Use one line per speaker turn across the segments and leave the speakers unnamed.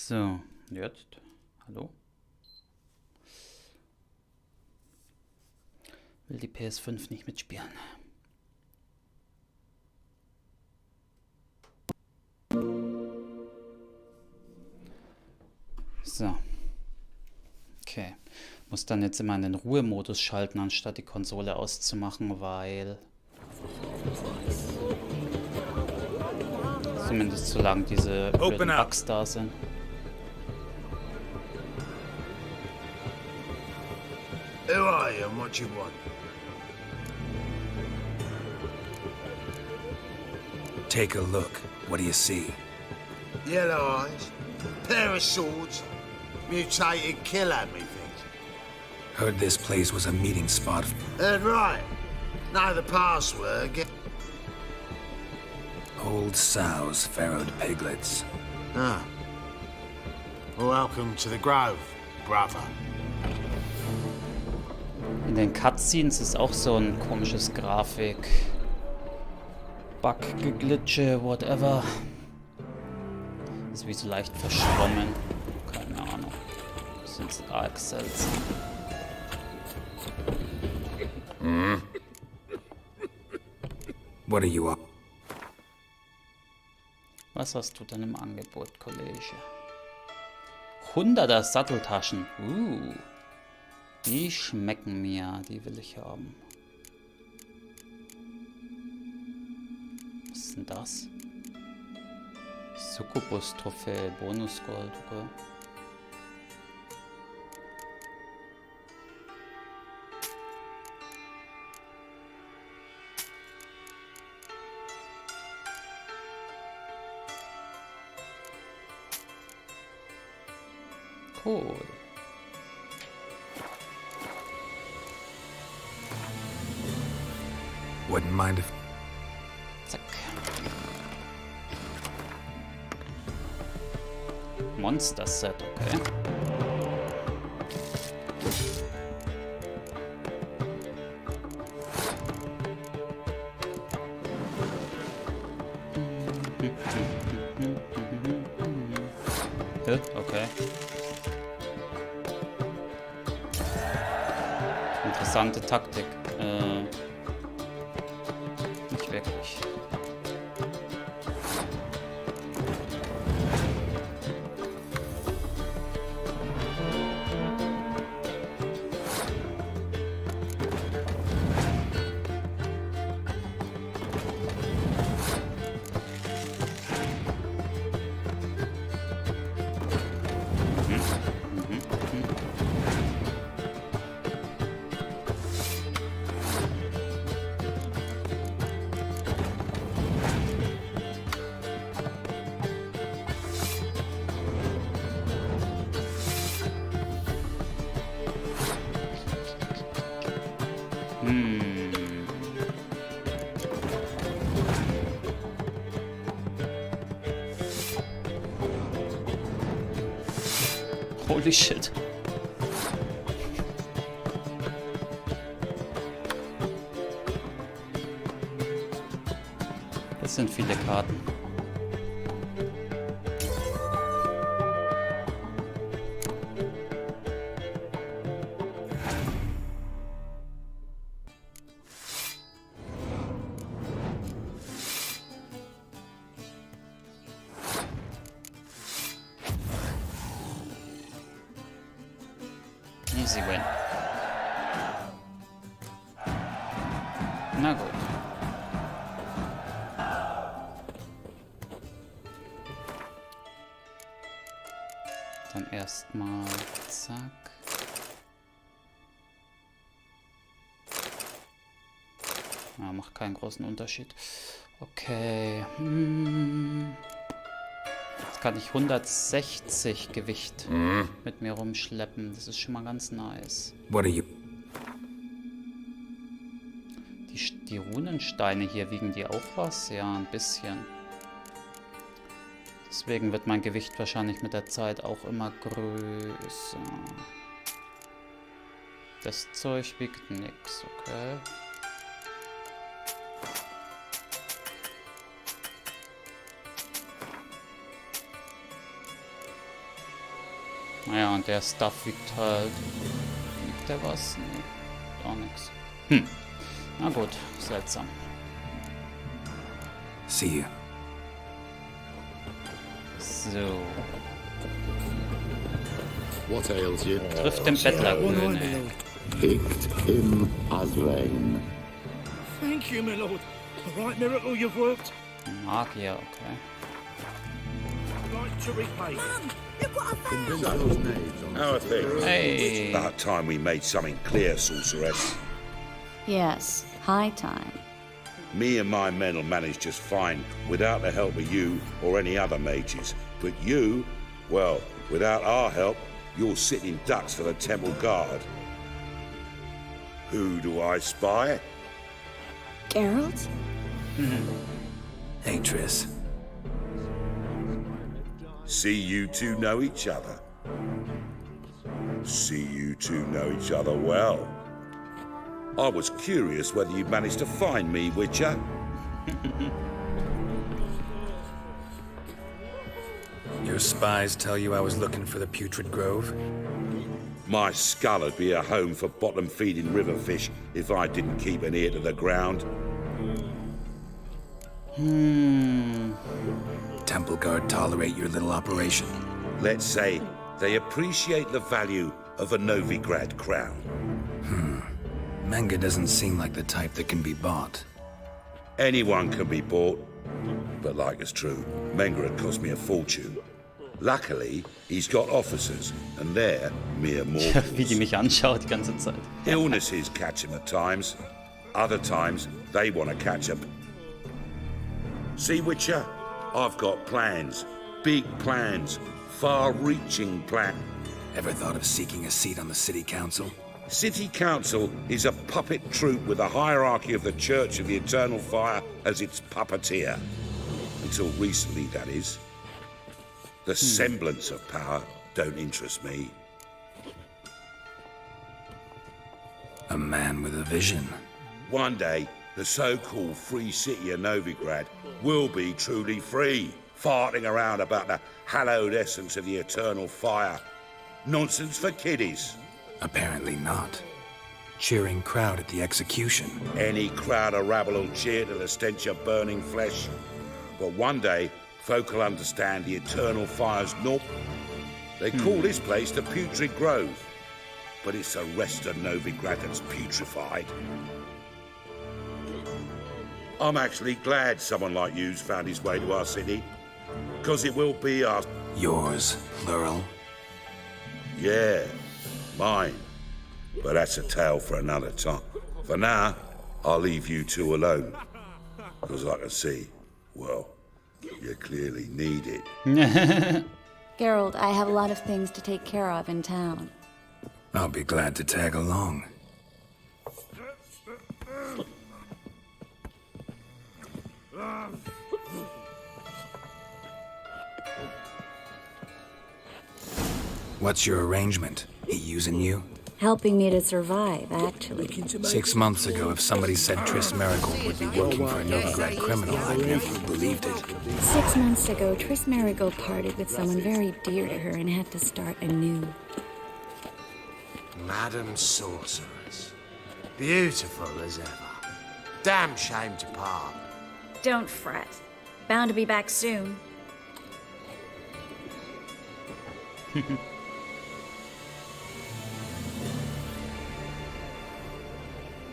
So, jetzt. Hallo? Will die PS5 nicht mitspielen. So. Okay. Muss dann jetzt immer in den Ruhemodus schalten, anstatt die Konsole auszumachen, weil... Zumindest solange diese blöden Bugs da sind.
Who are you and what you want?
Take a look. What do you see?
Yellow eyes, pair of swords, mutated killer, methinks.
Heard this place was a meeting spot.
Heard right. Know the password.
Old sows, farrowed piglets.
Ah. Welcome to the Grove, brother.
In den Cutscenes ist auch so ein komisches Grafik. Bug-Geglitsche, whatever. Ist wie so leicht verschwommen. Keine Ahnung. Das ist arg seltsam.
What are you up?
Was hast du denn im Angebot, Kollege? 100er Satteltaschen. Die schmecken mir. Die will ich haben. Was ist denn das? Succubus-Trophäe. Bonusgold, okay. Cool.
Wouldn't mind if...
Zack. Monster-Set, okay. Okay. Interessante Taktik. Nicht wirklich. Holy shit. Das sind viele Karten. Easy win. Na gut. Dann erstmal zack. Ja, macht keinen großen Unterschied. Okay. Jetzt kann ich 160 Gewicht mit mir rumschleppen. Das ist schon mal ganz nice.
What are you...
Die Runensteine hier, wiegen die auch was? Ja, ein bisschen. Deswegen wird mein Gewicht wahrscheinlich mit der Zeit auch immer größer. Das Zeug wiegt nix, okay. Ja, und der Stuff wiegt halt... Wiegt der was? Nee, auch nix. Na gut, seltsam.
See you.
So.
What ails you?
Trifft den Bettlerkönig.
Picked him as rain.
Thank you, my lord. The right miracle you've worked.
Magier, okay.
Like to repay.
How are things?
Hey!
About time we made something clear, sorceress.
Yes, high time.
Me and my men will manage just fine without the help of you or any other mages. But you, well, without our help, you're sitting ducks for the temple guard. Who do I spy?
Geralt?
Hey, Triss.
See you two know each other. See you two know each other well. I was curious whether you'd managed to find me, Witcher.
Your spies tell you I was looking for the Putrid Grove?
My skull would be a home for bottom-feeding river fish if I didn't keep an ear to the ground.
Temple Guard tolerate your little operation?
Let's say they appreciate the value of a Novigrad crown.
Menga doesn't seem like the type that can be bought.
Anyone can be bought, but like it's true, Menga cost me a fortune. Luckily, he's got officers, and they're mere mortals.
Wie die mich anschaut die ganze Zeit.
Illnesses catch him at times. Other times, they want to catch him. See, Witcher? I've got plans. Big plans. Far-reaching plans.
Ever thought of seeking a seat on the city council?
City Council is a puppet troupe with a hierarchy of the Church of the Eternal Fire as its puppeteer. Until recently, that is. The semblance of power don't interest me.
A man with a vision.
One day, the so-called free city of Novigrad will be truly free, farting around about the hallowed essence of the Eternal Fire. Nonsense for kiddies.
Apparently not. Cheering crowd at the execution.
Any crowd of rabble will cheer to the stench of burning flesh. But one day, folk will understand the Eternal Fire's norm. They call this place the Putrid Grove. But it's the rest of Novigrad that's putrefied. I'm actually glad someone like you's found his way to our city. Because it will be our...
Yours, plural.
Yeah, mine. But that's a tale for another time. For now, I'll leave you two alone. Because I can see, well, you clearly need it.
Geralt, I have a lot of things to take care of in town.
I'll be glad to tag along. What's your arrangement? He using you?
Helping me to survive, actually.
6 months ago, if somebody said Triss Marigold would be working for a Novigrad criminal, I'd never have believed it.
6 months ago, Triss Marigold parted with someone very dear to her and had to start anew.
Madam Sorceress. Beautiful as ever. Damn shame to part.
Don't fret. Bound to be back soon.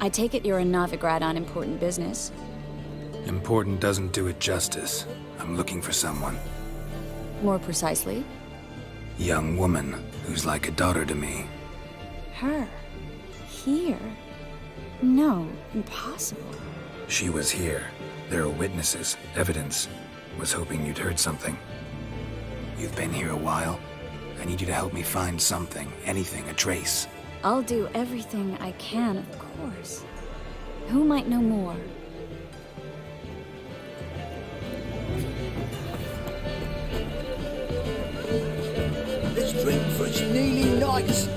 I take it you're in Novigrad on important business.
Important doesn't do it justice. I'm looking for someone.
More precisely,
Young woman who's like a daughter to me.
her. Here? No, impossible.
She was here. There are witnesses, evidence. Was hoping you'd heard something. You've been here a while. I need you to help me find something, anything, a trace.
I'll do everything I can, of course. Who might know more?
Let's drink for its nearly nights.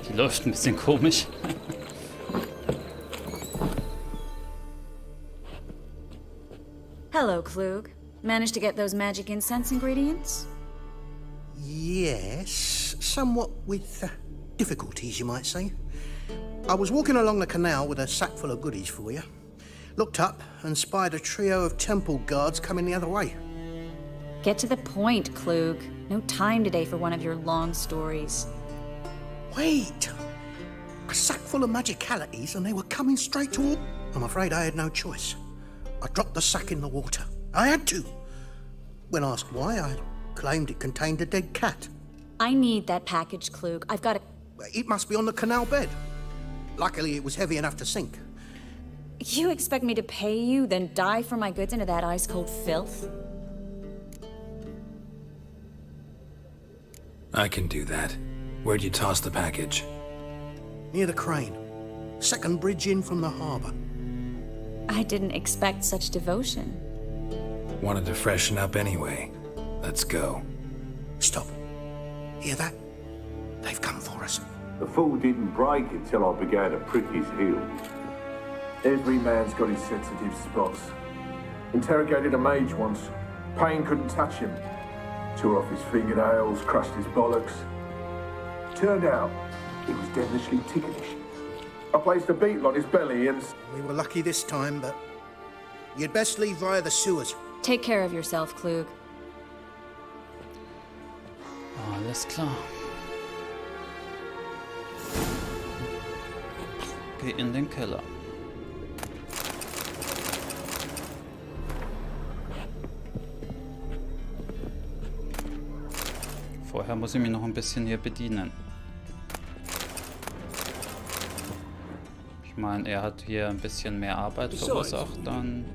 Die läuft ein bisschen komisch.
Hello, Klug. Managed to get those magic incense ingredients?
Yes, somewhat with difficulties, you might say. I was walking along the canal with a sack full of goodies for you. Looked up and spied a trio of temple guards coming the other way.
Get to the point, Klug. No time today for one of your long stories.
Wait! A sack full of magicalities and they were coming straight toward... I'm afraid I had no choice. I dropped the sack in the water. I had to. When asked why, I claimed it contained a dead cat.
I need that package, Klug. I've got to...
It must be on the canal bed. Luckily, it was heavy enough to sink.
You expect me to pay you, then dive for my goods into that ice-cold filth?
I can do that. Where'd you toss the package?
Near the crane. Second bridge in from the harbour.
I didn't expect such devotion.
Wanted to freshen up anyway. Let's go.
Stop. Hear that? They've come for us.
The fall didn't break until I began to prick his heels. Every man's got his sensitive spots. Interrogated a mage once. Pain couldn't touch him. Tore off his fingernails, crushed his bollocks. Turned out, he was devilishly ticklish. I placed a beetle on his belly and...
We were lucky this time, but... You'd best leave via the sewers.
Take care of yourself, Klug.
Alles klar. Geh in den Keller. Vorher muss ich mich noch ein bisschen hier bedienen. Ich meine, er hat hier ein bisschen mehr Arbeit verursacht, dann...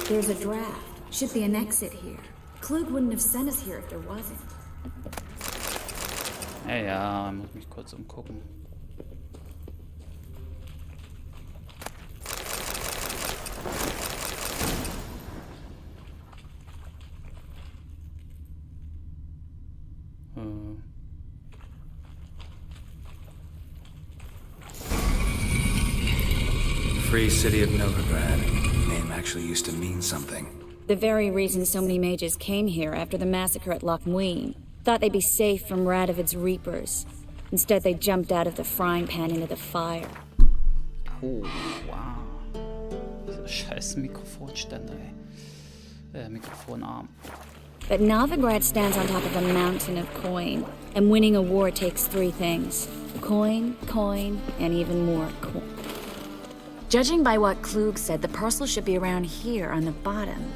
There's a draft. Should be an exit here. Klug wouldn't have sent us here if there wasn't.
Ja, muss mich kurz umgucken.
Free City of Novigrad. Name actually used to mean something.
The very reason so many mages came here after the massacre at Loch Muin. Thought they'd be safe from Radovid's reapers. Instead, they jumped out of the frying pan into the fire.
Oh, wow. Dieser scheiß Mikrofonständer, ey. Mikrofonarm.
But Novigrad stands on top of a mountain of coin, and winning a war takes three things. Coin, coin, and even more coin. Judging by what Klug said, the parcel should be around here on the bottom.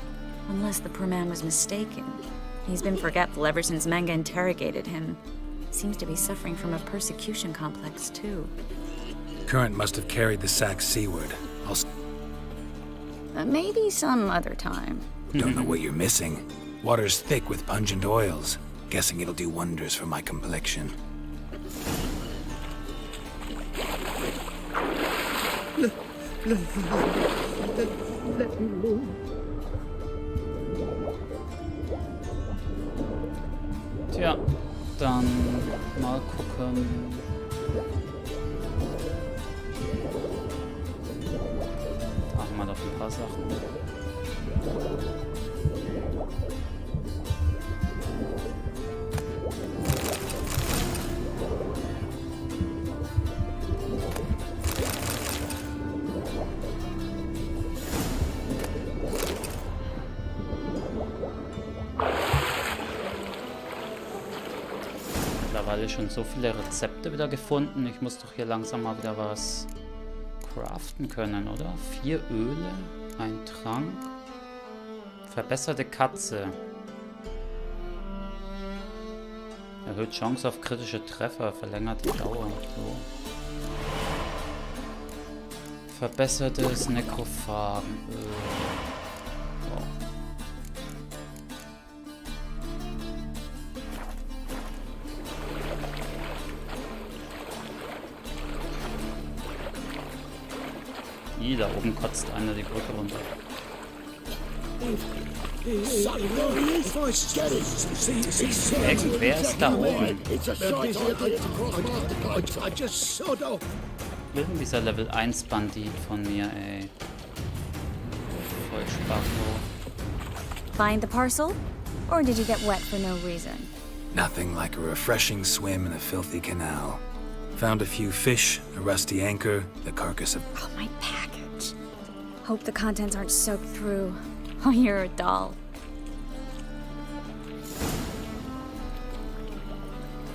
Unless the poor man was mistaken. He's been forgetful ever since Manga interrogated him. Seems to be suffering from a persecution complex, too.
Current must have carried the sack seaward.
Maybe some other time.
Don't know what you're missing. Water's thick with pungent oils. Guessing it'll do wonders for my complexion.
Tja, dann mal gucken. Da haben wir doch ein paar Sachen. Mittlerweile schon so viele Rezepte wieder gefunden. Ich muss doch hier langsam mal wieder was craften können, oder? 4 Öle, ein Trank, verbesserte Katze. Erhöht Chance auf kritische Treffer, verlängert die Dauer. So. Verbessertes Nekrophagenöl. Oh. Da oben kotzt einer die Brücke runter. Irgendwer ist da oben. Will denn dieser Level 1 Bandit von mir, ey? Voll Spacko.
Find the parcel? Or did you get wet for no reason?
Nothing like a refreshing swim in a filthy canal. Found a few fish, a rusty anchor, the carcass of...
Oh, my package. Hope the contents aren't soaked through. Oh, you're a doll.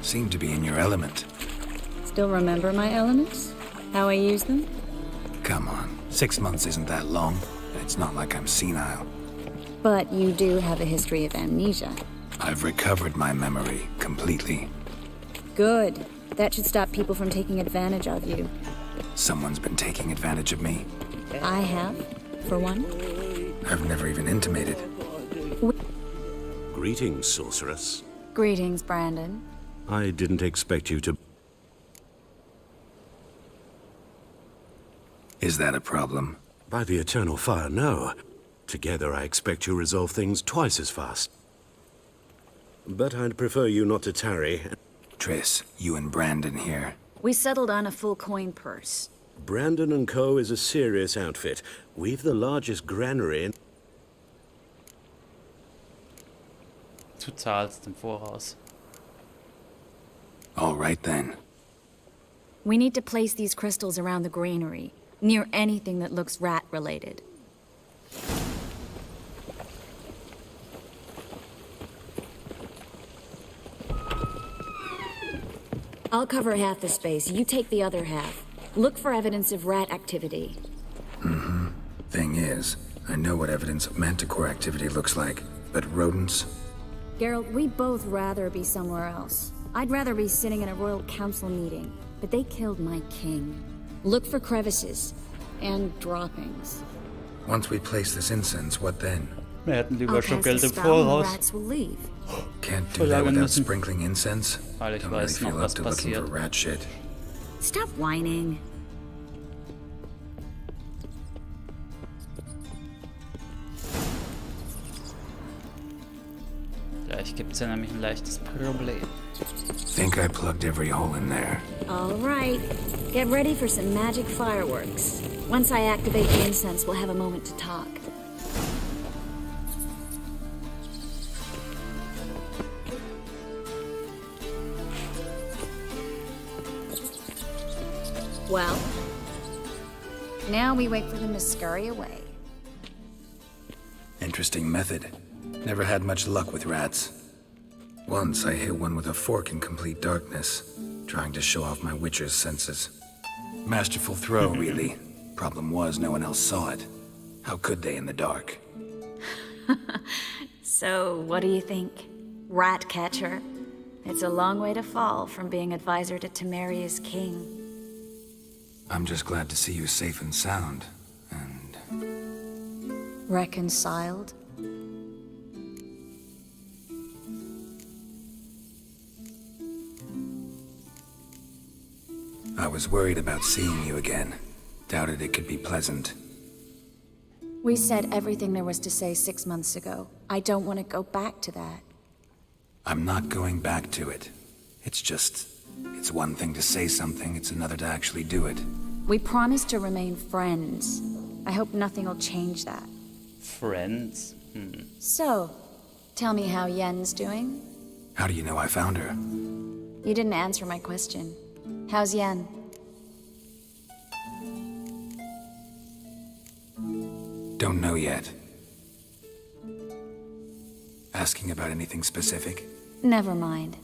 Seem to be in your element.
Still remember my elements? How I use them?
Come on, 6 months isn't that long. It's not like I'm senile.
But you do have a history of amnesia.
I've recovered my memory completely.
Good. That should stop people from taking advantage of you.
Someone's been taking advantage of me.
I have, for one.
I've never even intimated.
Greetings, sorceress.
Greetings, Brandon.
I didn't expect you to...
Is that a problem?
By the eternal fire, no. Together I expect you resolve things twice as fast. But I'd prefer you not to tarry.
Triss, you and Brandon here.
We settled on a full coin purse.
Brandon & Co. is a serious outfit. We've the largest granary in...
Du zahlst im Voraus.
All right then.
We need to place these crystals around the granary, near anything that looks rat-related. I'll cover half the space, you take the other half. Look for evidence of rat activity.
Mm-hmm. Thing is, I know what evidence of manticore activity looks like, but rodents?
Geralt, we'd both rather be somewhere else. I'd rather be sitting in a royal council meeting, but they killed my king. Look for crevices and droppings.
Once we place this incense, what then?
Wir hätten lieber
I'll
schon
cast a
Geld im
spell and the
Voraus
rats will leave.
Can't do that
Verlagern
without
müssen.
sprinkling incense.
Weil ich
Don't really
weiß noch,
feel
was
up to looking for
passiert.
rat shit.
Stop whining.
Gleich gibt's ja nämlich ein leichtes Problem.
Think I plugged every hole in there.
All right. Get ready for some magic fireworks. Once I activate the incense, we'll have a moment to talk. Well, now we wait for them to scurry away.
Interesting method. Never had much luck with rats. Once I hit one with a fork in complete darkness, trying to show off my witcher's senses. Masterful throw, really. Problem was, no one else saw it. How could they in the dark?
So, what do you think? Rat catcher? It's a long way to fall from being advisor to Temeria's king.
I'm just glad to see you safe and sound. And
Reconciled?
I was worried about seeing you again. Doubted it could be pleasant.
We said everything there was to say 6 months ago. I don't want to go back to that.
I'm not going back to it. It's one thing to say something, it's another to actually do it.
We promised to remain friends. I hope nothing will change that.
Friends?
So, tell me how Yen's doing?
How do you know I found her?
You didn't answer my question. How's Yen?
Don't know yet. Asking about anything specific?
Never mind.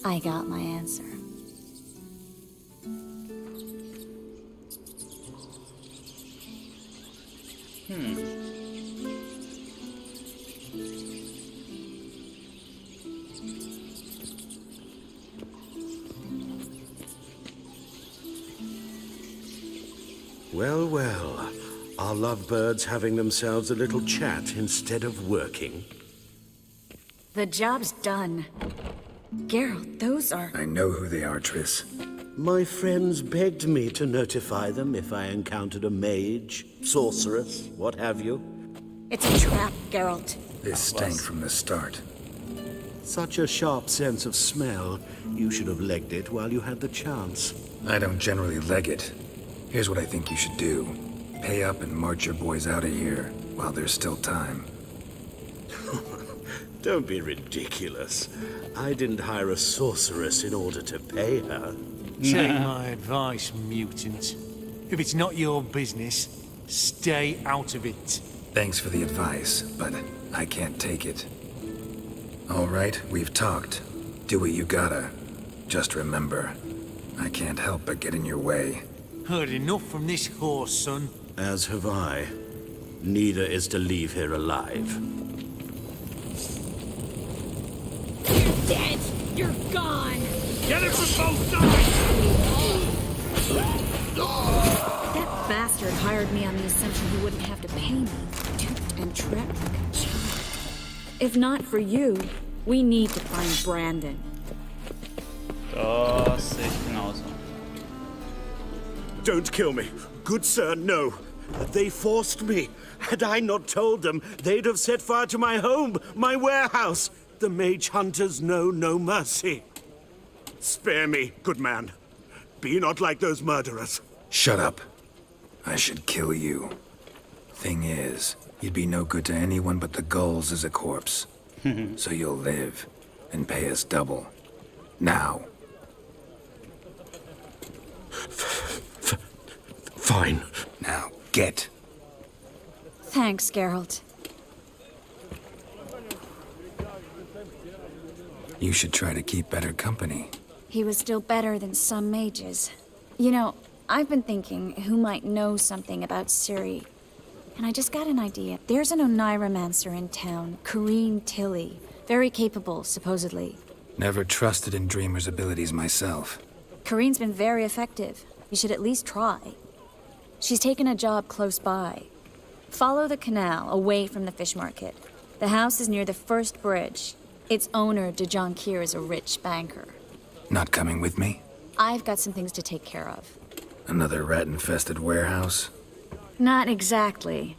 I got my answer.
Well, well. Are lovebirds having themselves a little chat instead of working?
The job's done. Geralt, those are...
I know who they are, Triss.
My friends begged me to notify them if I encountered a mage, sorceress, what have you.
It's a trap, Geralt.
This stank from the start.
Such a sharp sense of smell. You should have legged it while you had the chance.
I don't generally leg it. Here's what I think you should do. Pay up and march your boys out of here while there's still time.
Don't be ridiculous. I didn't hire a sorceress in order to pay her.
Take my advice, mutant. If it's not your business, stay out of it.
Thanks for the advice, but I can't take it. All right, we've talked. Do what you gotta. Just remember, I can't help but get in your way.
Heard enough from this horse, son.
As have I. Neither is to leave here alive.
You're dead! You're gone!
Get him from both sides!
That bastard hired me on the assumption he wouldn't have to pay me. Duped and tricked like a child. If not for you, we need to find Brandon.
Das sehe ich genauso.
Don't kill me. Good sir, no. They forced me. Had I not told them, they'd have set fire to my home, my warehouse. The mage hunters know no mercy. Spare me, good man. Be not like those murderers.
Shut up. I should kill you. Thing is, you'd be no good to anyone but the gulls as a corpse. So you'll live and pay us double. Now.
Fine.
Now, get.
Thanks, Geralt.
You should try to keep better company.
He was still better than some mages. You know, I've been thinking who might know something about Ciri. And I just got an idea. There's an Oneiromancer in town, Corrine Tilly. Very capable, supposedly.
Never trusted in Dreamer's abilities myself.
Corrine's been very effective. You should at least try. She's taken a job close by. Follow the canal, away from the fish market. The house is near the first bridge. Its owner, de Jonquier, is a rich banker.
Not coming with me?
I've got some things to take care of.
Another rat-infested warehouse?
Not exactly.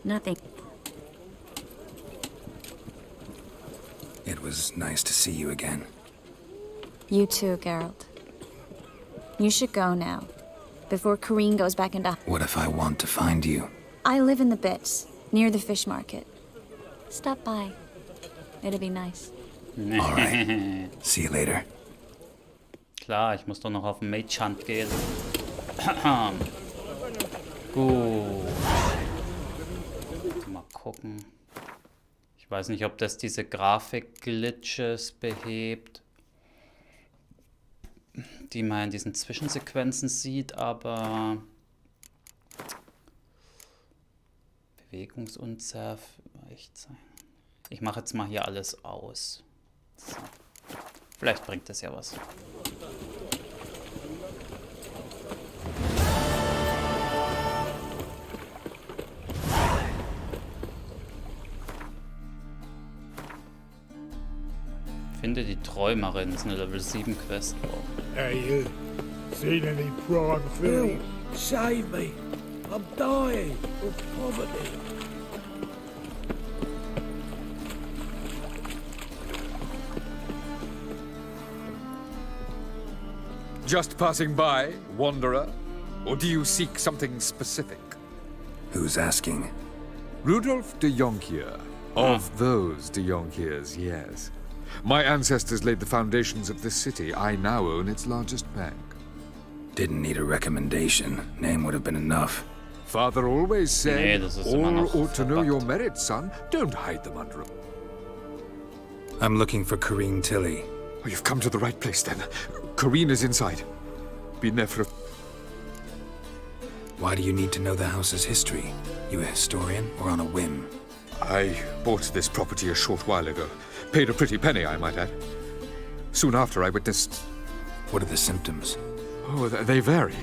Nothing.
It was nice to see you again.
You too, Geralt. You should go now, before Corrine goes back into...
What if I want to find you?
I live in the Bits, near the fish market. Stop by. It'll be nice.
All right. See you later.
Klar, ich muss doch noch auf den Mage Hunt gehen. Gut. Mal gucken. Ich weiß nicht, ob das diese Grafik-Glitches behebt, die man in diesen Zwischensequenzen sieht, aber Bewegungsunzerf, echt sein. Ich mache jetzt mal hier alles aus. So. Vielleicht bringt das ja was. Finde die Träumerin, das ist eine Level 7 Quest. Wow.
Hey, you. Seen any prime film?
Save me. I'm dying of poverty.
Just passing by, wanderer? Or do you seek something specific?
Who's asking?
Rudolf de Jonquier. Of those de Jonquiers, yes. My ancestors laid the foundations of this city. I now own its largest bank.
Didn't need a recommendation. Name would have been enough.
Father always said,
das ist immer
all
noch
ought to know
verpackt.
your merits, son. Don't hide them under a...
I'm looking for Corrine Tilly.
Oh, you've come to the right place, then. Corrine is inside. Been there for a...
Why do you need to know the house's history? You a historian or on a whim?
I bought this property a short while ago. Paid a pretty penny, I might add. Soon after, I witnessed...
What are the symptoms?
Oh, they vary.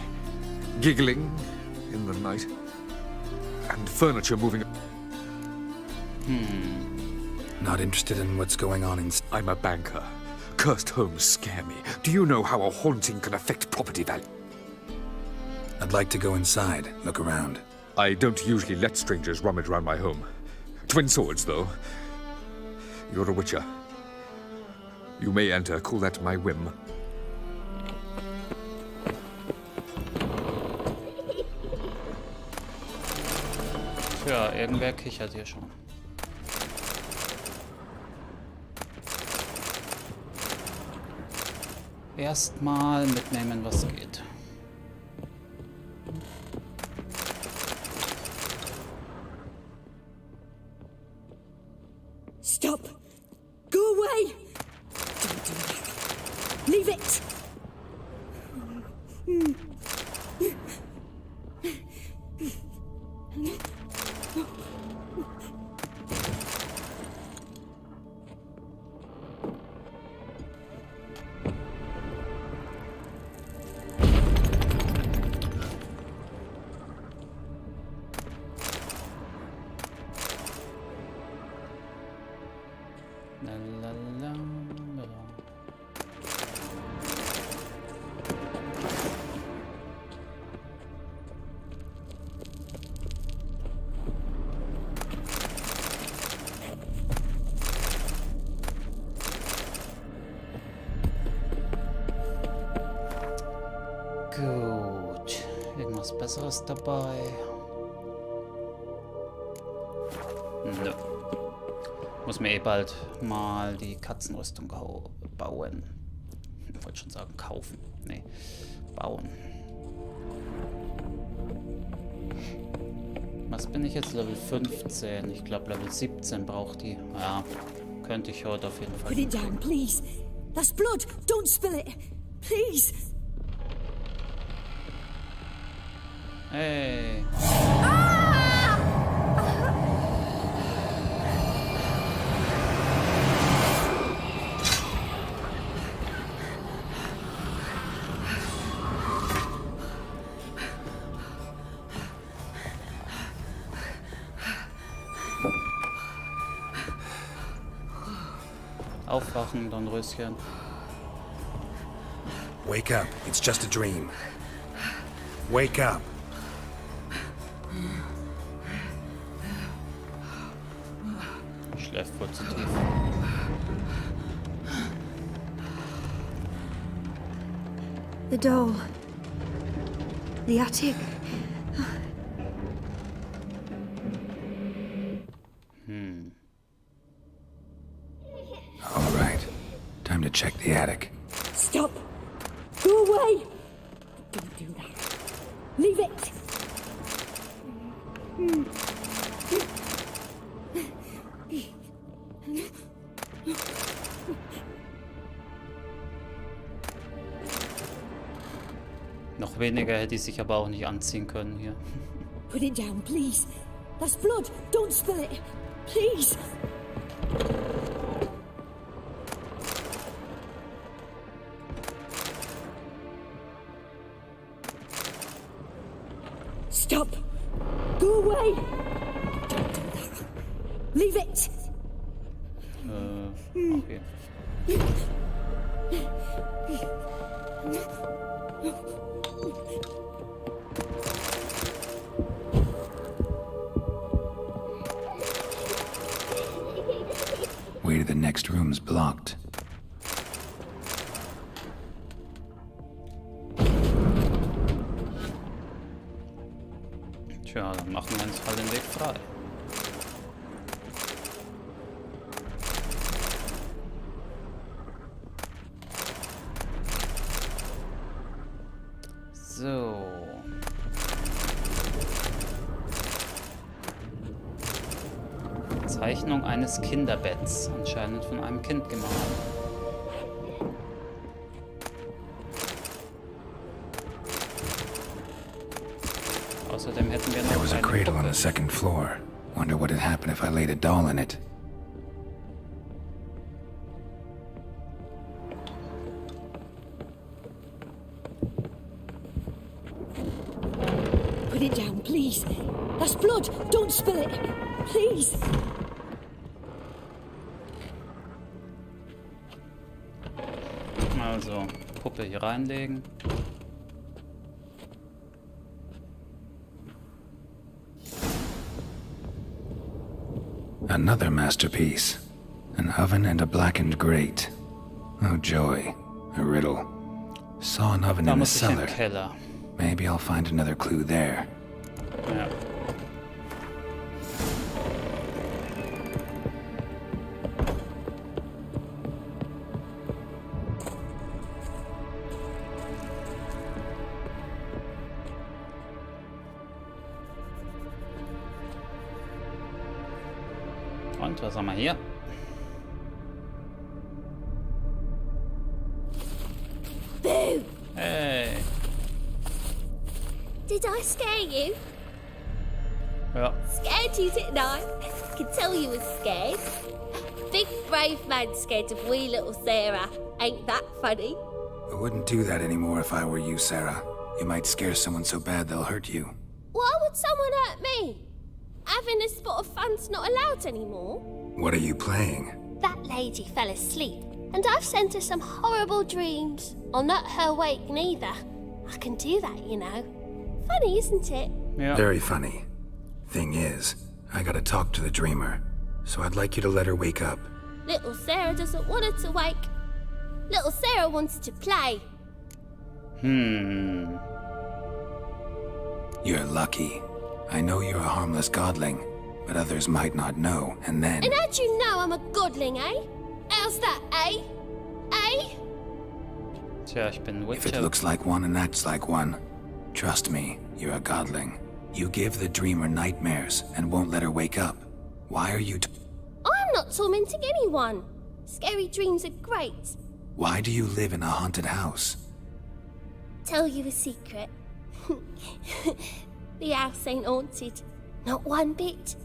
Giggling, in the night. And furniture moving.
Not interested in what's going on in...
I'm a banker. Cursed homes scare me. Do you know how a haunting can affect property value?
I'd like to go inside, look around.
I don't usually let strangers rummage around my home. Twin swords, though. You're a witcher. You may enter, call that my whim.
Tja, irgendwer kichert hier schon. Erstmal mitnehmen, was geht.
Stop! Go away! Don't do that. Leave it!
Gut. Irgendwas Besseres dabei? Nö. Muss mir eh bald mal die Katzenrüstung bauen. Ich wollte schon sagen kaufen. Nee, bauen. Was bin ich jetzt? Level 15. Ich glaube Level 17 braucht die. Ja, könnte ich heute auf jeden Fall.
Put it down, please. That's blood. Don't spill it. Please.
Hey. Aufwachen, Dornröschen.
Wake up. It's just a dream. Wake up.
Schläft wohl zu tief.
The doll. The attic.
All right. Time to check the attic.
Stop! Go away! Don't do that. Leave it!
Noch weniger hätte ich sich aber auch nicht anziehen können hier.
Put it down, please. That's blood. Don't spill it. Please. Stop. Go away. Don't do that. Leave it.
Okay.
Way to the next room's blocked.
Tja, dann machen wir uns halt den Weg frei. So. Zeichnung eines Kinderbetts, anscheinend von einem Kind gemalt. Außerdem hätten wir
There
noch
was a
eine
cradle on
Puppe.
the second floor. Wonder what would happen if I laid a doll in it.
Put Put it down, please. That's blood. Don't spill it. Please.
Also, Puppe hier reinlegen.
Another masterpiece. An oven and a blackened grate. Oh joy. A riddle. Saw an oven
Da
in the
muss ich in
cellar.
den Keller.
Maybe I'll find another clue there.
Ja. Und was haben wir hier?
Boo!
Hey.
Did I scare you?
Ja.
Scared you, didn't I? I could tell you was scared. Big brave man scared of wee little Sarah. Ain't that funny?
I wouldn't do that anymore if I were you, Sarah. You might scare someone so bad they'll hurt you.
Why would someone hurt me? Having a spot of fun's not allowed anymore.
What are you playing?
That lady fell asleep, and I've sent her some horrible dreams. I'll not her wake neither. I can do that, you know. Funny, isn't it?
Ja.
Very funny. Thing is, I gotta talk to the dreamer, so I'd like you to let her wake up.
Little Sarah doesn't want her to wake. Little Sarah wants to play.
You're lucky. I know you're a harmless godling, but others might not know, and then...
And how'd you know I'm a godling, eh? How's that, eh? Eh?
Tja, ich bin
If it
Witcher.
looks like one and acts like one, trust me, you're a godling. You give the dreamer nightmares and won't let her wake up. Why are you...
I'm not tormenting anyone. Scary dreams are great.
Why do you live in a haunted house?
Tell you a secret. The house ain't haunted. Not one bit.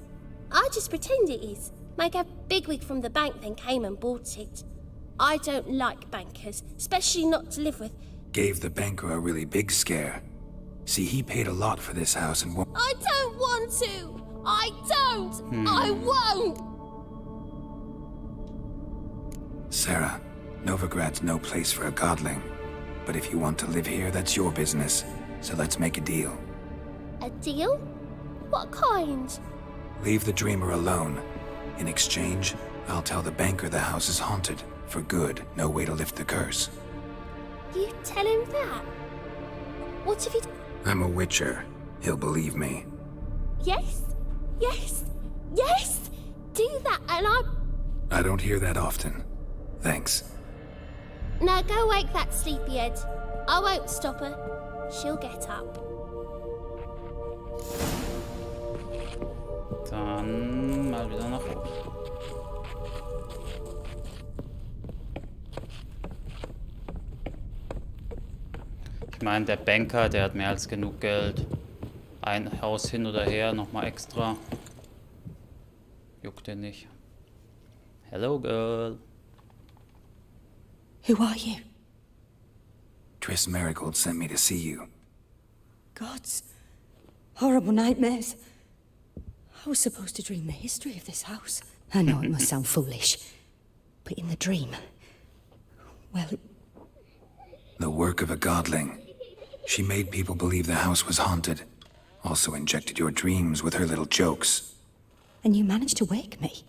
I just pretend it is. Make a bigwig from the bank then came and bought it. I don't like bankers, especially not to live with.
Gave the banker a really big scare. See, he paid a lot for this house and won't...
I don't want to! I don't! I won't!
Sarah, Novigrad's no place for a godling. But if you want to live here, that's your business. So let's make a deal.
A deal? What kind?
Leave the dreamer alone. In exchange, I'll tell the banker the house is haunted. For good, no way to lift the curse.
You tell him that? What have you...
I'm a witcher. He'll believe me.
Yes? Yes? Yes! Do that and
I don't hear that often. Thanks.
Now go wake that sleepyhead. I won't stop her. She'll get up.
Dann mal wieder nach oben. Ich meine, der Banker, der hat mehr als genug Geld. Ein Haus hin oder her, nochmal extra. Juckt den nicht. Hello, girl.
Who are you?
Triss Marigold sent me to see you.
Gods. Horrible nightmares. I was supposed to dream the history of this house. I know it must sound foolish, but in the dream... well...
The work of a godling. She made people believe the house was haunted. Also injected your dreams with her little jokes.
And you managed to wake me.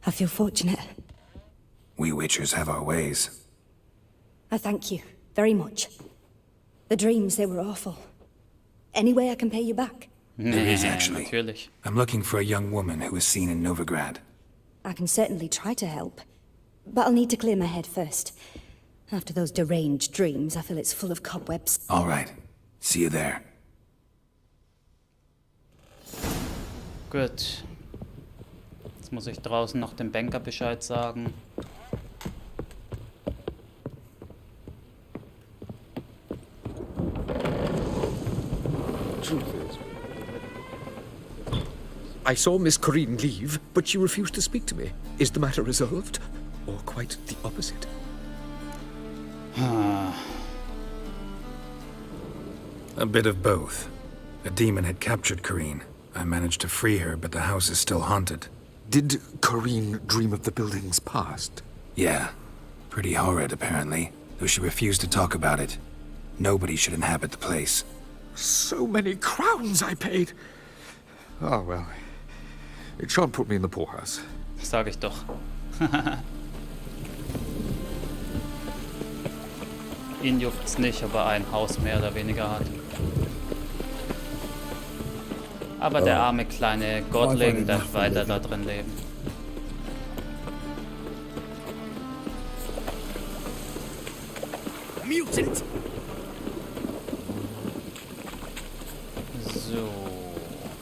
I feel fortunate.
We witchers have our ways.
I thank you very much. The dreams, they were awful. Any way I can pay you back?
There is actually.
Natürlich.
I'm looking for a young woman who was seen in Novigrad.
I can certainly try to help. But I'll need to clear my head first. After those deranged dreams, I feel it's full of cobwebs.
All right. See you there.
Gut. Jetzt muss ich draußen noch dem Banker Bescheid sagen.
Truth is, I saw Miss Corinne leave, but she refused to speak to me. Is the matter resolved? Or quite the opposite?
A bit of both. A demon had captured Corrine. I managed to free her, but the house is still haunted.
Did Corrine dream of the building's past?
Yeah. Pretty horrid, apparently, though she refused to talk about it. Nobody should inhabit the place.
So many crowns I paid! Oh, well. It shan't put me in the poorhouse.
Sag ich doch. Ihn juckt's nicht, ob er ein Haus mehr oder weniger hat. Aber der arme kleine Gottling darf weiter da drin leben.
Mutant!
So.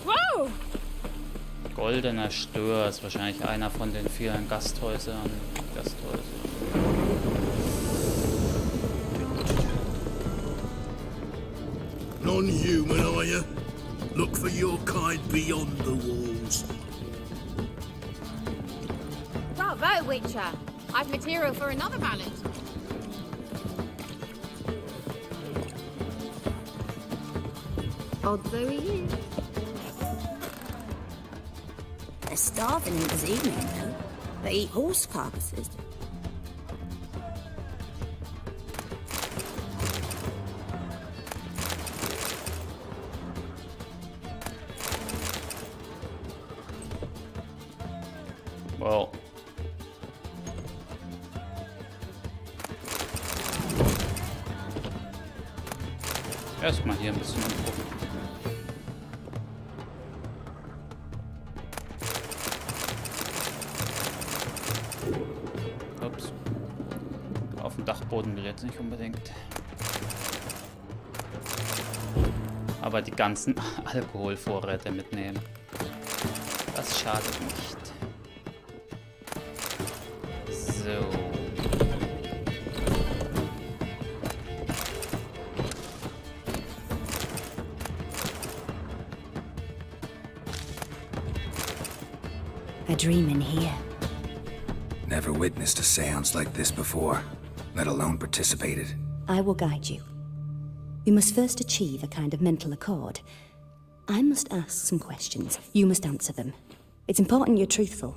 Wow!
Goldener Stör ist wahrscheinlich einer von den vielen Gasthäusern.
Non-human, are you? Look for your kind beyond the walls.
Bravo, Witcher! I've material for another ballad. Odd though he is.
They're starving in this evening, though. They eat horse carcasses.
Well. Erstmal hier ein bisschen umgucken. Ups. Auf dem Dachboden will jetzt nicht unbedingt. Aber die ganzen Alkoholvorräte mitnehmen. Das schadet nicht. So.
A dream in here.
Never witnessed a seance like this before, let alone participated.
I will guide you. We must first achieve a kind of mental accord. I must ask some questions. You must answer them. It's important you're truthful.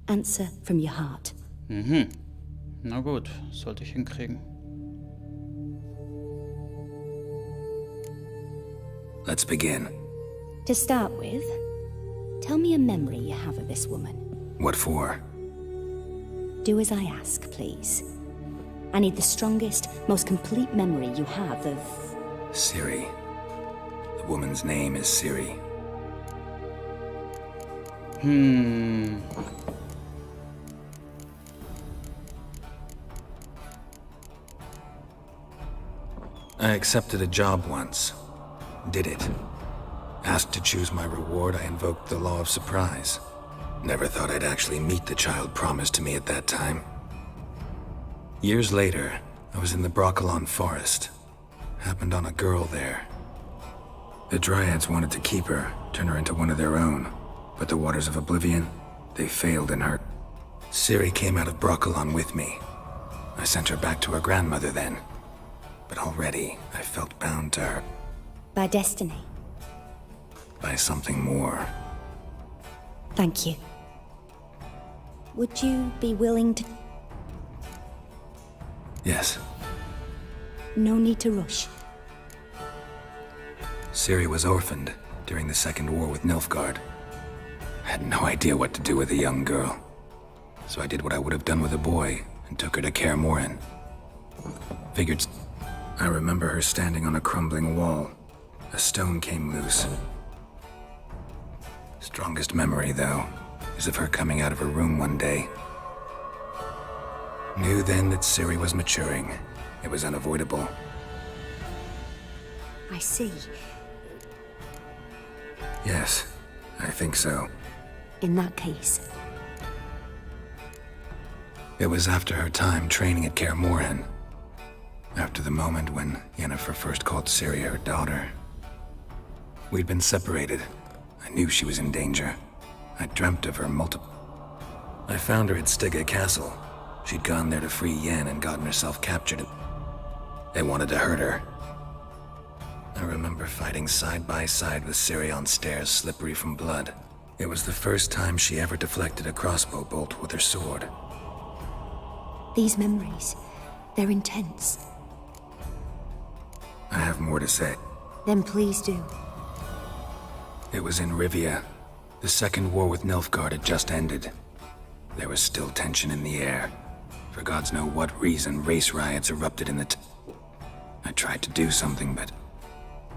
Answer from your heart.
Mhm. Na gut, sollte ich hinkriegen.
Let's begin.
To start with, tell me a memory you have of this woman.
What for?
Do as I ask, please. I need the strongest, most complete memory you have of...
Ciri. The woman's name is Ciri. I accepted a job once. Did it. Asked to choose my reward, I invoked the law of surprise. Never thought I'd actually meet the child promised to me at that time. Years later, I was in the Broccolon forest. Happened on a girl there. The Dryads wanted to keep her, turn her into one of their own. But the Waters of Oblivion, they failed in her. Ciri came out of Broccolon with me. I sent her back to her grandmother then. But already, I felt bound to her.
By destiny.
By something more.
Thank you. Would you be willing to...
Yes.
No need to rush.
Ciri was orphaned during the Second War with Nilfgaard. I had no idea what to do with a young girl. So I did what I would have done with a boy and took her to Kaer Morhen. Figured... I remember her standing on a crumbling wall. A stone came loose. Strongest memory, though, is of her coming out of her room one day. Knew then that Ciri was maturing. It was unavoidable.
I see.
Yes, I think so.
In that case...
It was after her time training at Kaer Morhen. After the moment when Yennefer first called Ciri her daughter. We'd been separated. I knew she was in danger. I dreamt of her multiple... I found her at Stygge Castle. She'd gone there to free Yen and gotten herself captured. They wanted to hurt her. I remember fighting side by side with Ciri on stairs slippery from blood. It was the first time she ever deflected a crossbow bolt with her sword.
These memories, they're intense.
I have more to say.
Then please do.
It was in Rivia. The Second War with Nilfgaard had just ended. There was still tension in the air. For gods know what reason, race riots erupted in the I tried to do something, but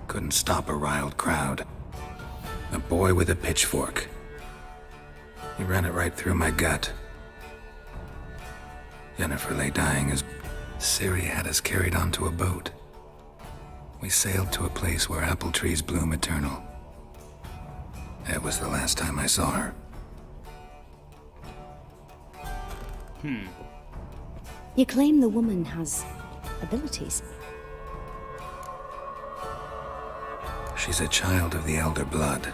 couldn't stop a riled crowd. A boy with a pitchfork. He ran it right through my gut. Yennefer lay dying as Ciri had us carried onto a boat. We sailed to a place where apple trees bloom eternal. That was the last time I saw her.
You claim the woman has abilities.
She's a child of the Elder Blood.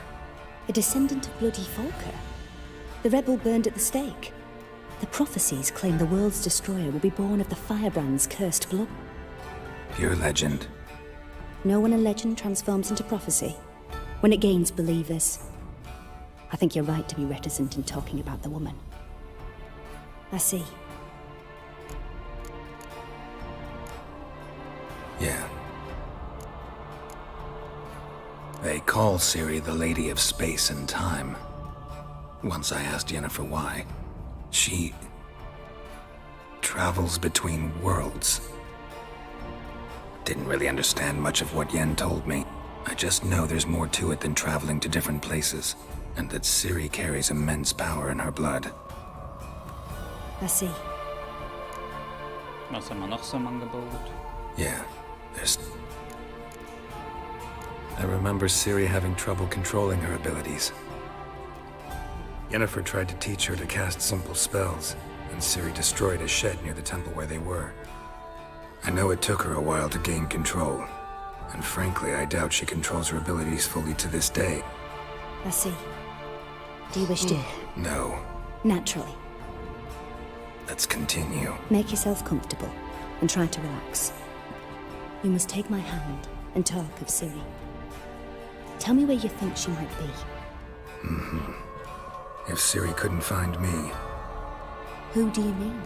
A descendant of bloody Falker. The rebel burned at the stake. The prophecies claim the world's destroyer will be born of the Firebrand's cursed blood.
Pure legend.
Know when a legend transforms into prophecy? When it gains believers. I think you're right to be reticent in talking about the woman. I see.
Yeah. They call Ciri the Lady of Space and Time. Once I asked Yennefer why. She travels between worlds. Didn't really understand much of what Yen told me. I just know there's more to it than traveling to different places, and that Ciri carries immense power in her blood.
I see.
Was haben wir noch so im Angebot?
Yeah, there's... I remember Ciri having trouble controlling her abilities. Yennefer tried to teach her to cast simple spells, and Ciri destroyed a shed near the temple where they were. I know it took her a while to gain control, and frankly, I doubt she controls her abilities fully to this day.
I see. Do you wish to?
No.
Naturally.
Let's continue.
Make yourself comfortable, and try to relax. You must take my hand and talk of Ciri. Tell me where you think she might be.
If Ciri couldn't find me,
Who do you mean?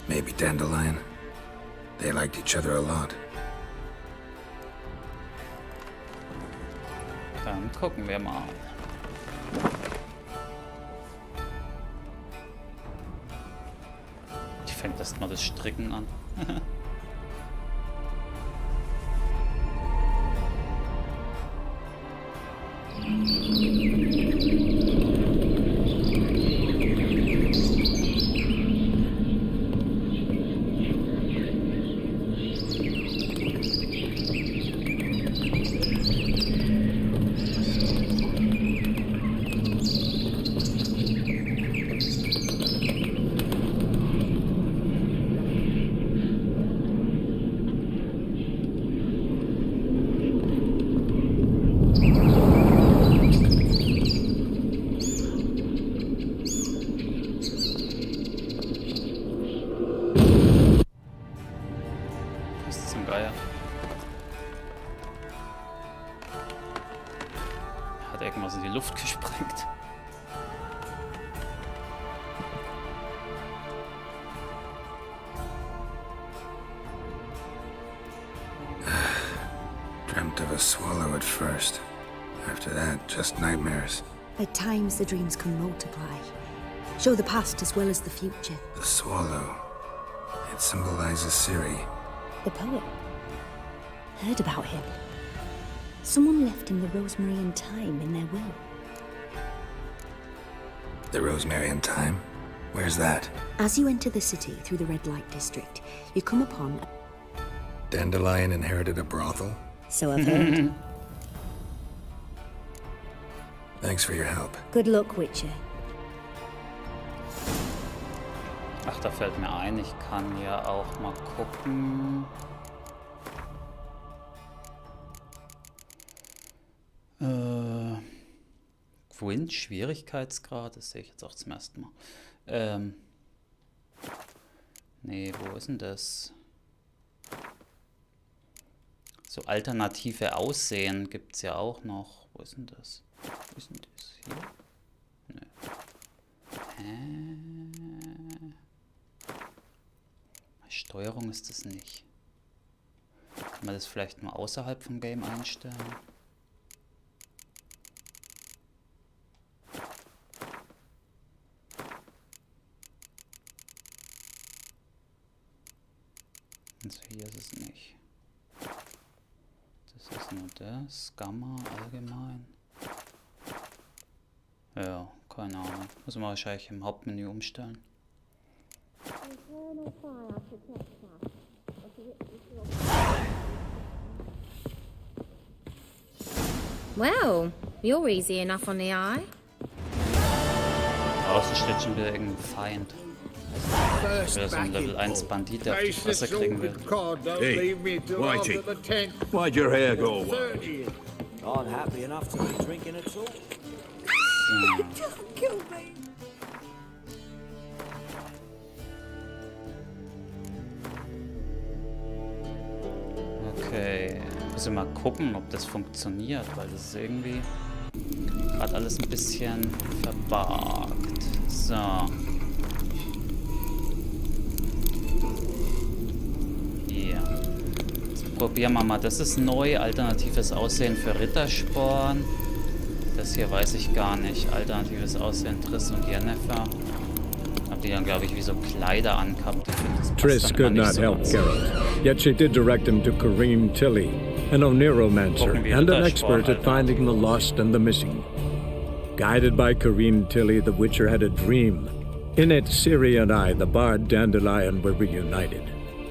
maybe Dandelion. They liked each other a lot.
Dann gucken wir mal. Ich fängt erst mal das Stricken an. Hat irgendwas in die Luft gesprengt.
Dreamt of a swallow at first. After that, just nightmares.
At times, the dreams can multiply. Show the past as well as the future.
The swallow. It symbolizes Ciri.
The poet. Heard about him. Someone left him the rosemary and thyme in their will.
The Rosemary and Thyme? Where's that?
As you enter the city through the red light district, you come upon...
Dandelion inherited a brothel?
So I've heard.
Thanks for your help.
Good luck, Witcher.
Ach, da fällt mir ein, ich kann ja auch mal gucken. Gwyn, Schwierigkeitsgrad, das sehe ich jetzt auch zum ersten Mal. Nee, wo ist denn das? So alternative Aussehen gibt es ja auch noch. Wo ist denn das? Wo ist denn das? Hier? Nö. Steuerung ist das nicht. Kann man das vielleicht nur außerhalb vom Game einstellen? Also hier ist es nicht. Das ist nur das. Gamma allgemein. Ja, keine Ahnung. Muss man wahrscheinlich im Hauptmenü umstellen.
Well, you're easy enough on the eye.
Draußen steht schon wieder irgendein Feind. Wieder so ein Level 1 Bandit, der auf die Fresse kriegen will.
Hey, Whitey, why'd your hair go wild?
Not happy enough to be drinking at all.
Don't kill me.
Okay, muss ich mal gucken, ob das funktioniert, weil das ist irgendwie gerade alles ein bisschen verbuggt. So. Hier. Jetzt probieren wir mal. Das ist neu. Alternatives Aussehen für Rittersporn. Das hier weiß ich gar nicht. Alternatives Aussehen Triss und Yennefer. Hab die dann, glaube ich, wie so Kleider angehabt.
Triss could not help Geralt, yet she did direct him to Kareem Tilly, an Oniromancer and an expert at finding the lost and the missing. Guided by Kareem Tilly, the Witcher had a dream. In it, Ciri and I, the bard Dandelion, were reunited.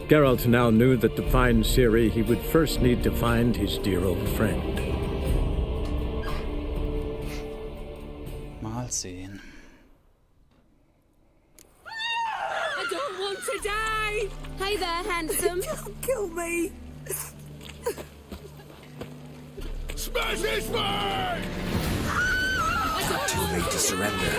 Geralt now knew that to find Ciri, he would first need to find his dear old friend.
Mal sehen.
I don't want to die! Hey there, handsome! Don't kill me!
Smash his way!
Too late to surrender.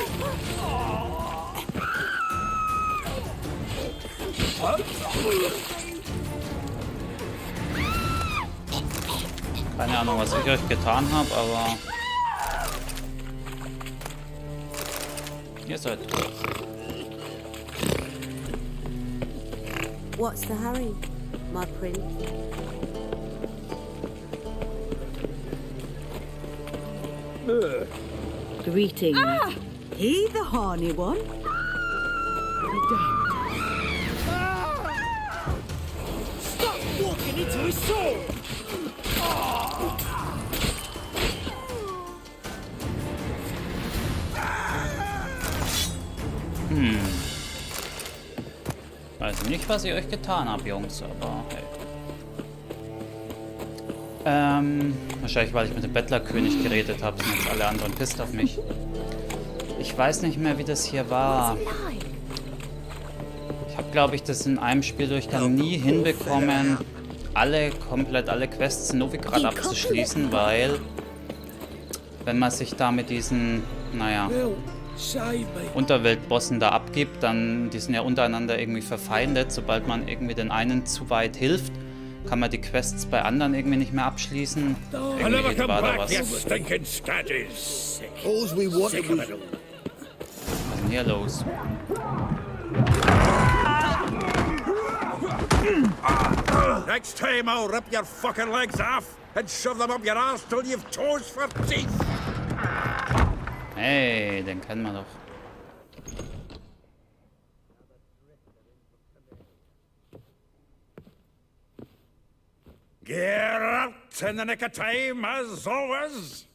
Keine Ahnung, was ich euch getan habe, aber ihr seid tot.
What's the hurry, my prince?
Greetings. Ah! He the horny one?
Stop walking into his soul!
Weiß nicht, was ich euch getan habe, Jungs, aber hey. Wahrscheinlich, weil ich mit dem Bettlerkönig geredet habe, sind jetzt alle anderen pisst auf mich. Ich weiß nicht mehr, wie das hier war. Ich habe, glaube ich, das in einem Spieldurchgang nie hinbekommen, komplett alle Quests in Novigrad abzuschließen, weil wenn man sich da mit diesen, naja, Unterweltbossen da abgibt, dann, die sind ja untereinander irgendwie verfeindet. Sobald man irgendwie den einen zu weit hilft, kann man die Quests bei anderen irgendwie nicht mehr abschließen. Irgendwie war da was. Was ist denn hier los?
Next time I'll rip your fucking legs off and shove them up your arse till you've toes for teeth.
Hey, den kennen wir doch.
Get out in the nick of time, as always.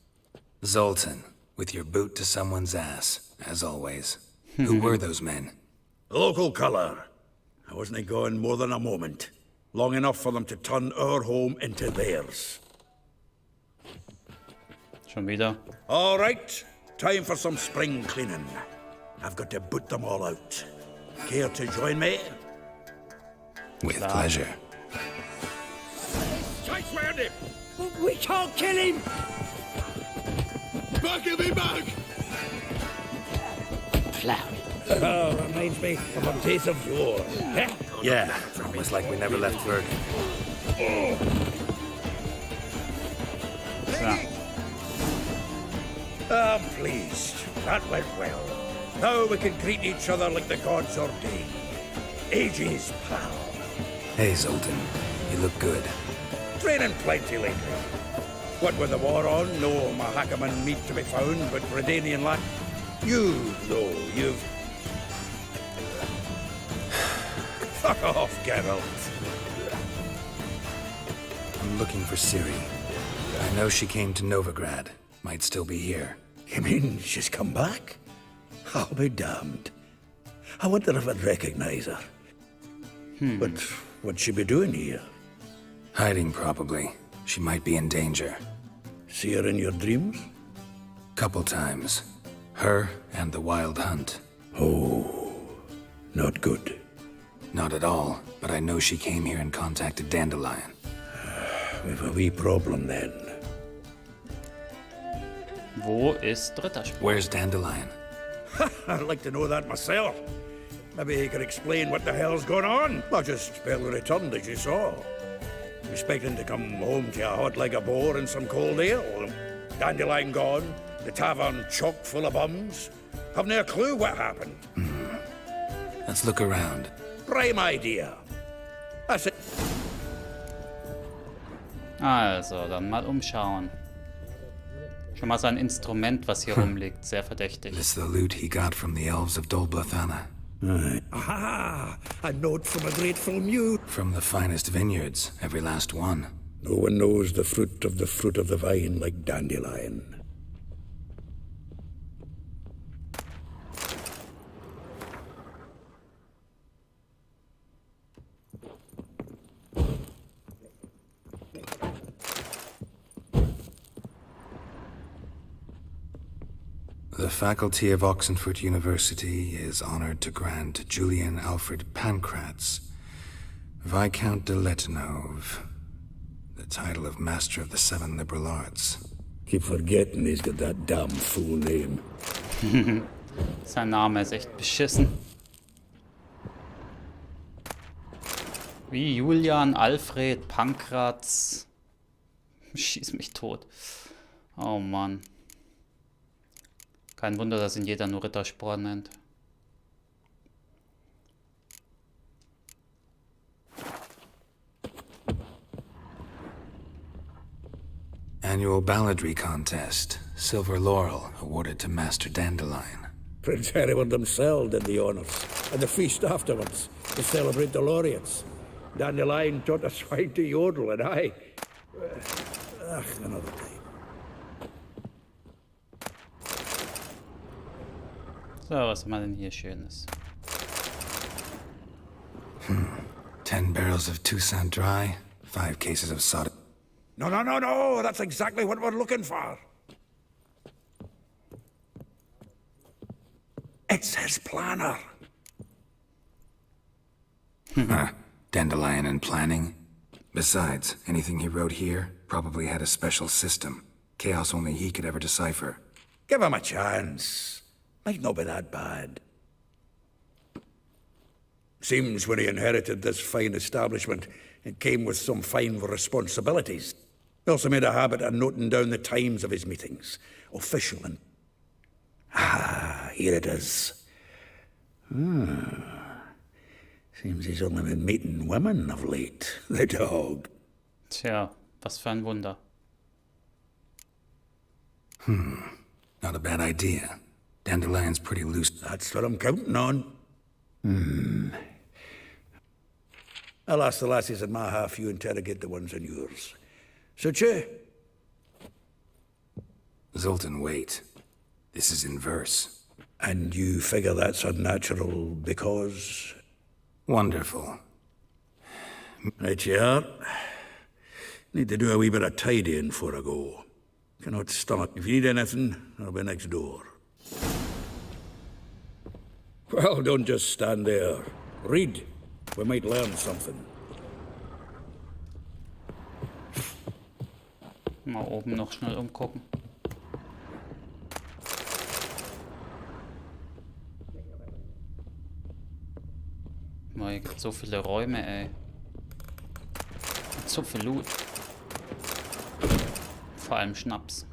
Zoltan, with your boot to someone's ass, as always. Who were those men?
Local colour. I wasn't going more than a moment. Long enough for them to turn our home into theirs.
Schon wieder.
All right. Time for some spring cleaning. I've got to boot them all out. Care to join me?
With pleasure.
We can't kill him!
Back of me back!
Oh, reminds me of a taste of yore.
Yeah, almost like we never left Berg.
I'm pleased. That went well. Now we can greet each other like the gods ordained. Ages, pal.
Hey, Zoltan. You look good.
Training plenty lately. What with the war on, no Mahakaman meat to be found, but Redanian land. You, though, you've... Fuck off, Geralt.
I'm looking for Ciri. I know she came to Novigrad. Might still be here.
You mean she's come back? I'll be damned. I wonder if I'd recognize her. But what'd she be doing here?
Hiding, probably. She might be in danger.
See her in your dreams?
Couple times. Her and the Wild Hunt.
Oh, not good.
Not at all, but I know she came here and contacted Dandelion.
We've a wee problem then.
Wo ist Rittersport?
Where's Dandelion?
I'd like to know that myself. Maybe he could explain what the hell's going on. I just barely returned, as you saw. Expecting to come home to a hot leg of boar and some cold ale. Dandelion gone, the tavern chock full of bums. Haven't a clue what happened.
Let's look around.
Prime idea. That's it.
Also, dann mal umschauen. Schon mal sein Instrument, was hier rumliegt. Sehr verdächtig.
It's the loot he got from the elves of Dol Blathanna.
Aha! A note from a grateful muse.
From the finest vineyards, every last one.
No one knows the fruit of the vine like Dandelion.
The faculty of Oxenford University is honored to grant Julian Alfred Pancratz, Viscount de Letonov, the title of Master of the Seven Liberal Arts.
Keep forgetting he's got that damn full name.
Sein Name ist echt beschissen. Wie Julian, Alfred, Pankratz. Schieß mich tot. Oh Mann. Kein Wunder, dass ihn jeder nur Rittersporn nennt.
Annual balladry contest. Silver laurel awarded to Master Dandelion.
Prince Hereward himself did the honors, and the feast afterwards, to celebrate the laureates. Dandelion taught a swine to yodel, and I... another time.
So, was haben wir denn hier Schönes?
10 barrels of Toussaint Dry, 5 cases of soda.
No, that's exactly what we're looking for. It's his planner.
Dandelion and planning. Besides, anything he wrote here probably had a special system. Chaos only he could ever decipher.
Give him a chance. Might not be that bad. Seems when he inherited this fine establishment, it came with some fine responsibilities. He also made a habit of noting down the times of his meetings, official and... here it is. Seems he's only been meeting women of late, the dog.
Tja, was für ein Wunder.
Not a bad idea. Dandelion's pretty loose.
That's what I'm counting on. I'll ask the lassies in my half, you interrogate the ones in yours. Suit you?
Zoltan, wait. This is in verse.
And you figure that's unnatural because...
Wonderful.
Right you are. Need to do a wee bit of tidying before I go. Cannot start. If you need anything, I'll be next door. Well, don't just stand there. Read. We might learn something.
Mal oben noch schnell umgucken. Boah, hier gibt so viele Räume, ey. So viel Loot. Vor allem Schnaps.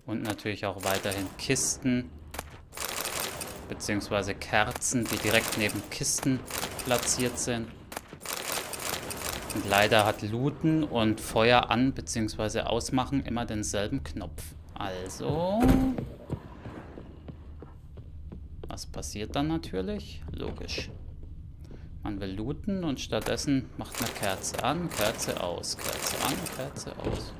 Und natürlich auch weiterhin Kisten, beziehungsweise Kerzen, die direkt neben Kisten platziert sind. Und leider hat Looten und Feuer an, beziehungsweise ausmachen immer denselben Knopf. Also, was passiert dann natürlich? Logisch. Man will looten und stattdessen macht man Kerze an, Kerze aus, Kerze an, Kerze aus.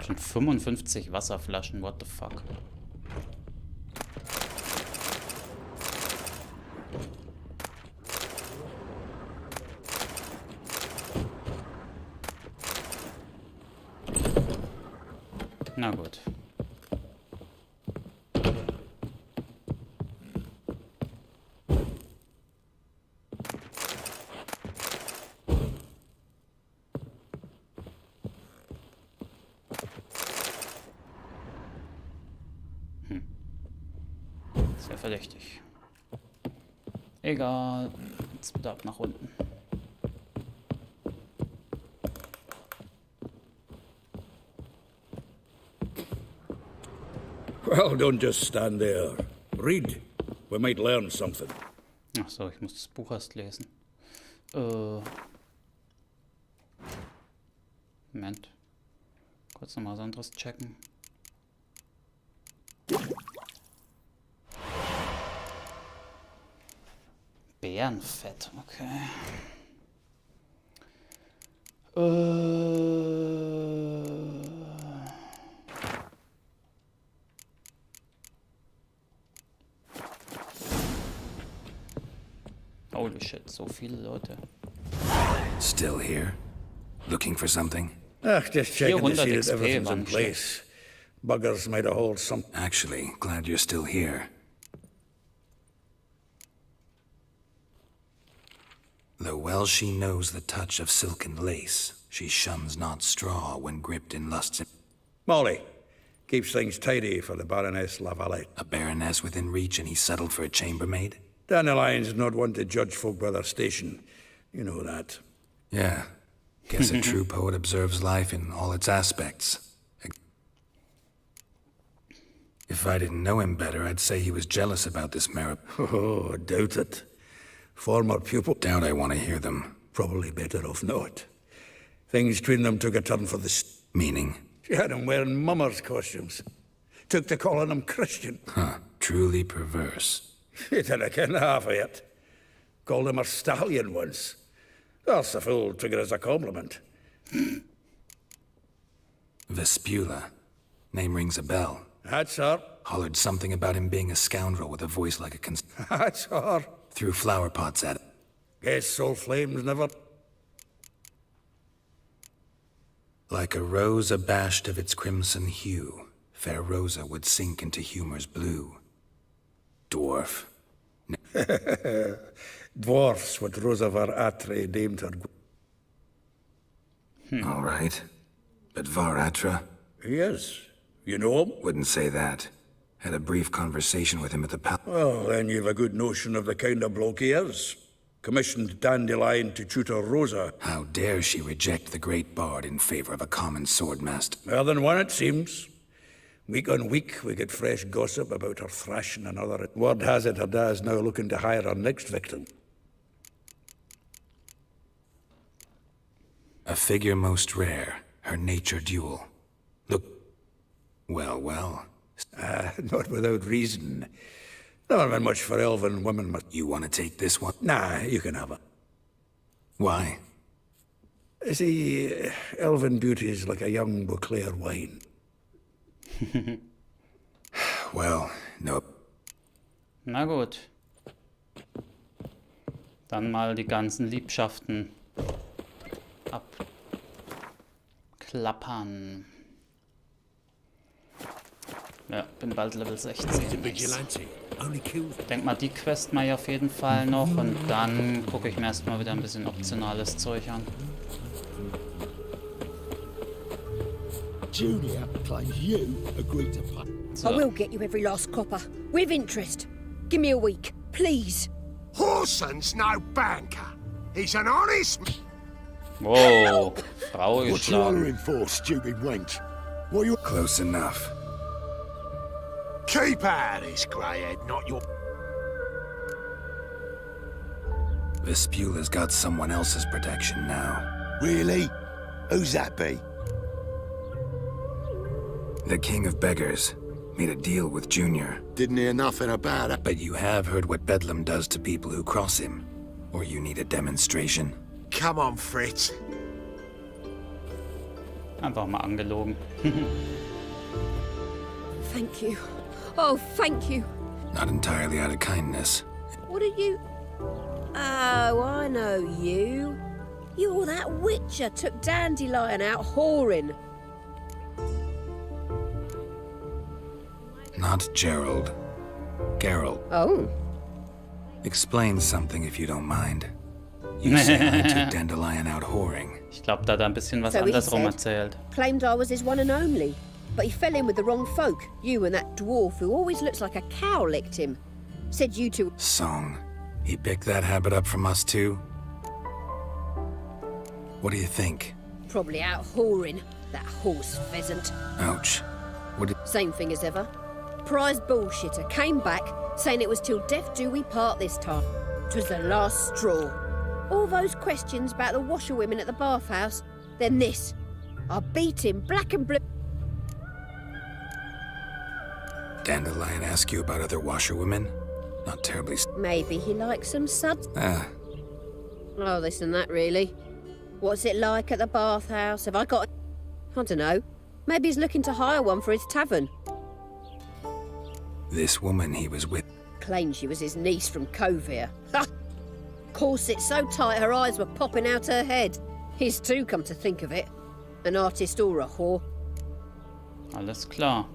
Schon 55 Wasserflaschen, what the fuck. Na gut. Sehr verdächtig. Egal. Jetzt wieder ab nach unten.
Well, don't just stand there. Read. We might learn something.
Ach so, ich muss das Buch erst lesen. Moment. Kurz noch mal was anderes checken. Bärenfett, okay. Holy shit, so viele Leute.
Still here? Looking for something?
Ach, just checking to see that
XP
everything's
war
in
nicht
place. Buggers might have hauled some.
Actually, glad you're still here. Though well she knows the touch of silken lace, she shuns not straw when gripped in lust's...
Molly, keeps things tidy for the Baroness Lavalette.
A baroness within reach and he settled for a chambermaid?
Dandelion's not one to judge folk by their station. You know that.
Yeah. Guess a true poet observes life in all its aspects. If I didn't know him better, I'd say he was jealous about this merit.
Oh, I doubt it. Former pupil.
Doubt I want to hear them.
Probably better off not. Things between them took a turn for the...
Meaning?
She had him wearing mummers' costumes. Took to calling him Christian.
Huh. Truly perverse.
He didn't ken half of it. Called him a stallion once. That's the fool took it as a compliment.
Vespula. Name rings a bell.
That's her.
Hollered something about him being a scoundrel with a voice like a
That's her.
Threw flower pots at it.
Guess soul flames never...
Like a rose abashed of its crimson hue, fair Rosa would sink into humor's blue. Dwarf.
Dwarfs what Rosa var Atre deemed her...
All right. But Var Atra?
Yes. You know him?
Wouldn't say that. Had a brief conversation with him at the palace.
Well, then you've a good notion of the kind of bloke he is. Commissioned Dandelion to tutor Rosa.
How dare she reject the great bard in favor of a common swordmaster?
More than one, it seems. Week on week, we get fresh gossip about her thrashing another. Word has it her dad's now looking to hire her next victim.
A figure most rare, her nature dual. Look... Well.
Not without reason. Never been much for elven women, but...
You want to take this one?
Nah, you can have it.
Why?
See, elven beauty is like a young Beauclair wine.
Well, no.
Na gut. Dann mal die ganzen Liebschaften abklappern. Ja, bin bald Level 16. Ich denke mal, die Quest mache ich auf jeden Fall noch und dann gucke ich mir erstmal wieder ein bisschen optionales Zeug an.
Junior claims you agreed to pay.
So.
I will get you every last copper. With interest. Give me a week, please.
Horson's no banker. He's an honest...
Wow, Frau
What you
geschlagen.
hollering for, stupid wench? What you...
Close enough.
Keep out of this, greyhead, not your...
Vespula's got someone else's protection now.
Really? Who's that be?
The King of Beggars made a deal with Junior.
Didn't hear nothing about it.
But you have heard what Bedlam does to people who cross him. Or you need a demonstration.
Come on, Fritz.
Einfach mal angelogen.
Thank you. Oh, thank you.
Not entirely out of kindness.
What are you... Oh, I know you. You're that witcher took Dandelion out whoring.
Not Gerald. Geralt.
Oh.
Explain something if you don't mind. You say I took Dandelion out whoring.
Ich glaube, da hat er ein bisschen was
So he
andersrum
said.
erzählt.
Claimed I was his one and only. But he fell in with the wrong folk. You and that dwarf who always looks like a cow licked him. Said you two...
Song. He picked that habit up from us too? What do you think?
Probably out whoring. That horse pheasant.
Ouch. What did...
Same thing as ever. Prize bullshitter came back saying it was till death do we part this time. 'Twas the last straw. All those questions about the washerwomen at the bathhouse. Then this. I beat him black and blue.
Dandelion ask you about other washerwomen? Not terribly...
Maybe he likes some suds.
Ah,
Oh, this and that, really. What's it like at the bathhouse? Have I got... I don't know. Maybe he's looking to hire one for his tavern.
this woman he was with...
Claimed she was his niece from Kovir. Ha! Corset so tight her eyes were popping out her head. His too, come to think of it. An artist or a whore.
Alles klar.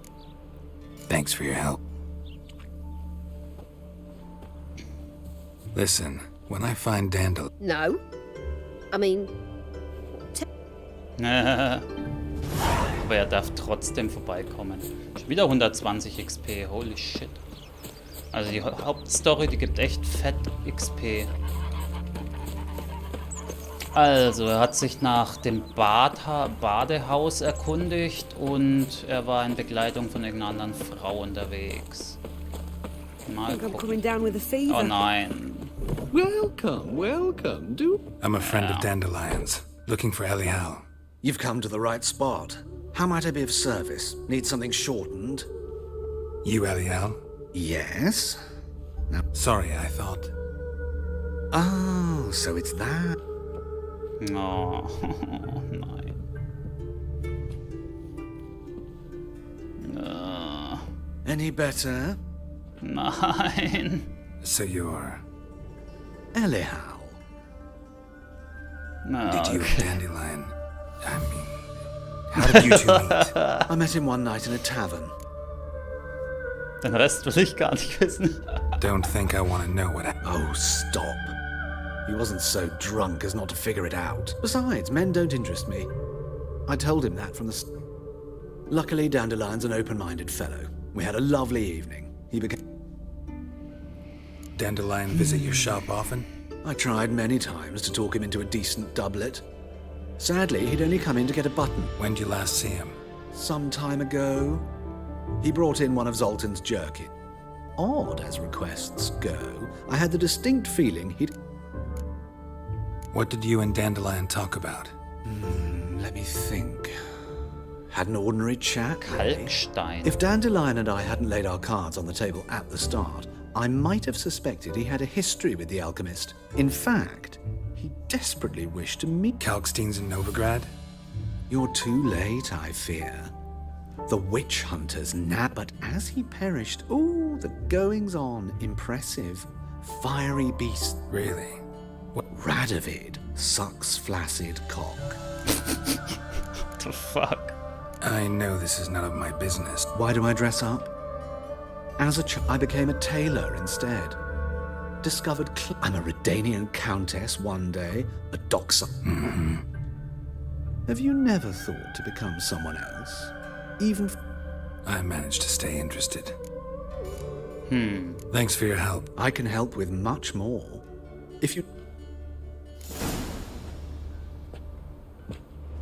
Thanks for your help. Listen, when I find Dandelion...
No. I mean...
Aber er darf trotzdem vorbeikommen. Schon wieder 120 XP, holy shit. Also die Hauptstory, die gibt echt fett XP. Also, er hat sich nach dem Badehaus erkundigt und er war in Begleitung von irgendeiner anderen Frau unterwegs. Mal gucken. Oh nein.
Welcome, welcome.
I'm a friend of Dandelion's, looking for Elial.
You've come to the right spot. How might I be of service? Need something shortened?
You, Elial?
Yes?
No. Sorry, I thought...
Oh, so it's that.
Oh, nein.
Any better?
Nein.
So you're...
Elial.
No.
Did you and Dandelion... I mean... How did you two meet?
I met him one night in a tavern.
Den Rest will ich gar nicht wissen.
Don't think I want to know what happened.
Oh, stop. He wasn't so drunk as not to figure it out. Besides, men don't interest me. I told him that from the start. Luckily, Dandelion's an open-minded fellow. We had a lovely evening. He began...
Dandelion visit your shop often?
I tried many times to talk him into a decent doublet. Sadly, he'd only come in to get a button.
When did you last see him?
Some time ago. He brought in one of Zoltan's jerkins. Odd as requests go, I had the distinct feeling he'd...
What did you and Dandelion talk about?
Let me think. Had an ordinary chat.
Kalkstein.
If Dandelion and I hadn't laid our cards on the table at the start, I might have suspected he had a history with the alchemist. In fact, he desperately wished to meet...
Kalkstein's in Novigrad?
You're too late, I fear. The witch hunters nab, but as he perished, oh, the goings-on, impressive. Fiery beast.
Really?
What? Radovid sucks flaccid cock.
What the fuck?
I know this is none of my business.
Why do I dress up? As a child, I became a tailor instead. Discovered I'm a Redanian countess one day, a doxer. Have you never thought to become someone else? Even
I managed to stay interested. Thanks for your help.
I can help with much more. If you...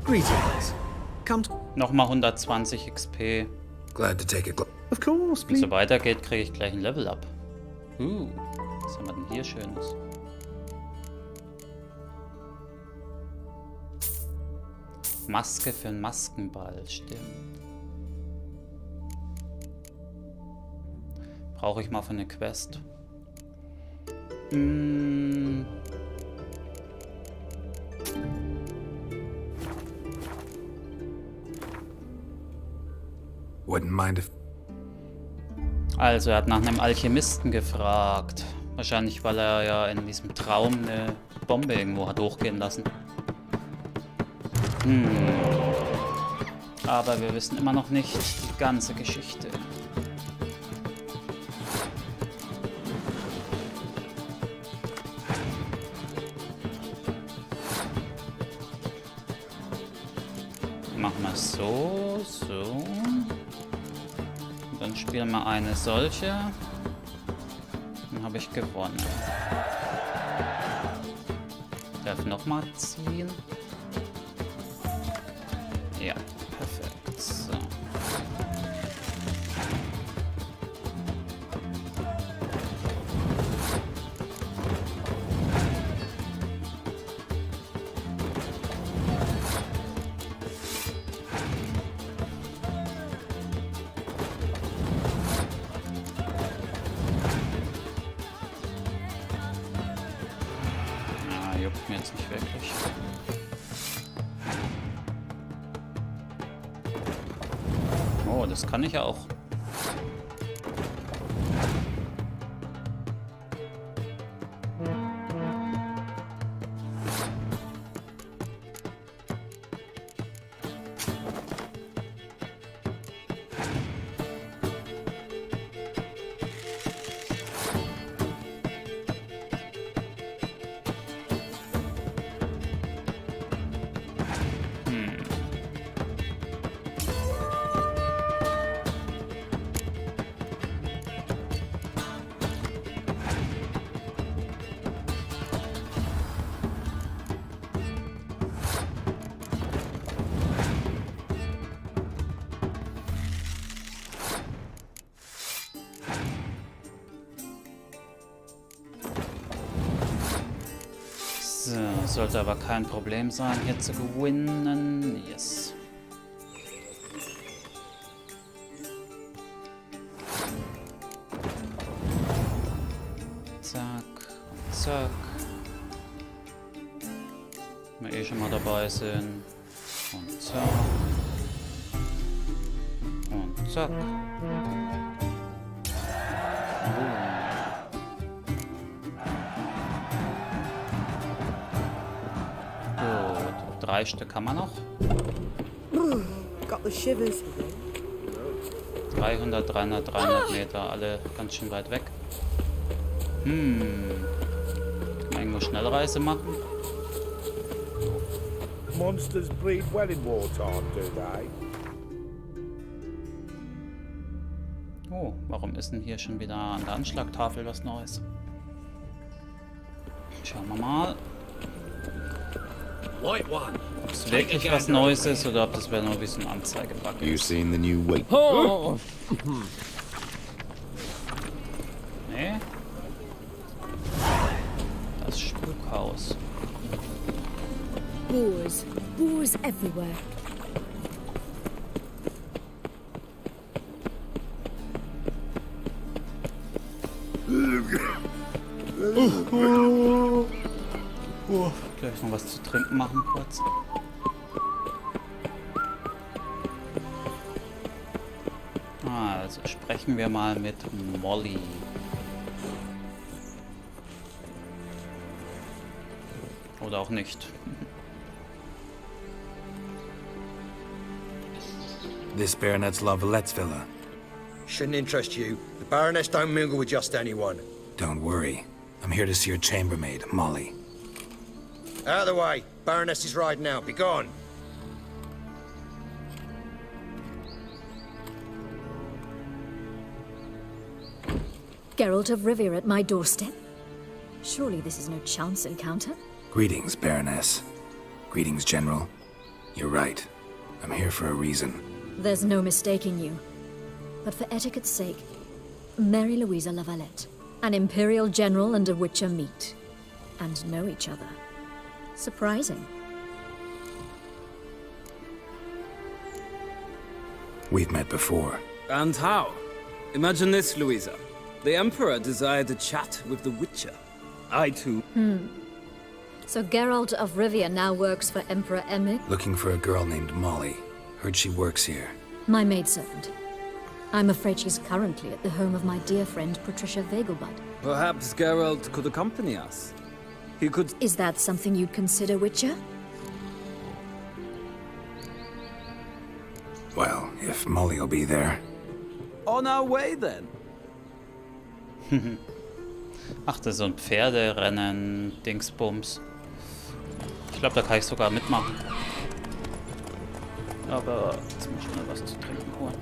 Greetings. Come to...
Nochmal 120 XP.
Glad to take it.
Of course,
Wenn
please.
so weitergeht, kriege ich gleich ein Level up. Was haben wir denn hier Schönes? Maske für einen Maskenball, stimmt. Brauche ich mal für eine Quest.
Wouldn't mind if...
Also, er hat nach einem Alchemisten gefragt. Wahrscheinlich, weil er ja in diesem Traum eine Bombe irgendwo hat hochgehen lassen. Aber wir wissen immer noch nicht die ganze Geschichte. Machen wir so, so. Und dann spielen wir eine solche. Dann habe ich gewonnen. Darf nochmal ziehen. Ja, perfekt. So. Juckt mir jetzt nicht wirklich. Oh, das kann ich ja auch. So, sollte aber kein Problem sein, hier zu gewinnen. Yes. Zack und zack. Wenn wir eh schon mal dabei sind. Und zack. Und zack. Gut, 3 Stück haben wir noch.
Got the shivers.
300, 300, 300 Meter, alle ganz schön weit weg. Kann man irgendwo Schnellreise machen?
Monsters breed well in wartime, do they?
Oh, warum ist denn hier schon wieder an der Anschlagtafel was Neues? Schauen wir mal. Ob es wirklich was Neues ist oder ob das wäre nur wie so ein Anzeigebug.
You seen the new weight?
Oh. Nee. Das Spukhaus.
Boars. Boars everywhere.
Gleich noch was zu trinken machen kurz. Also sprechen wir mal mit Molly. Oder auch nicht.
This Baronet's La Vallette's villa.
Shouldn't interest you. The Baroness don't mingle with just anyone.
Don't worry. I'm here to see your chambermaid, Molly.
Out of the way. Baroness is riding out. Be gone.
Geralt of Rivia at my doorstep? Surely this is no chance encounter?
Greetings, Baroness. Greetings, General. You're right. I'm here for a reason.
There's no mistaking you. But for etiquette's sake, Mary Louisa La Valette, an Imperial General and a Witcher meet. And know each other. Surprising.
We've met before.
And how? Imagine this, Louisa. The Emperor desired a chat with the Witcher. I too.
So Geralt of Rivia now works for Emperor Emmic?
Looking for a girl named Molly. Heard she works here.
My maidservant. I'm afraid she's currently at the home of my dear friend Patricia Vegelbud.
Perhaps Geralt could accompany us. He could...
Is that something you'd consider, Witcher?
Well, if Molly will be there.
On our way then.
Ach, das ist so ein Pferderennen-Dingsbums. Ich glaube, da kann ich sogar mitmachen. Aber jetzt muss ich schnell was zu trinken holen.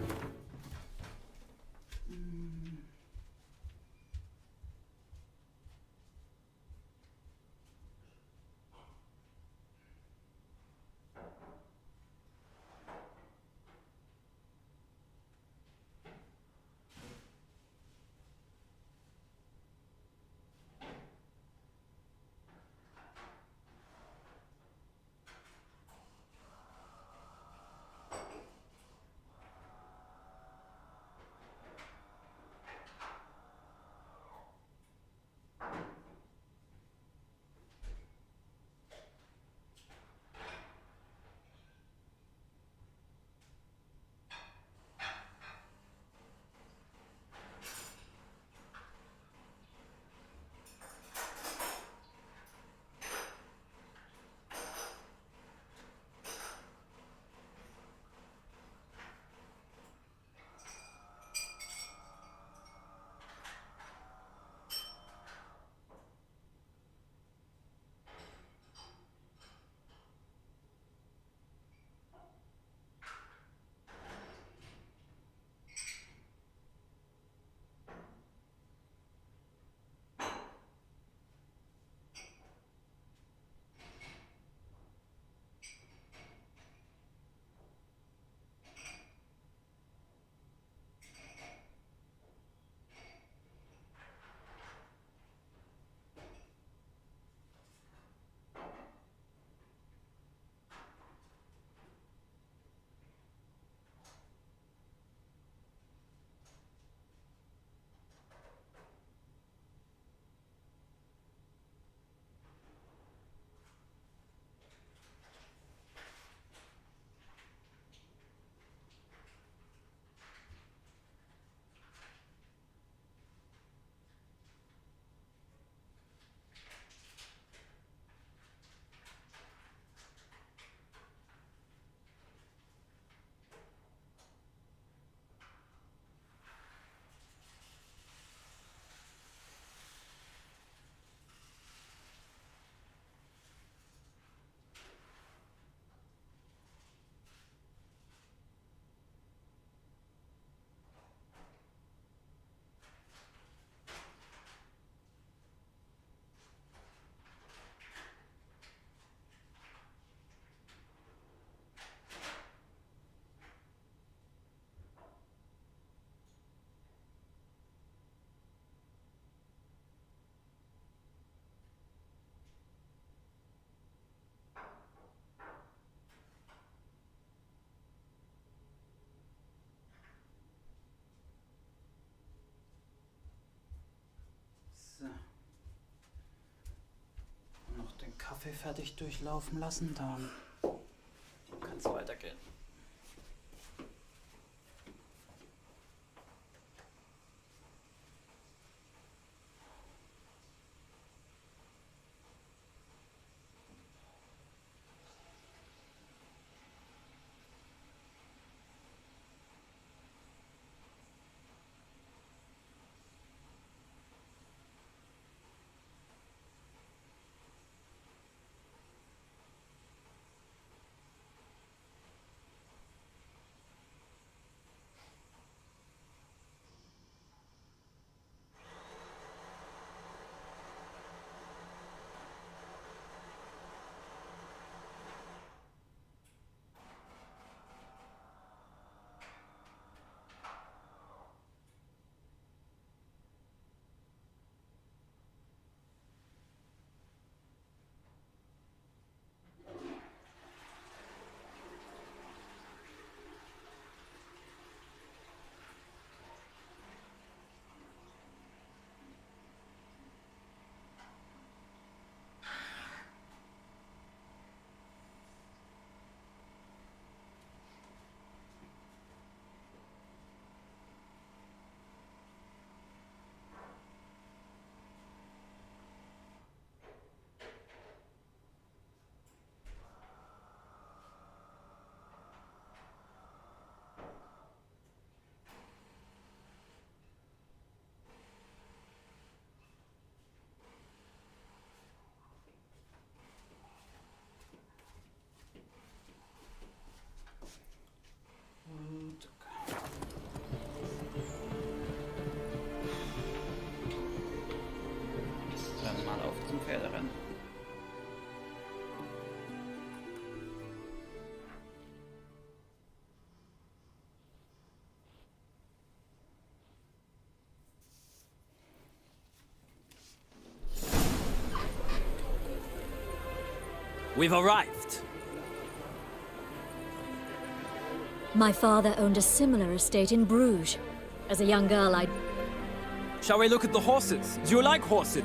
Noch den Kaffee fertig durchlaufen lassen, dann kann es weitergehen. drin.
We've arrived.
My father owned a similar estate in Bruges. As a young girl, I...
Shall we look at the horses? Do you like horses?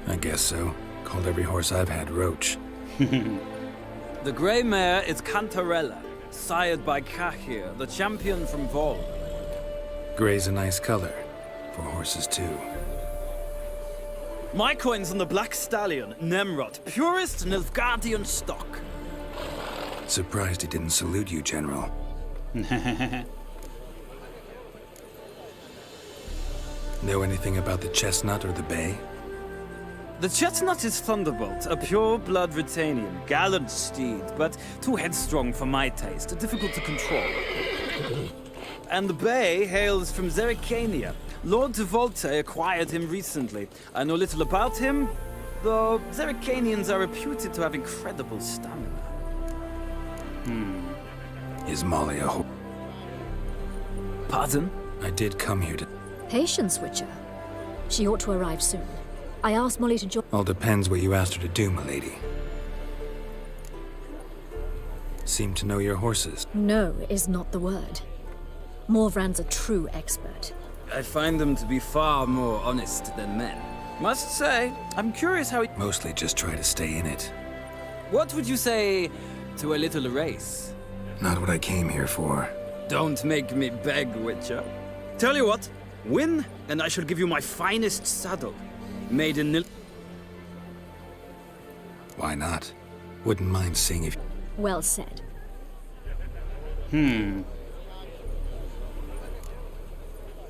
I guess so. Called every horse I've had Roach.
The grey mare is Cantarella, sired by Cahir, the champion from Vol.
Gray's a nice color. For horses, too.
My coin's on the black stallion, Nemrod, purest Nilfgaardian stock.
Surprised he didn't salute you, General. Know anything about the chestnut or the bay?
The chestnut is Thunderbolt, a pure-blood Britannian, gallant steed, but too headstrong for my taste, difficult to control. And the bay hails from Zericania. Lord de Volte acquired him recently. I know little about him, though Zericanians are reputed to have incredible stamina.
Is Molly a horse?
Pardon?
I did come here to...
Patience, Witcher. She ought to arrive soon. I asked Molly to join...
All depends what you asked her to do, milady. Seem to know your horses.
No is not the word. Morvran's a true expert.
I find them to be far more honest than men. Must say, I'm curious how...
Mostly just try to stay in it.
What would you say to a little race?
Not what I came here for.
Don't make me beg, Witcher. Tell you what, win, and I shall give you my finest saddle. Made in Nil...
Why not? Wouldn't mind seeing if...
Well said.
The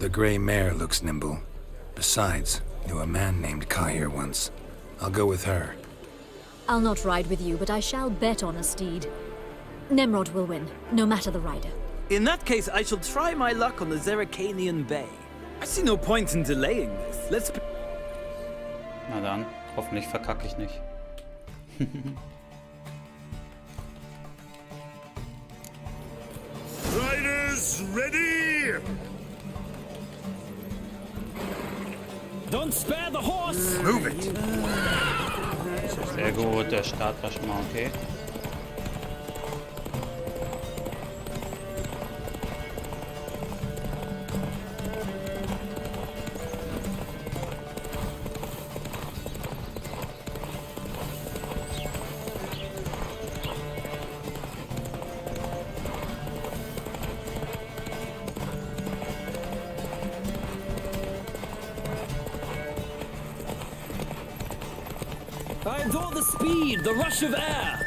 gray mare looks nimble. Besides, knew a man named Cahir once. I'll go with her.
I'll not ride with you, but I shall bet on a steed. Nemrod will win, no matter the rider.
In that case, I shall try my luck on the Zericanian Bay. I see no point in delaying this. Let's...
Na dann, hoffentlich verkacke ich nicht.
Riders ready!
Don't spare the horse!
Move it!
Sehr gut, der Start war schon mal okay.
I adore the speed, the rush of air.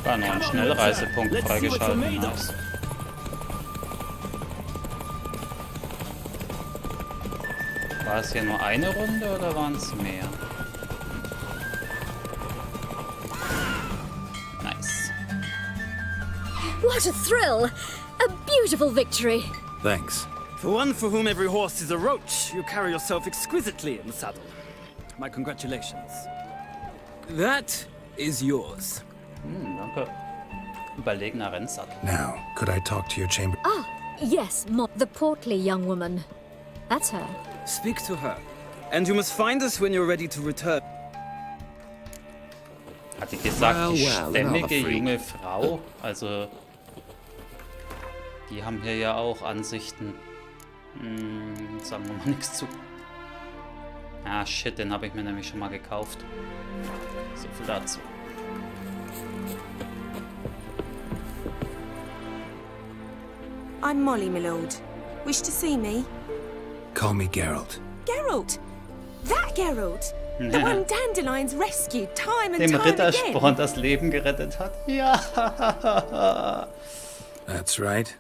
War noch ein Schnellreisepunkt freigeschaltet. Nice. War es hier nur eine Runde oder waren es mehr? Nice.
What a thrill! A beautiful victory!
Thanks.
For one for whom every horse is a roach, you carry yourself exquisitely in the saddle. My congratulations. That is yours.
Danke. Überlegener Rennsattel.
Now, could I talk to your chamber?
Ah, yes, the portly young woman. That's her.
Speak to her. And you must find us when you're ready to return.
Hat die gesagt, die stämmige junge Frau? Also, die haben hier ja auch Ansichten. Sagen wir mal nichts zu. Ah, shit, den habe ich mir nämlich schon mal gekauft. So viel dazu.
I'm Molly, my lord. Wish to see me?
Call me Geralt.
Geralt! That Geralt! The one Dandelions rescued time and
Dem
time
Rittersporn
again.
das Leben gerettet hat. Ja.
That's right.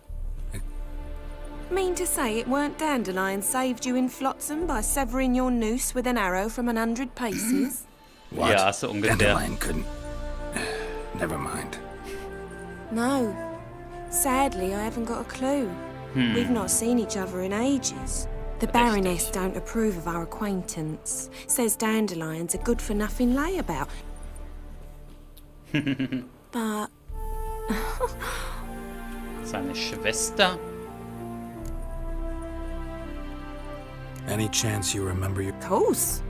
Mean to say it weren't Dandelion saved you in Flotsam by severing your noose with an arrow from 100 paces?
What?
Ja, so ungefähr.
Dandelion couldn't... Never mind.
No. Sadly, I haven't got a clue. We've not seen each other in ages. The Baroness don't approve of our acquaintance. Says dandelions are good for nothing layabout. But...
Seine Schwester?
Any chance you remember your...
Of course.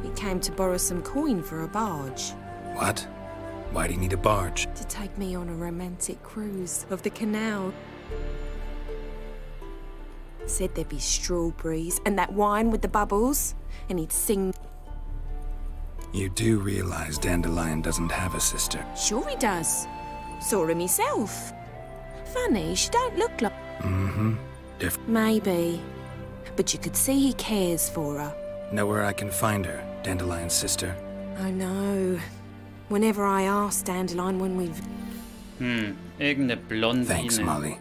We came to borrow some coin for a barge.
What? Why do you need a barge?
To take me on a romantic cruise of the canal. Said there'd be strawberries and that wine with the bubbles, and he'd sing.
You do realize Dandelion doesn't have a sister?
Sure he does. Saw her myself. Funny, she don't look like...
Mm-hmm.
Maybe. But you could see he cares for her.
Know where I can find her, Dandelion's sister?
I know. Whenever I ask Dandelion when we've...
Irgendeine Blondine.
Thanks, Molly.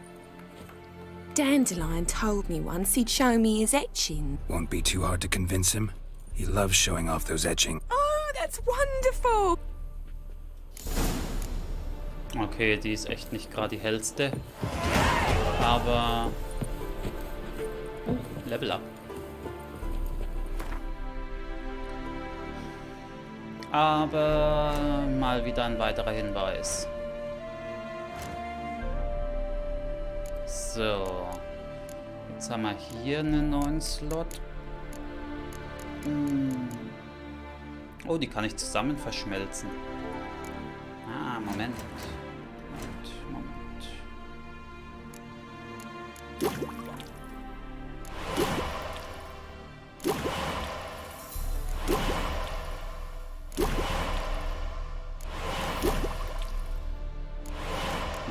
Dandelion told me once he'd show me his etching.
Won't be too hard to convince him. He loves showing off those etching.
Oh, that's wonderful!
Okay, die ist echt nicht gerade die hellste. Aber... Level up. Aber mal wieder ein weiterer Hinweis. So. Jetzt haben wir hier einen neuen Slot. Oh, die kann ich zusammen verschmelzen. Ah, Moment.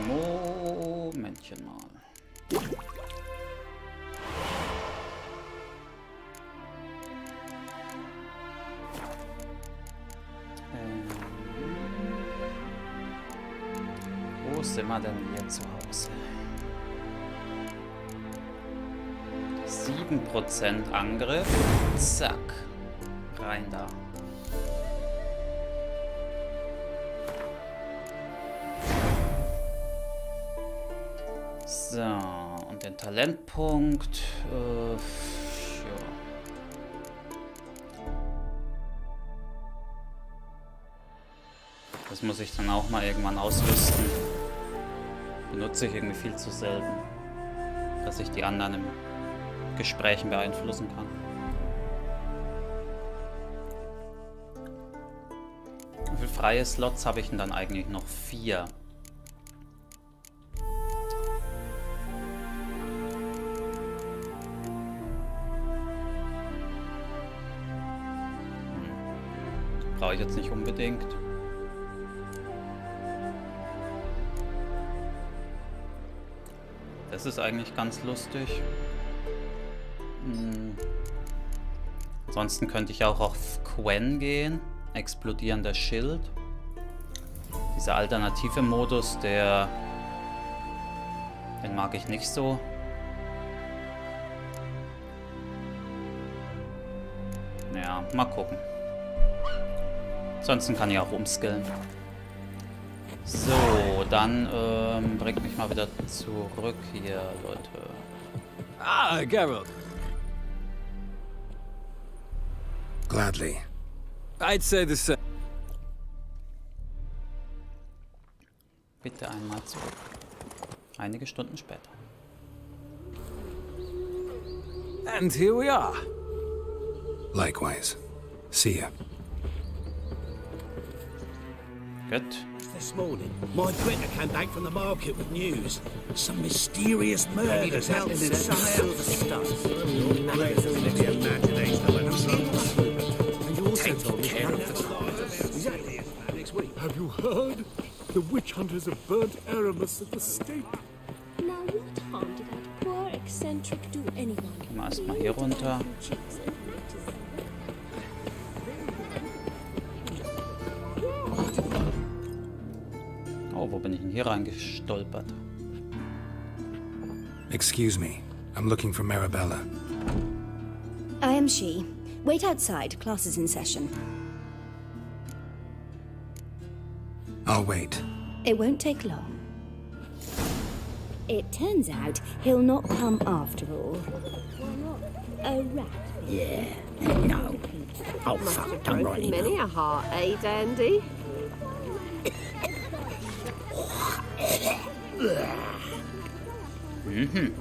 Momentchen mal. Wo sind wir denn hier zu Hause? 7% Angriff. Zack. Rein da. So, und den Talentpunkt. Ja. Das muss ich dann auch mal irgendwann ausrüsten. Benutze ich irgendwie viel zu selten, dass ich die anderen im Gesprächen beeinflussen kann. Wie viele freie Slots habe ich denn dann eigentlich noch? 4. Brauche ich jetzt nicht unbedingt. Das ist eigentlich ganz lustig. Ansonsten könnte ich auch auf Quen gehen. Explodierender Schild. Dieser alternative Modus, den mag ich nicht so. Ja, mal gucken. Ansonsten kann ich auch umskillen. So, dann bringt mich mal wieder zurück hier, Leute.
Ah, Geralt.
Gladly.
I'd say the same.
Bitte einmal zurück. Einige Stunden später.
And here we are.
Likewise. See ya.
Good.
This morning, my critter came back from the market with news. Some mysterious murders happening in some silver stuff. Take care of the next week.
Have you heard? The witch hunters have burnt Aramis at the stake.
Now what harm did that poor eccentric do anyone?
Gehen wir erstmal hier runter. Oh, wo bin ich denn hier reingestolpert?
Excuse me. I'm looking for Marabella.
I am she. Wait outside. Class is in session.
I'll wait.
It won't take long. It turns out he'll not come after all. A rat.
Yeah, no. Oh, fuck, done right
Many a heart, eh, Dandy?
Mhm.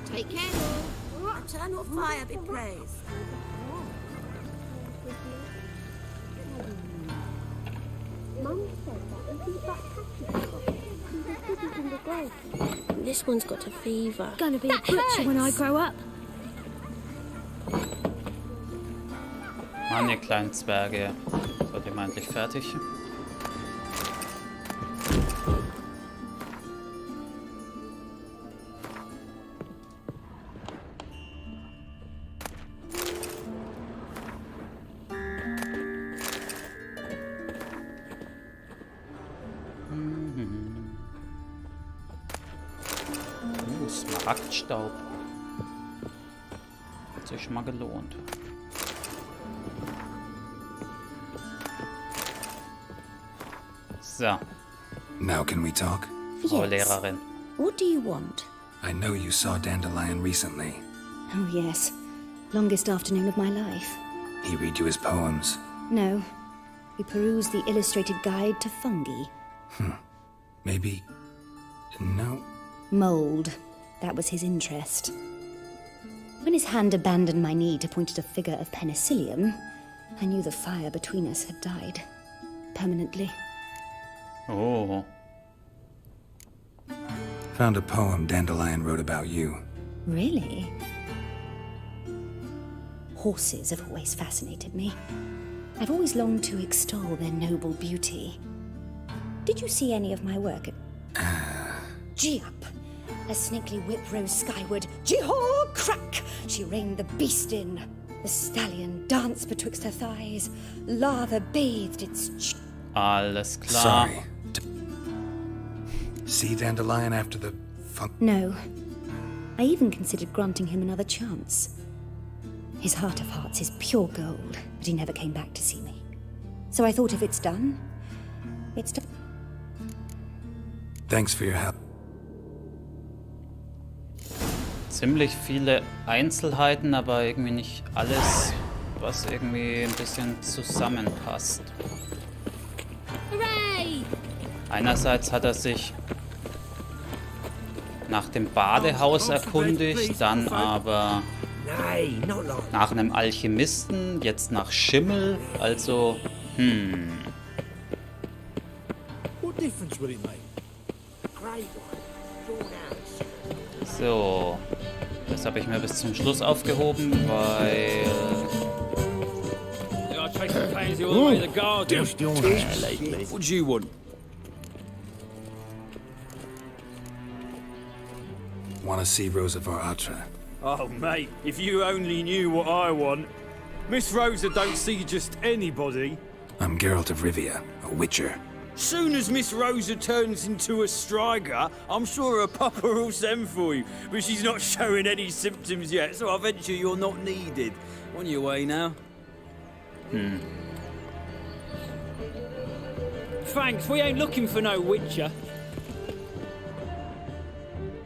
Take care. Eternal fire be praised. This one's got a fever.
Gonna be a butcher when I grow up.
Mann, ihr kleinen Zwerge. Seid ihr mal endlich fertig? Smaragdstaub. Hat sich schon mal gelohnt. So.
Now can we talk?
Frau Lehrerin.
What do you want?
I know you saw Dandelion recently.
Oh, yes. Longest afternoon of my life.
He read you his poems.
No. We perused the illustrated guide to fungi.
Maybe... No.
Mold. That was his interest. When his hand abandoned my knee to point at a figure of penicillium, I knew the fire between us had died. Permanently.
Oh.
Found a poem Dandelion wrote about you.
Really? Horses have always fascinated me. I've always longed to extol their noble beauty. Did you see any of my work? Gee up! A snakely whip rose skyward. Gee-haw! Crack! She reined the beast in. The stallion danced betwixt her thighs. Lather bathed its...
Alles klar.
Sorry. See Dandelion after the
No. I even considered granting him another chance. His heart of hearts is pure gold, but he never came back to see me. So I thought if it's done, it's done.
Thanks for your help.
Ziemlich viele Einzelheiten, aber irgendwie nicht alles, was irgendwie ein bisschen zusammenpasst.
Hooray!
Einerseits hat er sich nach dem Badehaus erkundigt, dann aber nach einem Alchemisten, jetzt nach Schimmel, also, So, das habe ich mir bis zum Schluss aufgehoben, weil...
What do you want?
Want to see Rosa Atra?
Oh, mate, if you only knew what I want. Miss Rosa don't see just anybody.
I'm Geralt of Rivia, a witcher.
Soon as Miss Rosa turns into a striker, I'm sure her papa will send for you. But she's not showing any symptoms yet, so I venture you're not needed. On your way now.
Thanks, we ain't looking for no witcher.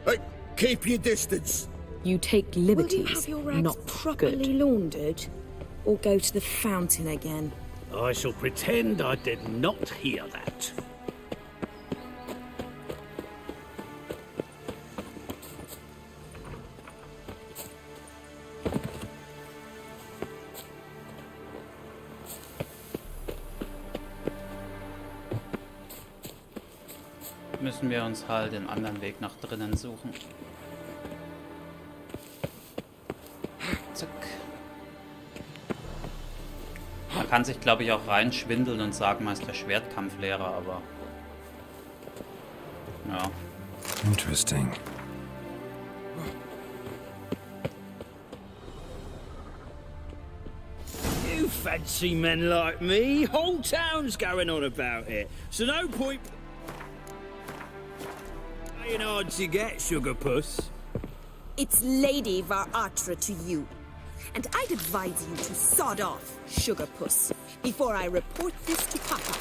Hey, keep your distance.
You take liberties,
Will you have your rags
not
properly
good.
laundered? Or go to the fountain again?
I shall pretend I did not hear that.
müssen wir uns halt den anderen Weg nach drinnen suchen. Zack. Man kann sich, glaube ich, auch reinschwindeln und sagen, man ist der Schwertkampflehrer, aber... Ja.
Interesting.
You fancy men like me? Whole town's going on about it. So no point... playing hard to get, sugar puss.
It's Lady Var Atra to you.
And I'd advise you to sod off, sugar puss, before I report this to Papa.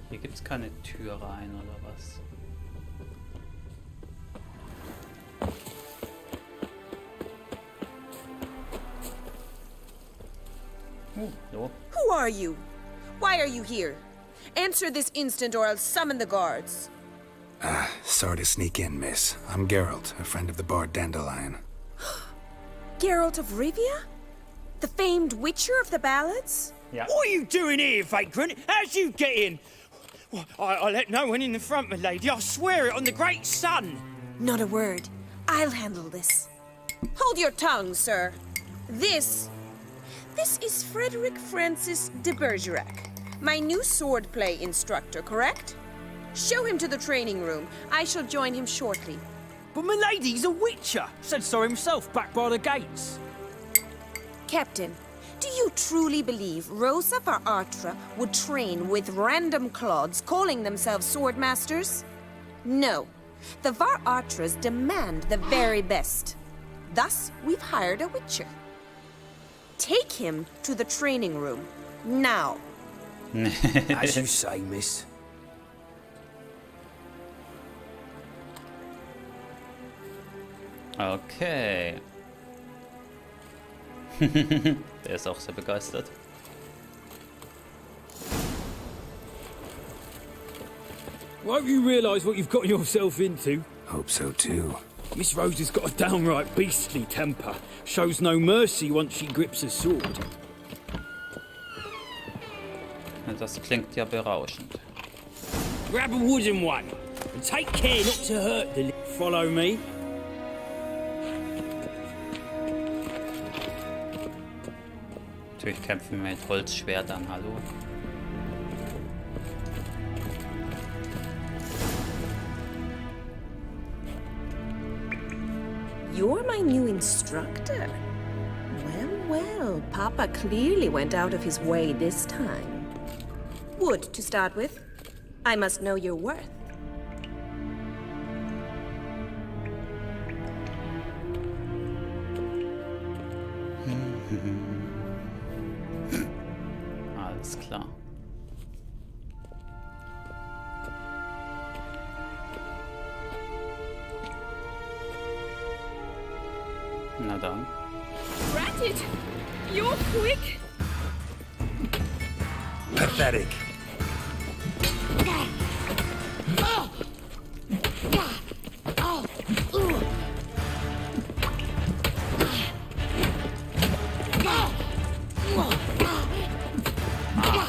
Hier gibt's keine Tür rein, oder was? No.
Who are you? Why are you here? Answer this instant or I'll summon the guards.
Sorry to sneak in, miss. I'm Geralt, a friend of the bard Dandelion.
Geralt of Rivia? The famed witcher of the ballads?
What are you doing here, vagrant? How'd you get in? Well, I let no one in the front, my lady. I swear it on the great sun.
Not a word. I'll handle this. Hold your tongue, sir. This is Frederick Francis de Bergerac, my new swordplay instructor, correct? Show him to the training room. I shall join him shortly.
But my lady's a witcher. Said so himself back by the gates.
Captain, do you truly believe Rosa var Artra would train with random clods calling themselves swordmasters? No. The var Artras demand the very best. Thus, we've hired a witcher. Take him to the training room, now.
As you say, miss.
Okay. Der ist auch sehr begeistert.
Won't you realise what you've got yourself into?
Hope so too.
Miss Rose has got a downright beastly temper. Shows no mercy once she grips a sword.
Das klingt ja berauschend.
Grab a wooden one and take care not to hurt the. Follow me.
Natürlich kämpfen wir mit Holzschwertern, hallo.
You're my new instructor? Well, Papa clearly went out of his way this time. Wood, to start with. I must know your worth.
Alles klar. Na dann.
Granted, you're quick.
Pathetic.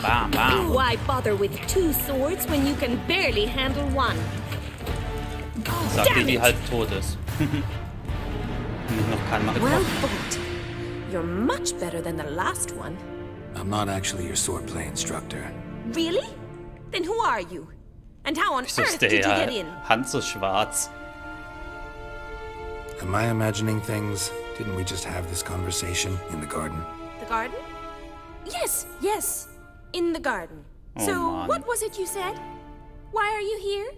Bam, bam.
Why bother with two swords when you can barely handle one?
Sagt die, die halb tot ist. Noch keinen Mal
Well
getroffen.
fought. You're much better than the last one.
I'm not actually your swordplay instructor.
Really? Then who are you? And how on
Wieso
earth
ist
did you get in?
der Hand so schwarz?
Am I imagining things? Didn't we just have this conversation in the garden?
The garden? Yes. In the garden.
Oh,
so,
Mann.
what was it you said? Why are you here?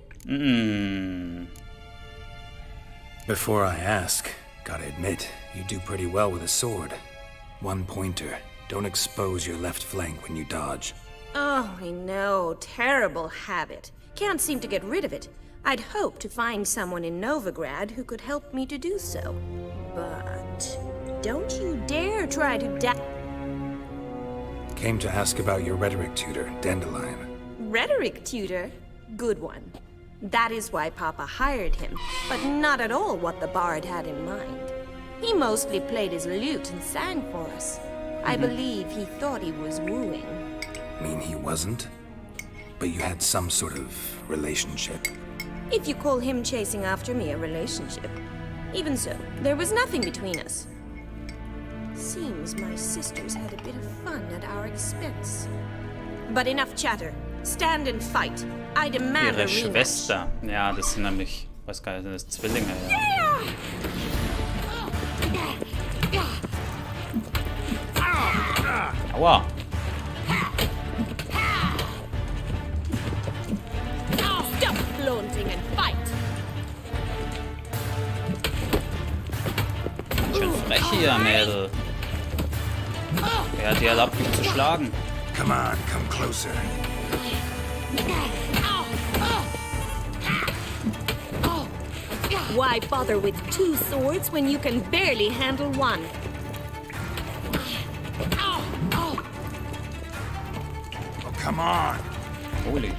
Before I ask, gotta admit, you do pretty well with a sword. One pointer. Don't expose your left flank when you dodge.
Oh, I know. Terrible habit. Can't seem to get rid of it. I'd hoped to find someone in Novigrad who could help me to do so. But don't you dare try to
Came to ask about your rhetoric tutor, Dandelion.
Rhetoric tutor? Good one. That is why Papa hired him, but not at all what the bard had in mind. He mostly played his lute and sang for us. I believe he thought he was wooing.
Mean he wasn't? But you had some sort of relationship.
If you call him chasing after me a relationship. Even so, there was nothing between us. Seems my sisters had a bit of fun at our expense. But enough chatter. Stand and fight. I demand a
Ihre
rematch.
Schwester. Ja, das sind nämlich, weiß gar nicht, das sind Zwillinge, ja. Aua.
Stop flaunting and fight.
Schön frech hier, Mädel. Wer hat dir erlaubt, mich zu schlagen?
Come on, come closer.
Why bother with 2 swords when you can barely handle one?
Oh, come on.
Holy.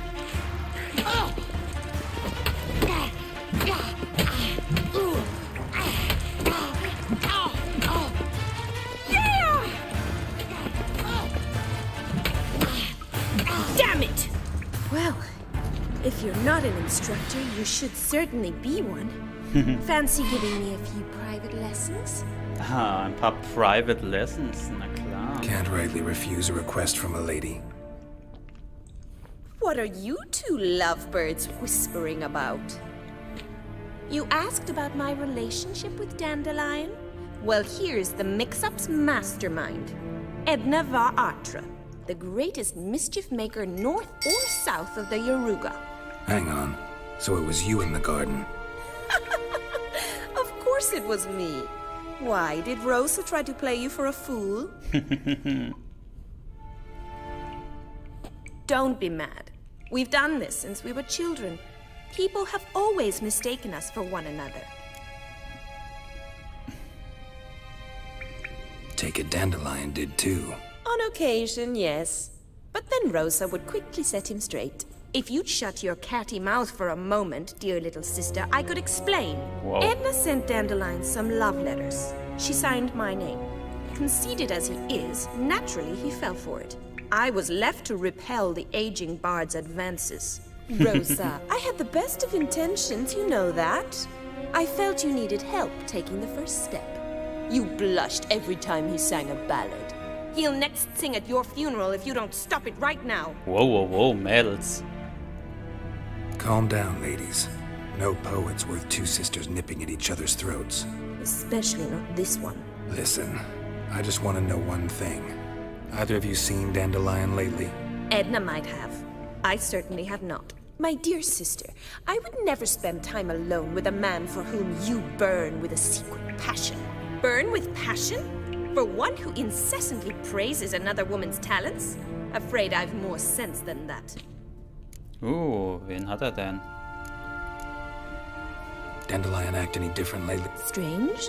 Damn it! Well, if you're not an instructor, you should certainly be one. Fancy giving me a few private lessons?
Ah, ein paar Private Lessons, na klar.
Can't rightly refuse a request from a lady.
What are you two lovebirds whispering about? You asked about my relationship with Dandelion? Well, here's the mix-up's mastermind. Edna var Atra, the greatest mischief maker north or south of the Yaruga.
Hang on. So it was you in the garden?
Of course it was me. Why, did Rosa try to play you for a fool? Don't be mad. We've done this since we were children. People have always mistaken us for one another.
Take it Dandelion did too.
On occasion, yes. But then Rosa would quickly set him straight. If you'd shut your catty mouth for a moment, dear little sister, I could explain.
Whoa.
Edna sent Dandelion some love letters. She signed my name. Conceited as he is, naturally he fell for it. I was left to repel the aging bard's advances. Rosa, I had the best of intentions, you know that. I felt you needed help taking the first step. You blushed every time he sang a ballad. He'll next sing at your funeral if you don't stop it right now.
Whoa, whoa, whoa, Mädels.
Calm down, ladies. No poet's worth 2 sisters nipping at each other's throats.
Especially not this one.
Listen, I just want to know one thing. Either of you seen Dandelion lately?
Edna might have. I certainly have not. My dear sister, I would never spend time alone with a man for whom you burn with a secret passion. Burn with passion? For one who incessantly praises another woman's talents? Afraid I've more sense than that.
Wen hat er denn?
Dandelion act any different lately?
Strange?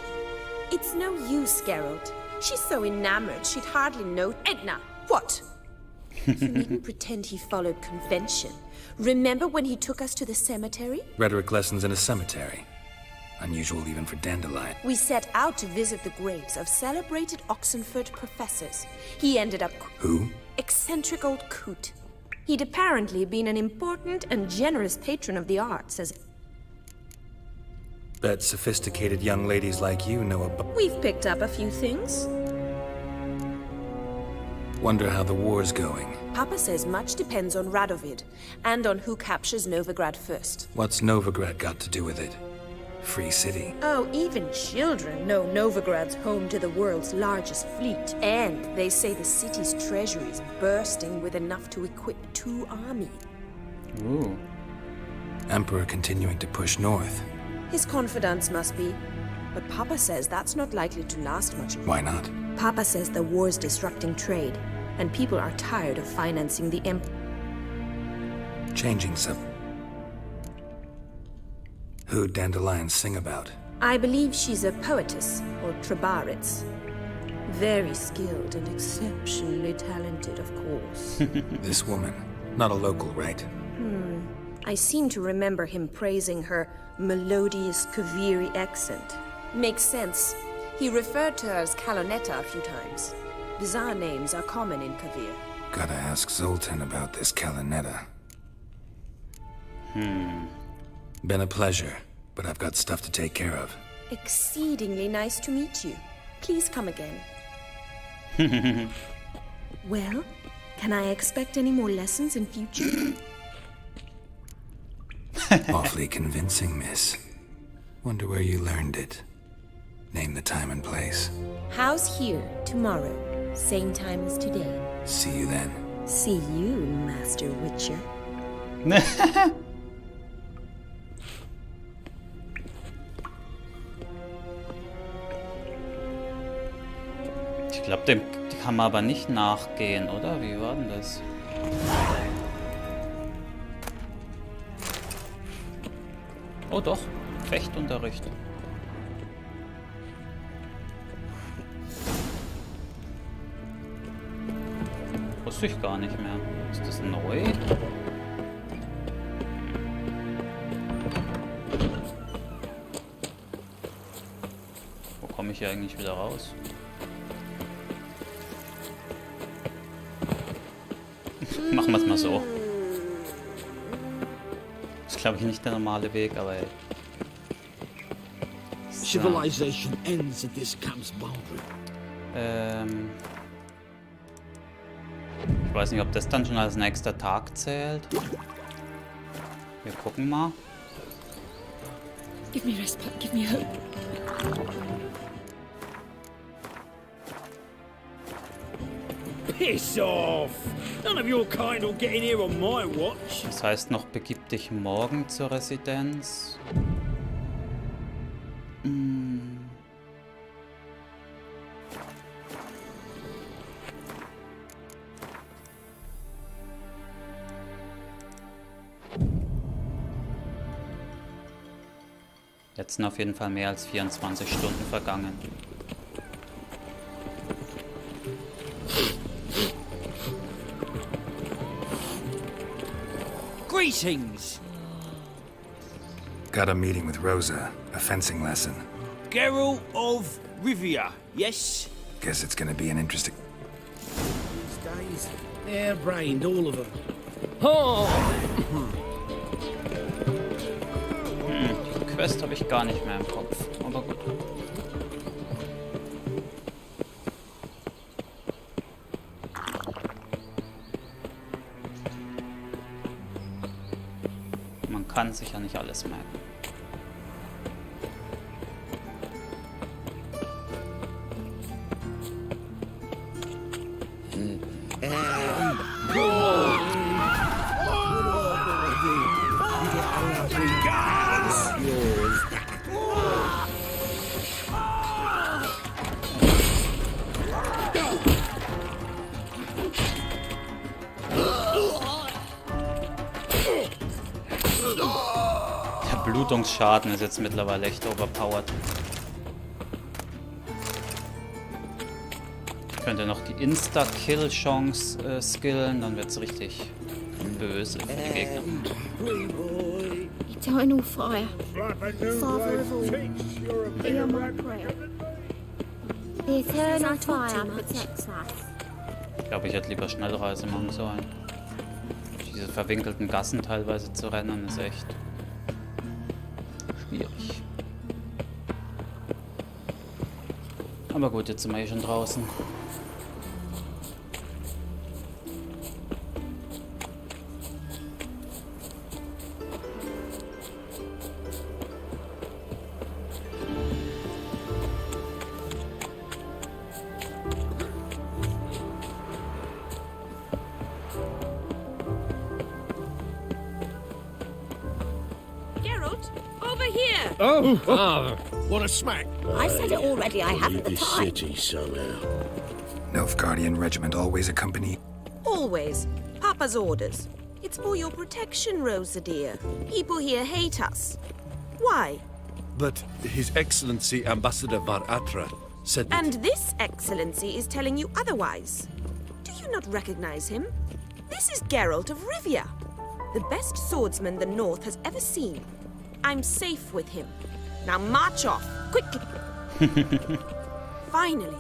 It's no use, Geralt. She's so enamored she'd hardly know. Edna, what? You needn't pretend he followed convention. Remember when he took us to the cemetery?
Rhetoric lessons in a cemetery. Unusual even for Dandelion.
We set out to visit the graves of celebrated Oxenford professors. He ended up...
Who?
Eccentric old coot. He'd apparently been an important and generous patron of the arts as...
Bet sophisticated young ladies like you know about...
We've picked up a few things.
Wonder how the war's going.
Papa says much depends on Radovid, and on who captures Novigrad first.
What's Novigrad got to do with it? Free city.
Oh, even children know Novigrad's home to the world's largest fleet. And they say the city's treasury is bursting with enough to equip 2 armies.
Ooh.
Emperor continuing to push north.
His confidants must be. But Papa says that's not likely to last much longer.
Why not?
Papa says the war's disrupting trade, and people are tired of financing the Emperor.
Changing some. Who'd Dandelion sing about?
I believe she's a poetess, or Trebaritz. Very skilled and exceptionally talented, of course.
This woman. Not a local, right?
I seem to remember him praising her melodious Kaviri accent. Makes sense. He referred to her as Kalonetta a few times. Bizarre names are common in Kavir.
Gotta ask Zoltan about this Kalonetta. Been a pleasure, but I've got stuff to take care of.
Exceedingly nice to meet you. Please come again. Well, can I expect any more lessons in future?
Awfully convincing, miss. Wonder where you learned it. Name the time and place.
House here, tomorrow. Same time as today.
See you then.
See you, Master Witcher.
Ich glaube, dem kann man aber nicht nachgehen, oder? Wie war denn das? Oh doch, Fechtunterricht. Wusste ich gar nicht mehr. Ist das neu? Wo komme ich hier eigentlich wieder raus? Machen wir es mal so. Das ist, glaube ich, nicht der normale Weg, aber ey. So.
Civilization ends at this camp's boundary.
Ich weiß nicht, ob das dann schon als nächster Tag zählt. Wir gucken mal.
Give me respite, give me hope.
Piss off! None of your kind will get in here on my watch.
Das heißt noch, begib dich morgen zur Residenz. Jetzt sind auf jeden Fall mehr als 24 Stunden vergangen.
Greetings!
Got a meeting with Rosa, a fencing lesson.
Geralt of Rivia, yes?
Guess it's gonna be an interesting...
Days, hair-brained, all of them.
Oh!
Die Quest habe ich gar nicht mehr im Kopf, aber gut. Man kann sich ja nicht alles merken. Der Blutungsschaden ist jetzt mittlerweile echt overpowered. Ich könnte noch die Insta-Kill-Chance skillen, dann wird's richtig böse für die Gegner.
Eternal fire. Father of all. Hear my prayer. The eternal fire protects us.
Ich glaube, ich hätte lieber Schnellreise machen sollen. Diese verwinkelten Gassen teilweise zu rennen, ist echt schwierig. Aber gut, jetzt sind wir hier schon draußen.
Oh, father, what a smack.
I said it already, I haven't the
Leave this
time.
city somehow.
Nilfgaardian regiment always accompany...
Always. Papa's orders. It's for your protection, Rosa dear. People here hate us. Why?
But His Excellency Ambassador Var Atra said that...
And this excellency is telling you otherwise. Do you not recognize him? This is Geralt of Rivia, the best swordsman the North has ever seen. I'm safe with him. Now march off, quickly. Finally.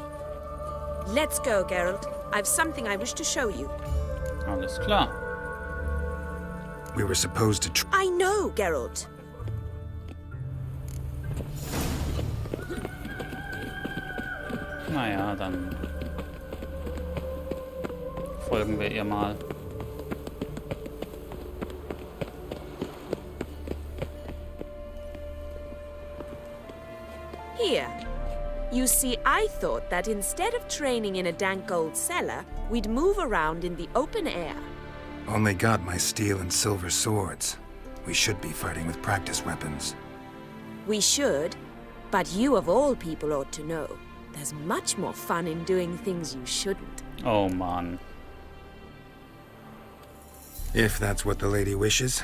Let's go, Geralt. I've something I wish to show you.
Alles klar.
We were supposed to...
I know, Geralt.
Naja, dann folgen wir ihr mal.
Here. You see, I thought that instead of training in a dank old cellar, we'd move around in the open air.
Only got my steel and silver swords. We should be fighting with practice weapons.
We should, but you of all people ought to know. There's much more fun in doing things you shouldn't.
Oh Mann.
If that's what the lady wishes.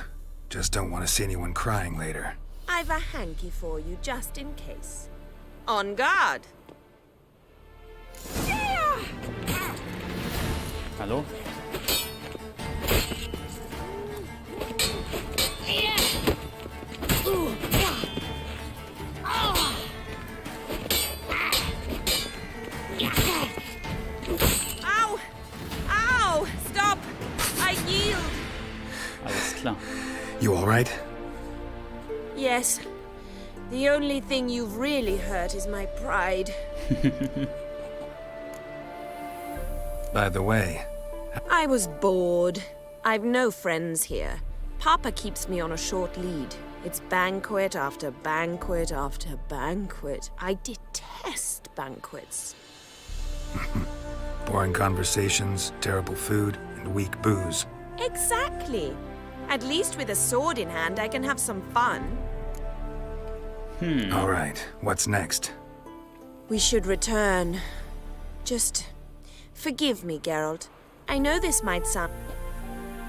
Just don't want to see anyone crying later.
I've a hanky for you just in case. On guard!
Hallo?
Ow! Ow! Stop! I yield!
Alles klar.
You all right?
Yes. The only thing you've really hurt is my pride.
By the way,
I was bored. I've no friends here. Papa keeps me on a short lead. It's banquet after banquet after banquet. I detest banquets.
boring conversations, terrible food, and weak booze.
Exactly. At least with a sword in hand, I can have some fun.
All right, what's next?
We should return. Just forgive me, Geralt. I know this might sound...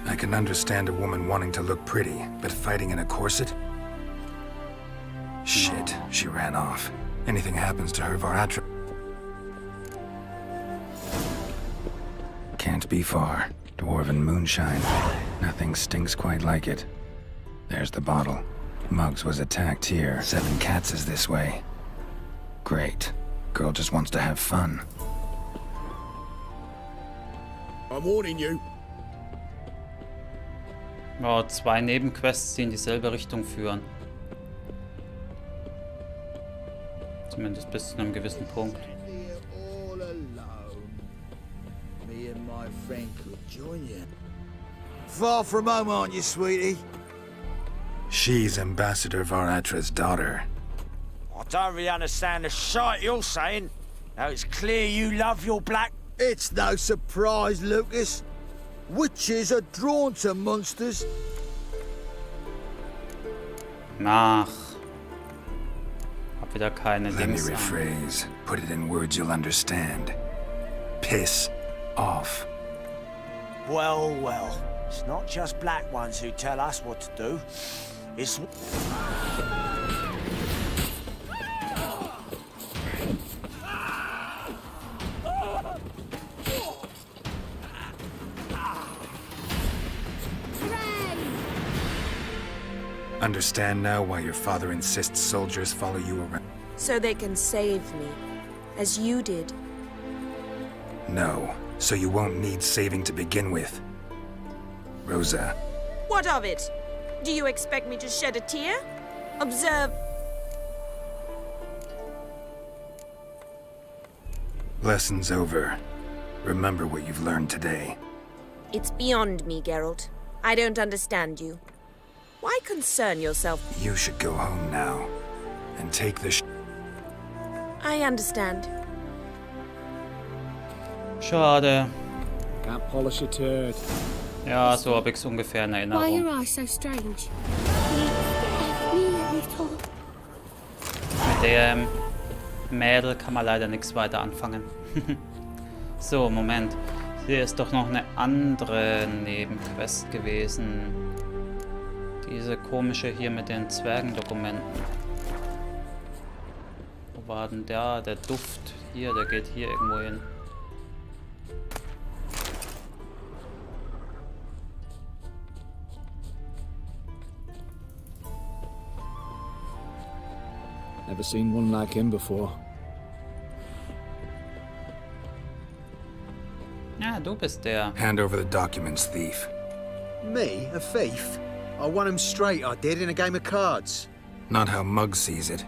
I can understand a woman wanting to look pretty, but fighting in a corset? Shit, she ran off. Anything happens to her, Varatra... Can't be far. Dwarven moonshine. Nothing stinks quite like it. There's the bottle. Muggs was attacked here. 7 cats is this way. Great. Girl just wants to have fun.
I'm warning you.
Oh, 2 Nebenquests, die in dieselbe Richtung führen. Zumindest bis zu einem gewissen Punkt.
Me and my friend could join you. Far from home, aren't you, sweetie?
She's Ambassador Varatra's daughter.
I don't really understand the shite you're saying. Now it's clear you love your black...
It's no surprise, Lucas. Witches are drawn to monsters.
Ach. Hab wieder keine
Let me
Dings an.
rephrase. Put it in words you'll understand. Piss off.
Well, well. It's not just black ones who tell us what to do. It's...
Understand now why your father insists soldiers follow you around?
So they can save me, as you did.
No, so you won't need saving to begin with. Rosa.
What of it? Do you expect me to shed a tear? Observe...
Lesson's over. Remember what you've learned today.
It's beyond me, Geralt. I don't understand you. Why concern yourself?
You should go home now. And take the
I understand.
Schade.
Can't polish a turd.
Ja, so habe ich es ungefähr in
Why are
Erinnerung.
your eyes so strange? You scared me a little.
Mit dem Mädel kann man leider nichts weiter anfangen. So, Moment. Hier ist doch noch eine andere Nebenquest gewesen. Diese komische hier mit den Zwergendokumenten. Wo war denn der? Der Duft hier, der geht hier irgendwo hin.
Never seen one like him before.
Ja, du bist der.
Hand over the documents, thief.
Me? A thief? I won him straight, I did, in a game of cards.
Not how Muggs sees it.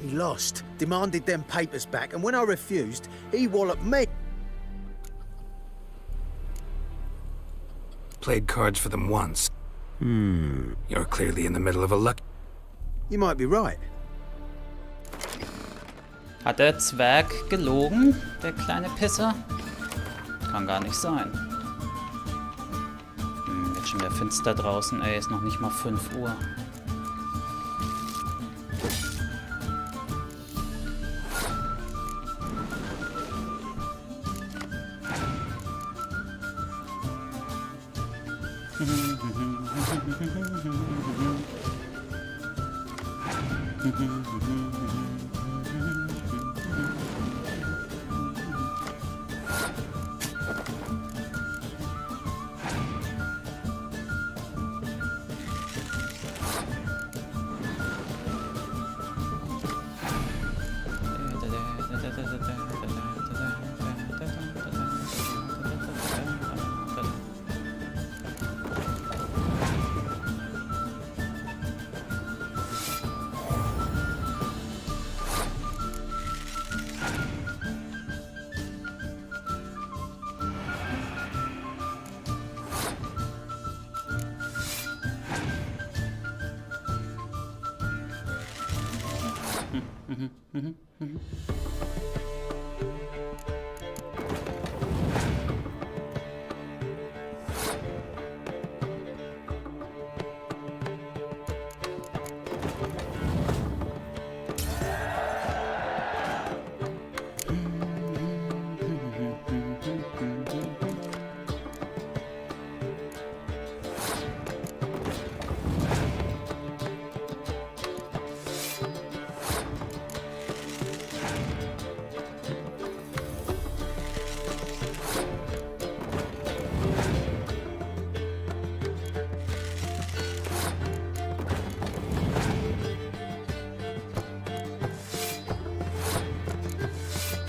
He lost, demanded them papers back, and when I refused, he walloped me.
Played cards for them once. You're clearly in the middle of a luck.
You might be right.
Hat der Zwerg gelogen, der kleine Pisser? Kann gar nicht sein. Wird schon wieder finster draußen, ey, ist noch nicht mal 5 Uhr.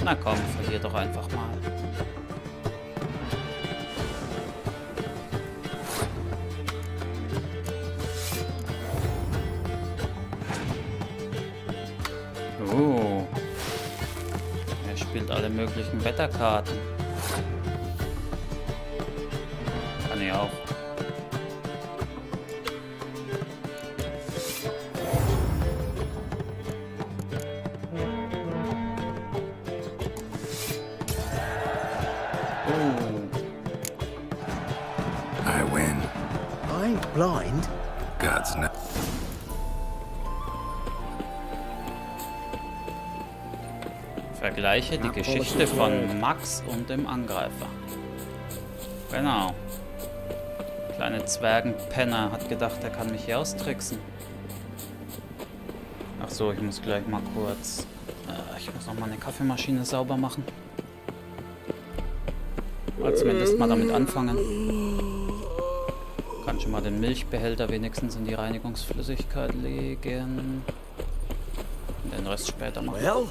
Na komm, verlier doch einfach mal. Er spielt alle möglichen Wetterkarten. Kann ich auch.
I win.
I ain't blind.
God's no.
Vergleiche die Geschichte von Max und dem Angreifer. Genau. Kleine Zwergenpenner hat gedacht, er kann mich hier austricksen. Ach so, ich muss gleich mal kurz... ich muss noch mal eine Kaffeemaschine sauber machen. Oder zumindest mal damit anfangen. Kann schon mal den Milchbehälter wenigstens in die Reinigungsflüssigkeit legen. Und den Rest später machen.
Well?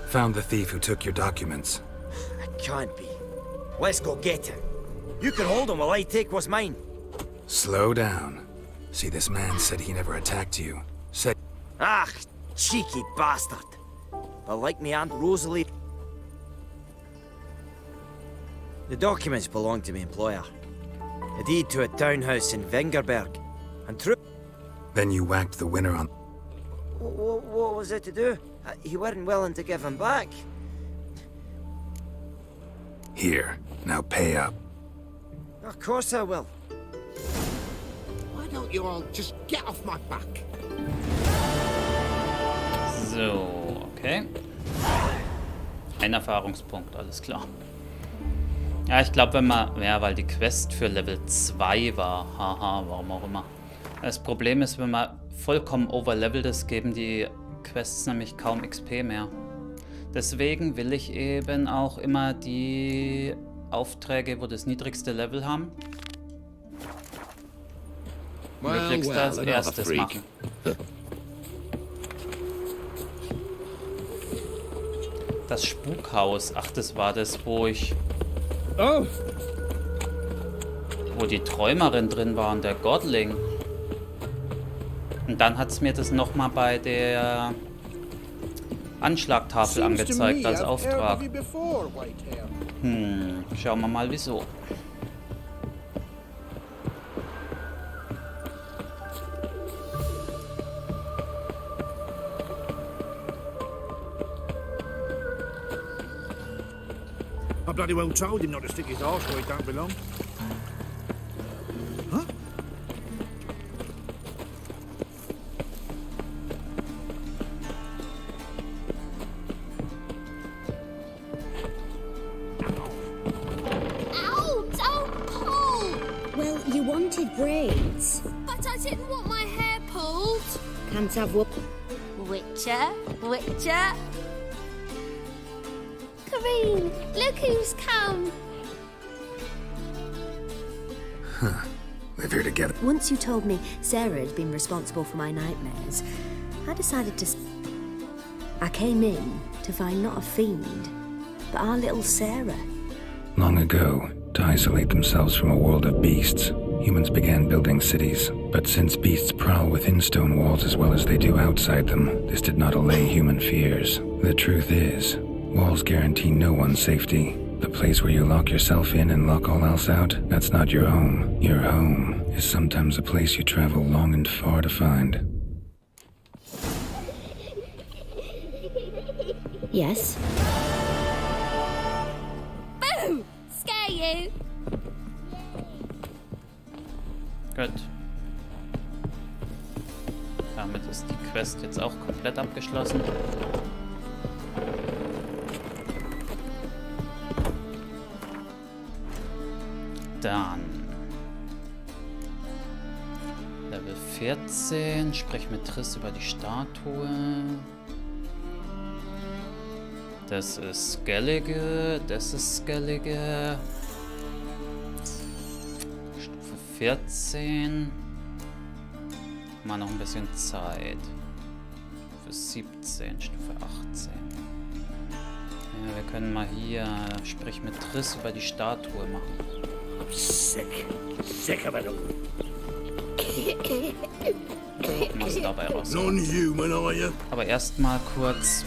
Found the thief who took your documents.
It can't be. Let's go get him. You can hold him while I take what's mine.
Slow down. See, this man said he never attacked you. Said...
Ah, cheeky bastard. But like me Aunt Rosalie... The documents belong to my employer. A deed to a townhouse in Vengerberg. And true...
Then you whacked the winner on...
What was it to do? You weren't willing to give him back.
Here, now pay up.
Of course I will.
Why don't you all just get off my back?
So, okay. Ein Erfahrungspunkt, alles klar. Ja, ich glaube, wenn man... Ja, weil die Quest für Level 2 war. Haha, warum auch immer. Das Problem ist, wenn man vollkommen overlevelt ist, geben die Quests nämlich kaum XP mehr. Deswegen will ich eben auch immer die Aufträge, wo das niedrigste Level haben, möglichst als erstes machen. Das Spukhaus, ach, das war das, wo ich...
Oh!
Wo die Träumerin drin war und der Godling. Und dann hat es mir das nochmal bei der Anschlagtafel angezeigt als Auftrag. Schauen wir mal wieso.
I bloody well told him not to stick his arse where he don't belong. Huh?
Ow! Don't pull!
Well, you wanted braids.
But I didn't want my hair pulled.
Can't have whoop.
Witcher? Witcher? Kareen, look who's come.
Huh. Live here together.
Once you told me Sarah had been responsible for my nightmares, I decided to... I came in to find not a fiend, but our little Sarah.
Long ago, to isolate themselves from a world of beasts, humans began building cities. But since beasts prowl within stone walls as well as they do outside them, this did not allay human fears. The truth is, walls guarantee no one's safety. The place where you lock yourself in and lock all else out, that's not your home. Your home is sometimes a place you travel long and far to find.
Yes?
Boo! Scare you.
Gut. Damit ist die Quest jetzt auch komplett abgeschlossen. Dann Level 14, sprich mit Triss über die Statue. Das ist Skellige, das ist Skellige. Stufe 14. Mal noch ein bisschen Zeit. Stufe 17, Stufe 18. Ja, wir können mal hier, sprich mit Triss über die Statue machen.
Sick. Sick of it all.
Gucken, was dabei rauskommt.
Non-human, are you?
Aber erstmal kurz.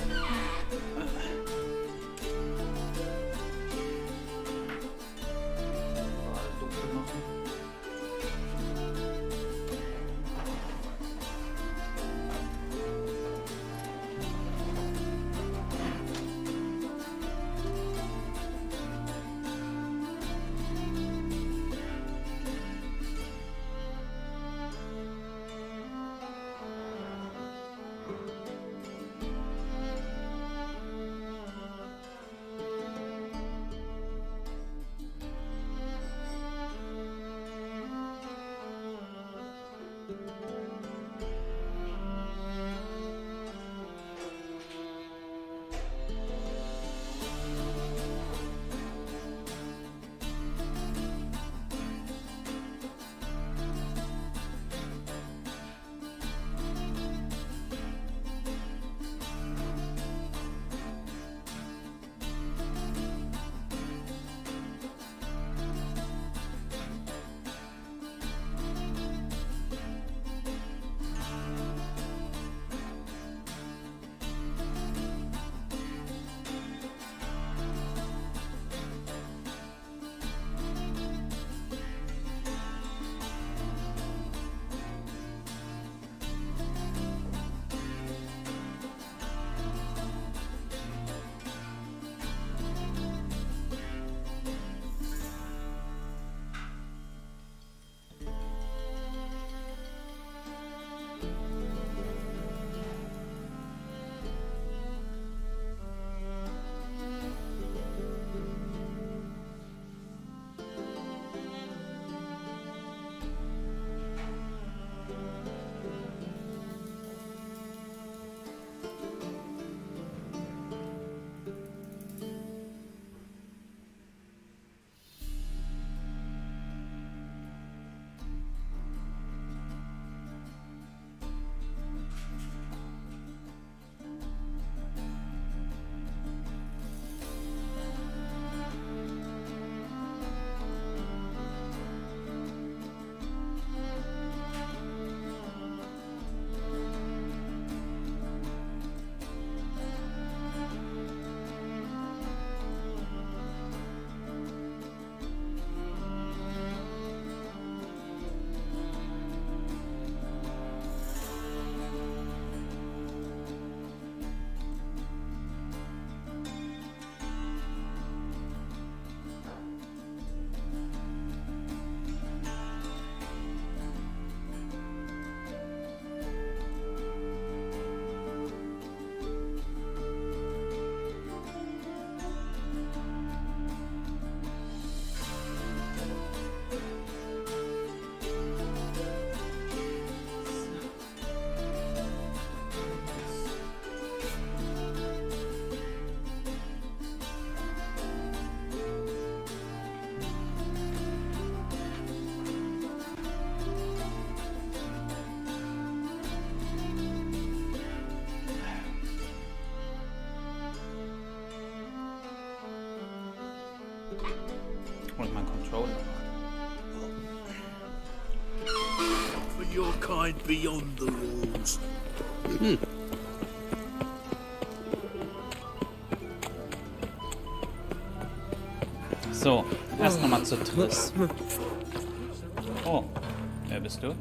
hol meinen Controller.
For your kind beyond the walls.
So, erst nochmal zu Triss. Oh, wer bist du?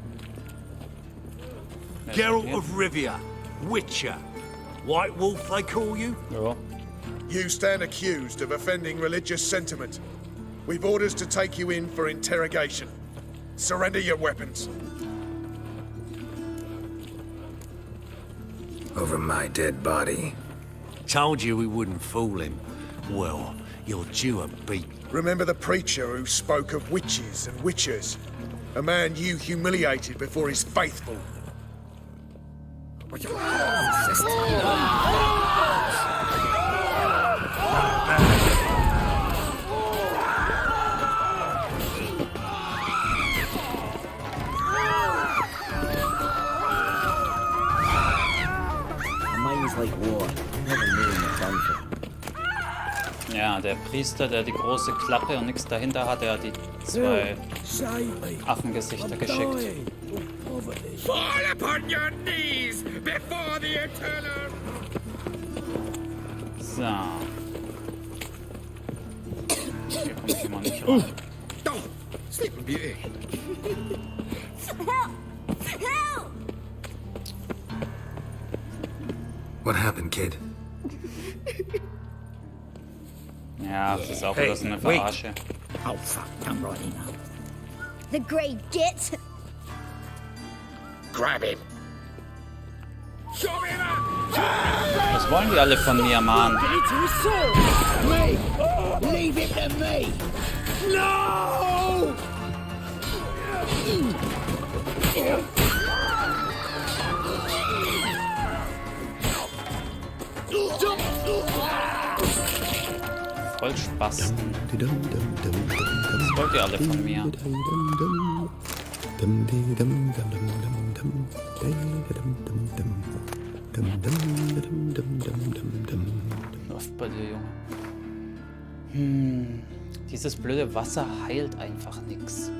Geralt of Rivia, Witcher. White Wolf, they call you?
Ja.
You stand accused of offending religious sentiment. We've orders to take you in for interrogation. Surrender your weapons.
Over my dead body.
Told you we wouldn't fool him. Well, you're due a beat.
Remember the preacher who spoke of witches and witchers? A man you humiliated before his faithful.
Ja, der Priester, der die große Klappe und nichts dahinter hat, der hat die zwei Affengesichter geschickt.
Fall upon your knees before the Eternal.
So. Hier kommt jemand nicht rein.
Doch, Sleeping Beauty.
Help! Help!
What happened, kid?
Ja, das ist auch wieder so eine Verarsche.
Oh fuck, I'm right now.
The Grey Git!
Grab him.
Was wollen die alle von mir, Mann?
Me! Leave it to me! No!
Voll Spasten. Was wollt ihr alle von mir? Läuft bei dir, Junge. Dieses blöde Wasser heilt einfach nichts.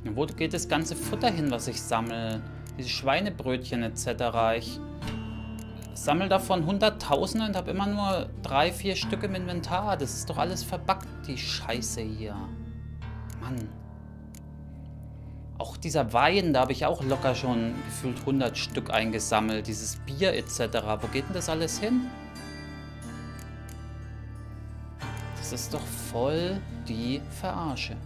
Wo geht das ganze Futter hin, was ich sammle? Diese Schweinebrötchen etc. Ich sammle davon Hunderttausende und habe immer nur 3, 4 Stück im Inventar. Das ist doch alles verbuggt, die Scheiße hier. Mann. Auch dieser Wein, da habe ich auch locker schon gefühlt 100 Stück eingesammelt. Dieses Bier etc. Wo geht denn das alles hin? Das ist doch voll die Verarsche.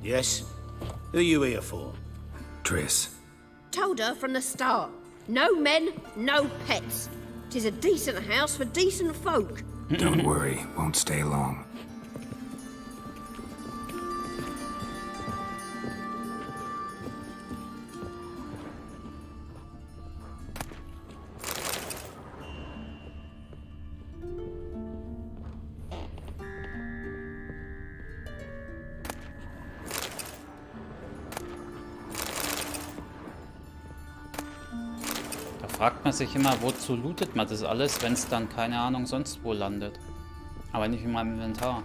Yes? Who are you here for?
Triss.
Told her from the start. No men, no pets. 'Tis a decent house for decent folk.
Don't worry, won't stay long.
Fragt man sich immer, wozu lootet man das alles, wenn es dann, keine Ahnung, sonst wo landet. Aber nicht in meinem Inventar.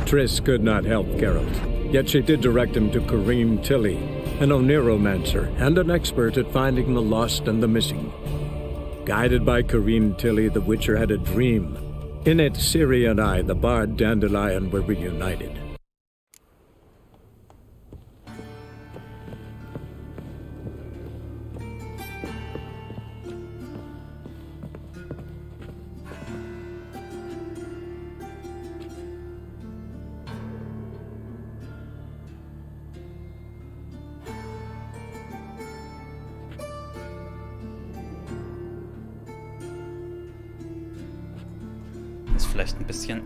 Triss could not help Geralt, yet she did direct him to Kareem Tilly, an Oniromancer and an expert at finding the lost and the missing. Guided by Kareem Tilly, the Witcher had a dream. In it, Ciri and I, the bard Dandelion, were reunited.
Ist vielleicht ein bisschen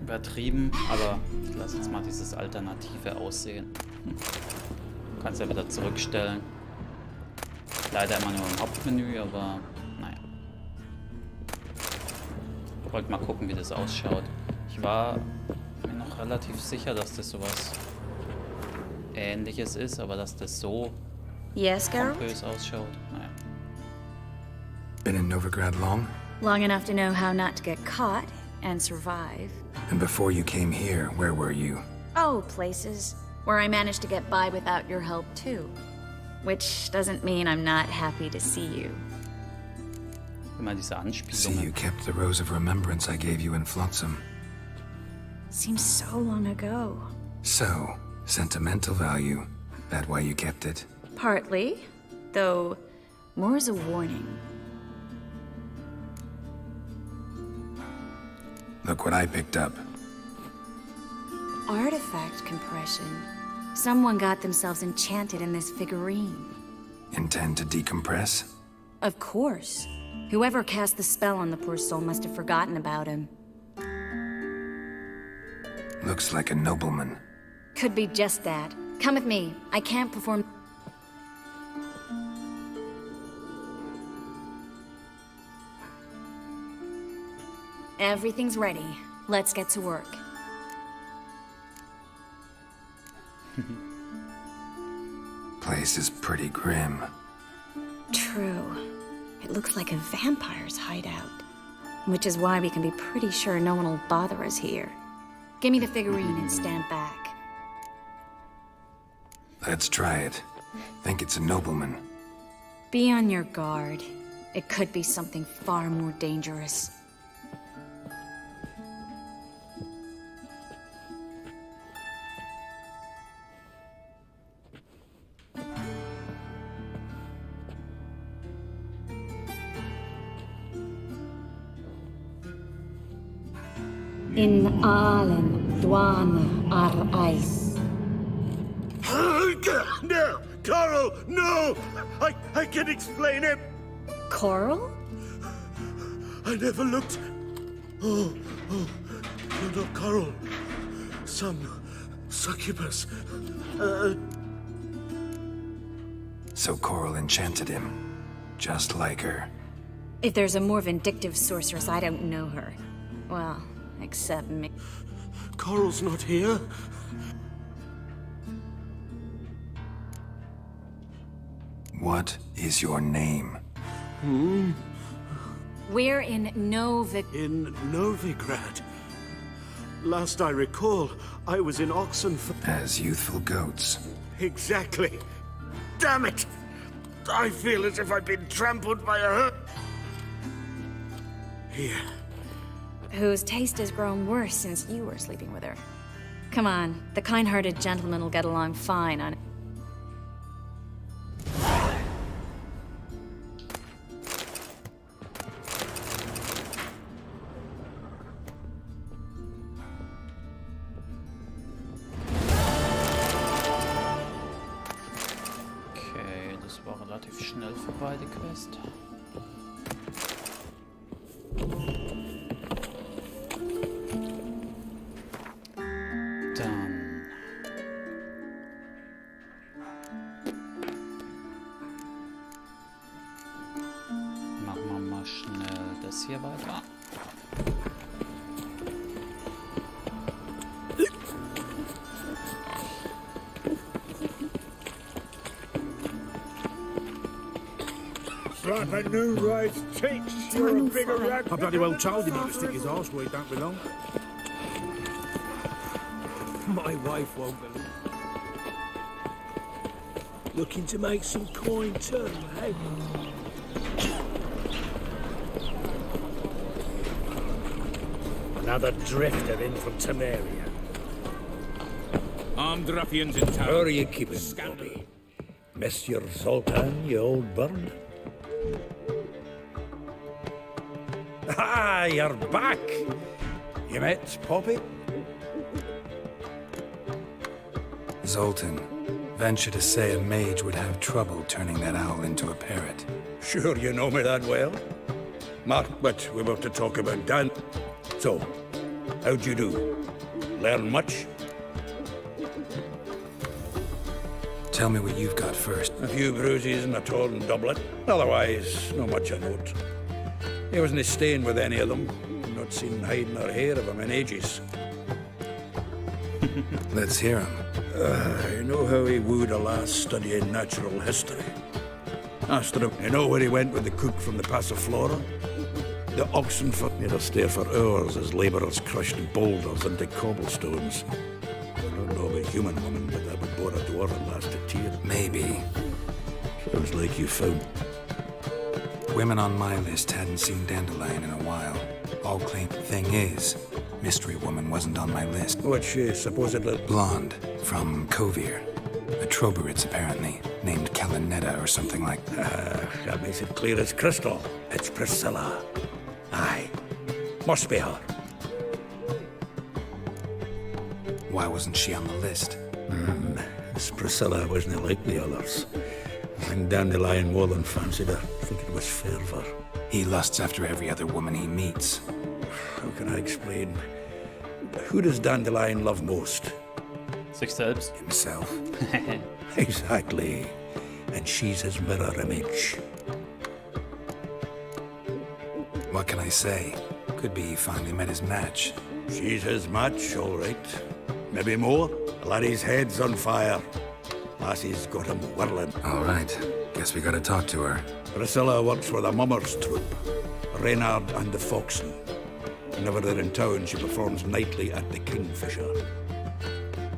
übertrieben, aber ich lasse jetzt mal dieses alternative Aussehen. Du kannst ja wieder zurückstellen. Leider immer nur im Hauptmenü, aber naja. Ich wollte mal gucken, wie das ausschaut. Ich war mir noch relativ sicher, dass das sowas Ähnliches ist, aber dass das so pompös ausschaut. Naja.
Been in Novigrad long?
Long enough to know how not to get caught and survive.
And before you came here, where were you?
Oh, places where I managed to get by without your help too. Which doesn't mean I'm not happy to see you.
Immer diese
See, you kept the Rose of Remembrance I gave you in Flotsam.
Seems so long ago.
So, sentimental value. That why you kept it?
Partly, though more as a warning.
Look what I picked up.
Artifact compression. Someone got themselves enchanted in this figurine.
Intend to decompress?
Of course. Whoever cast the spell on the poor soul must have forgotten about him.
Looks like a nobleman.
Could be just that. Come with me. I can't perform... Everything's ready. Let's get to work.
Place is pretty grim.
True. It looks like a vampire's hideout. Which is why we can be pretty sure no one will bother us here. Give me the figurine and stand back.
Let's try it. Think it's a nobleman.
Be on your guard. It could be something far more dangerous. In Allen, Dwana, ar Eis.
No! Coral, no! I can explain it!
Coral?
I never looked... Oh, no, not Coral. Some succubus.
So Coral enchanted him. Just like her.
If there's a more vindictive sorceress, I don't know her. Well, except me.
Coral's not here.
What is your name?
We're in
In Novigrad. Last I recall, I was in Oxenford.
As youthful goats.
Exactly. Damn it! I feel as if I've been trampled by a herd. Here.
Whose taste has grown worse since you were sleeping with her. Come on, the kind-hearted gentleman will get along fine on it.
Okay, das war relativ schnell vorbei, die Quest. Dann machen wir mal schnell das hier weiter.
Like a new rice cheeks. You're a bigger rat. I bloody well told him not to stick his arse where he don't belong.
My wife won't believe. Looking to make some coin too, eh? Another drifter in from Temeria.
Armed ruffians in town.
How are you keeping, Bobby? Monsieur Zoltan, you old bird? Ah, you're back! You met Poppy?
Zoltan, venture to say a mage would have trouble turning that owl into a parrot.
Sure you know me that well. Mark, but we're about to talk about Dan. So, how'd you do? Learn much?
Tell me what you've got first.
A few bruises and a torn doublet. Otherwise, not much I note. He wasn't staying with any of them. Not seen hide nor hair of him in ages.
Let's hear him.
You know how he wooed a lass studying natural history? Asked her, you know where he went with the cook from the Passiflora? The Oxenford made her stare for hours as labourers crushed boulders into cobblestones. I don't know of a human woman, but that would bore a dwarf and last a tear.
Maybe.
Sounds like you found.
Women on my list hadn't seen Dandelion in a while. All claim. Thing is, Mystery Woman wasn't on my list.
What's she supposedly?
Blonde, from Kovir. A Troberitz, apparently, named Kalinetta or something like that.
That makes it clear as crystal. It's Priscilla. Aye. Must be her.
Why wasn't she on the list?
This Priscilla wasn't like the others. I think Dandelion more than fancied her. I think it was fervour.
He lusts after every other woman he meets.
How can I explain? Who does Dandelion love most?
Sich selbst.
Himself.
Exactly. And she's his mirror image.
What can I say? Could be he finally met his match.
She's his match, all right. Maybe more. Laddie's head's on fire. Lassie's got him whirling.
All right. Guess we gotta talk to her.
Priscilla works for the Mummers troupe. Reynard and the Foxen. Whenever they're in town, she performs nightly at the Kingfisher.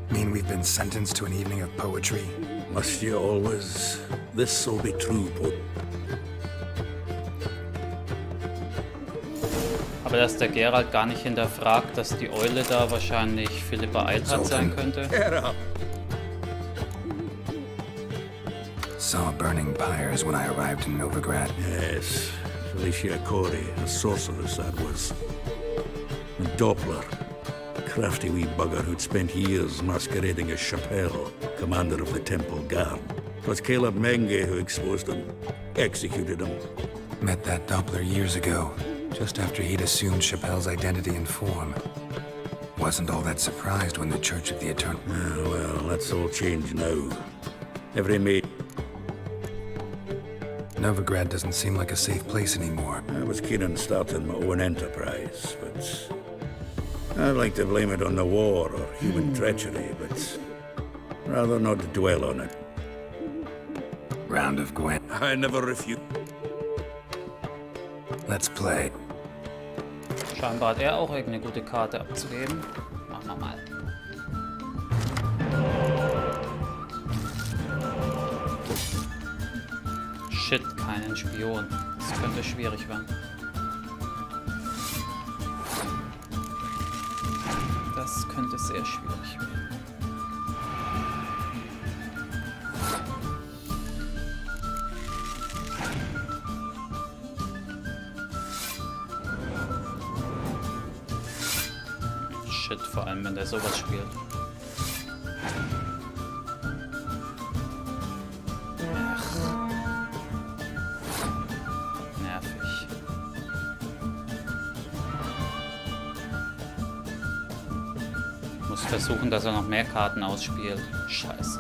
Mean we've been sentenced to an evening of poetry?
Must you always? This'll be true, Pope.
Aber dass der Geralt gar nicht hinterfragt, dass die Eule da wahrscheinlich Philippa Eilhart sein könnte.
Saw burning pyres when I arrived in Novigrad.
Yes, Felicia Corey, a sorceress that was. And Doppler, a crafty wee bugger who'd spent years masquerading as Chappelle, commander of the Temple Guard. It was Caleb Menge who exposed him, executed him.
Met that Doppler years ago, just after he'd assumed Chappelle's identity and form. Wasn't all that surprised when the Church of the Eternal...
Well, that's all changed now. Every maid...
Novigrad doesn't seem like a safe place anymore.
I was keen on starting my own enterprise, but... I'd like to blame it on the war or human treachery, but... rather not dwell on it.
Round of Gwen.
I never refuse.
Let's play.
Scheinbar hat er auch irgendeine gute Karte abzugeben. Machen wir mal. Shit, keinen Spion. Das könnte schwierig werden. Das könnte sehr schwierig werden. Shit, vor allem wenn der sowas spielt. Ach. Nervig. Ich muss versuchen, dass er noch mehr Karten ausspielt. Scheiße.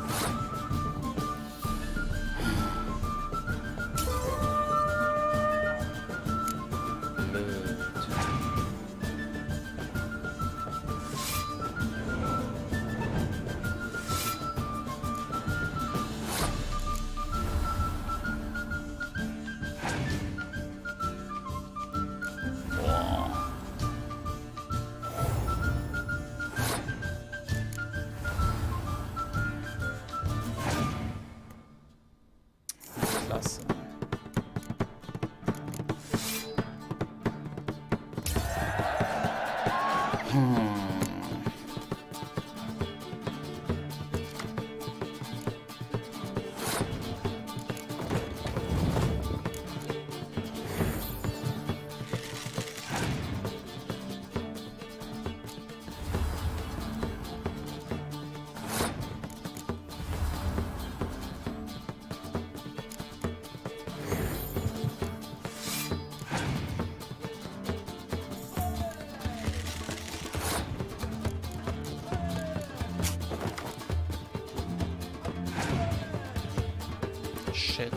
Shit.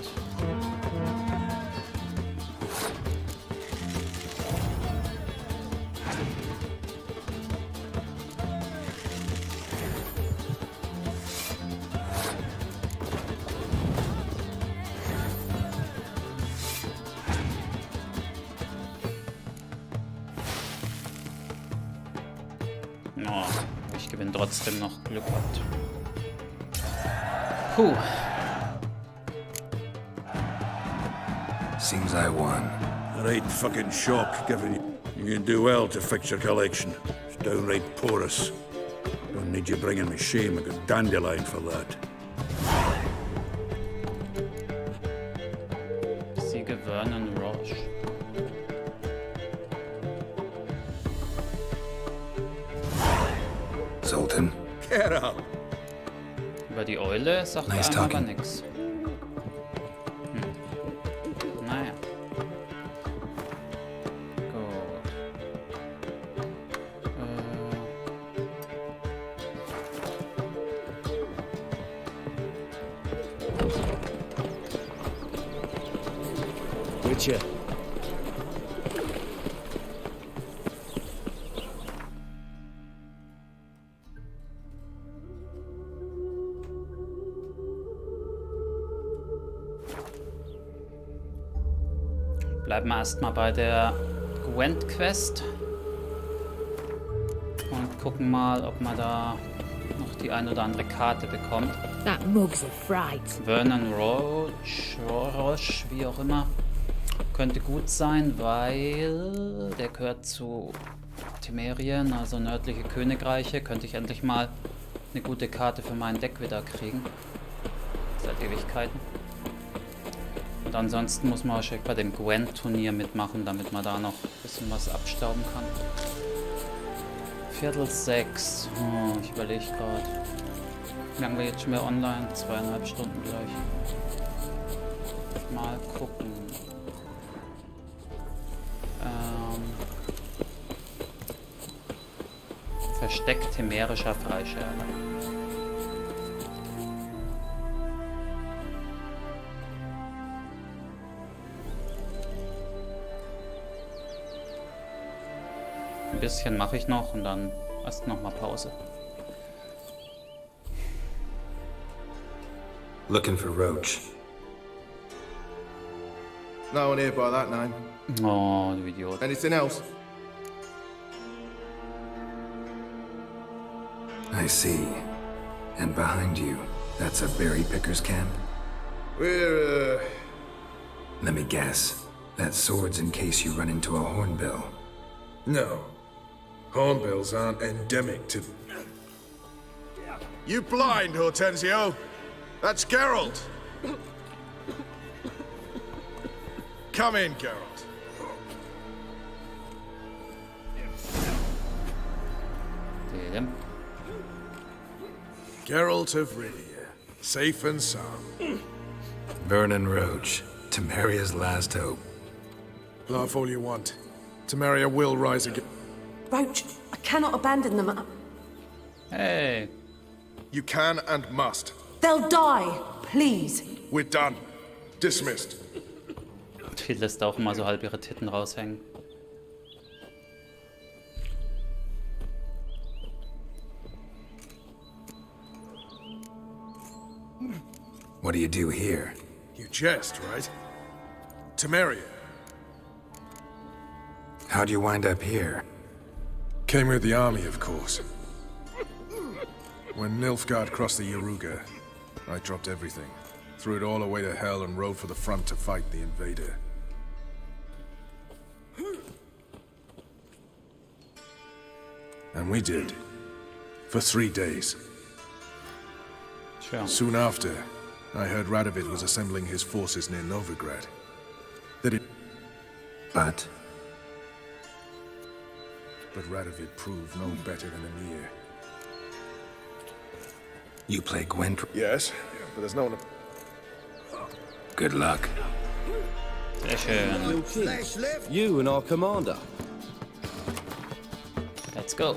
Oh, ich gewinne trotzdem noch. Glück gehabt. Puh.
Seems I won.
Right fucking shock, given you can do well to fix your collection. It's downright porous. Don't need you bringing me shame. I got dandelion for that.
Siege Vernon Roche.
Sultan.
Get up.
Über die Eule sagt
Nice
er aber
talking.
nix. Naja. Gut.
Witcher.
Bleiben wir erstmal bei der Gwent-Quest. Und gucken mal, ob man da noch die ein oder andere Karte bekommt.
That mug's a fright.
Vernon Roche, wie auch immer. Könnte gut sein, weil der gehört zu Temerien, also nördliche Königreiche. Könnte ich endlich mal eine gute Karte für mein Deck wieder kriegen. Seit Ewigkeiten. Und ansonsten muss man wahrscheinlich bei dem Gwent-Turnier mitmachen, damit man da noch ein bisschen was abstauben kann. Viertel 6. Oh, ich überlege gerade. Wie lange wir jetzt schon mehr online? 2,5 Stunden gleich. Mal gucken. Versteckt temerischer Freischärler. Ein bisschen mache ich noch und dann erst noch mal Pause.
Looking for Roach.
No one here by that name.
Oh, du Idiot.
Anything else?
I see. And behind you, that's a berry picker's camp?
We're,
Let me guess. That sword's in case you run into a hornbill.
No. Hornbills aren't endemic to... You blind, Hortensio? That's Geralt. Come in, Geralt. Geralt of Rivia, safe and sound.
Vernon Roach, Temeria's last hope.
Laugh all you want. Temeria will rise again.
Roach, I cannot abandon them.
Hey.
You can and must.
They'll die, please.
We're done. Dismissed.
Die lässt auch immer so halb ihre Titten raushängen.
What do you do here?
You jest, right? Temeria.
How'd you wind up here?
Came with the army, of course. When Nilfgaard crossed the Yaruga, I dropped everything, threw it all away to hell and rode for the front to fight the invader. And we did. For 3 days.
Sure.
Soon after, I heard Radovid was assembling his forces near Novigrad. That it...
But
Radovid proved no better than Emir.
you play Gwent?
Yes, but there's no one...
Good luck.
Sehr schön.
You and our commander.
Let's go.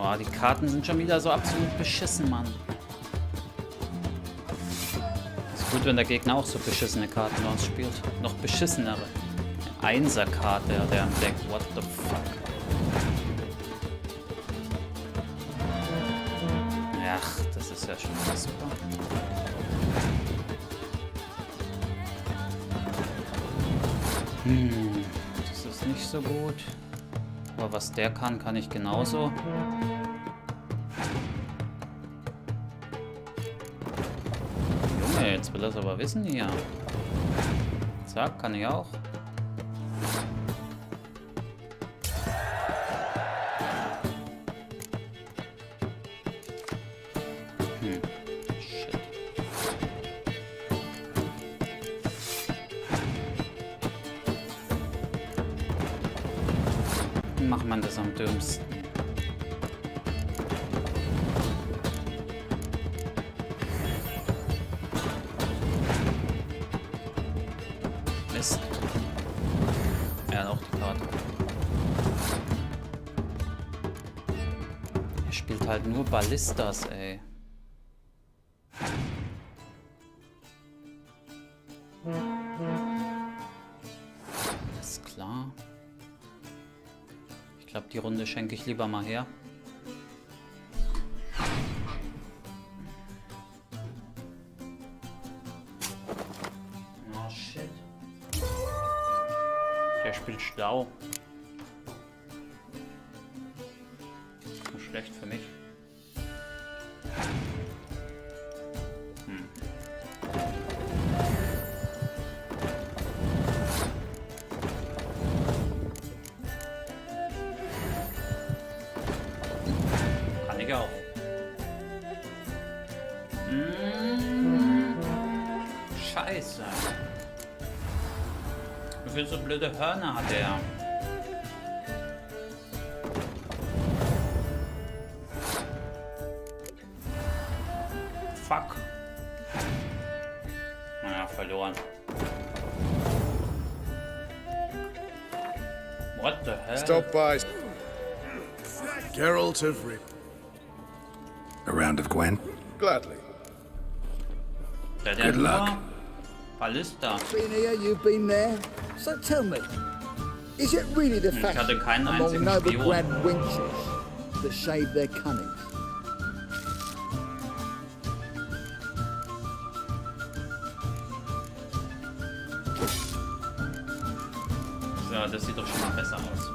Oh, die Karten sind schon wieder so absolut beschissen, Mann. Ist gut, wenn der Gegner auch so beschissene Karten ausspielt. Noch beschissenere. Eine Einserkarte, der entdeckt. What the fuck? Ach, das ist ja schon wieder super. Das ist nicht so gut. Aber was der kann, kann ich genauso. Junge, jetzt will er es aber wissen hier. Zack, kann ich auch. Shit. Wie macht man das am dümmsten? Mist. Er hat auch die Karte. Er spielt halt nur Ballistas, ey. Ist klar. Ich glaube, die Runde schenke ich lieber mal her. Oh shit. Der spielt schlau. Schlecht für mich. Kann ich auch. Scheiße. Wie viele so blöde Hörner hat er? Fuck. Naja, verloren. What the hell?
Stop by. Geralt of Rip.
A round of Gwen?
Gladly.
Good luck.
Ballista.
Been here, you've been there. So tell me, is it really the
Ich
fashion
hatte keinen
among
einzigen
noble
Spion.
grand wenches that shave their cunnings?
Ja, das sieht doch schon mal besser aus.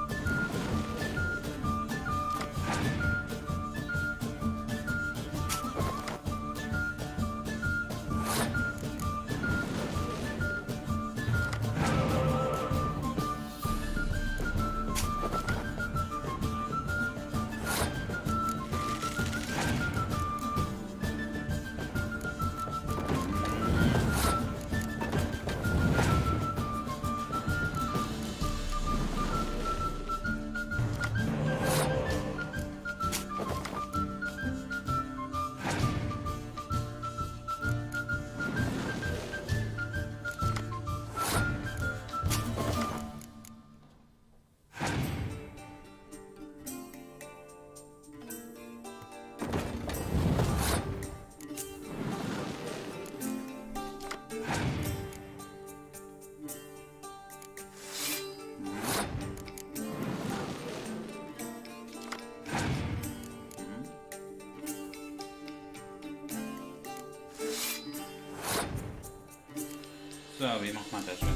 So, wie macht man das jetzt?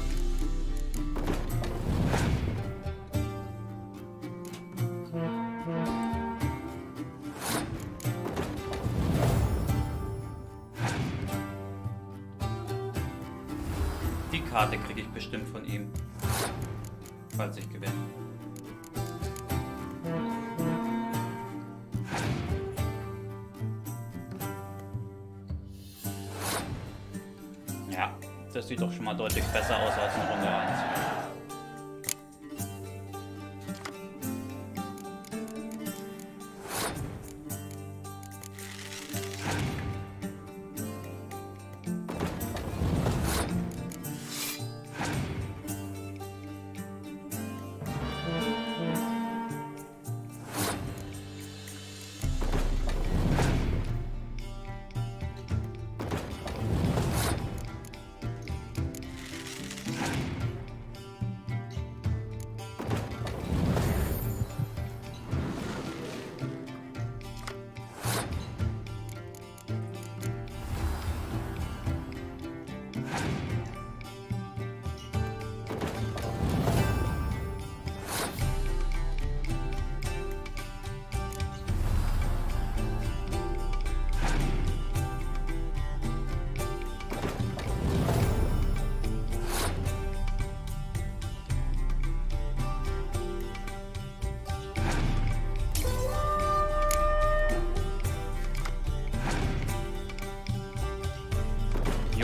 Die Karte kriege ich bestimmt von ihm, falls ich gewinne. Ja, das sieht doch schon mal deutlich besser aus als in Runde 1.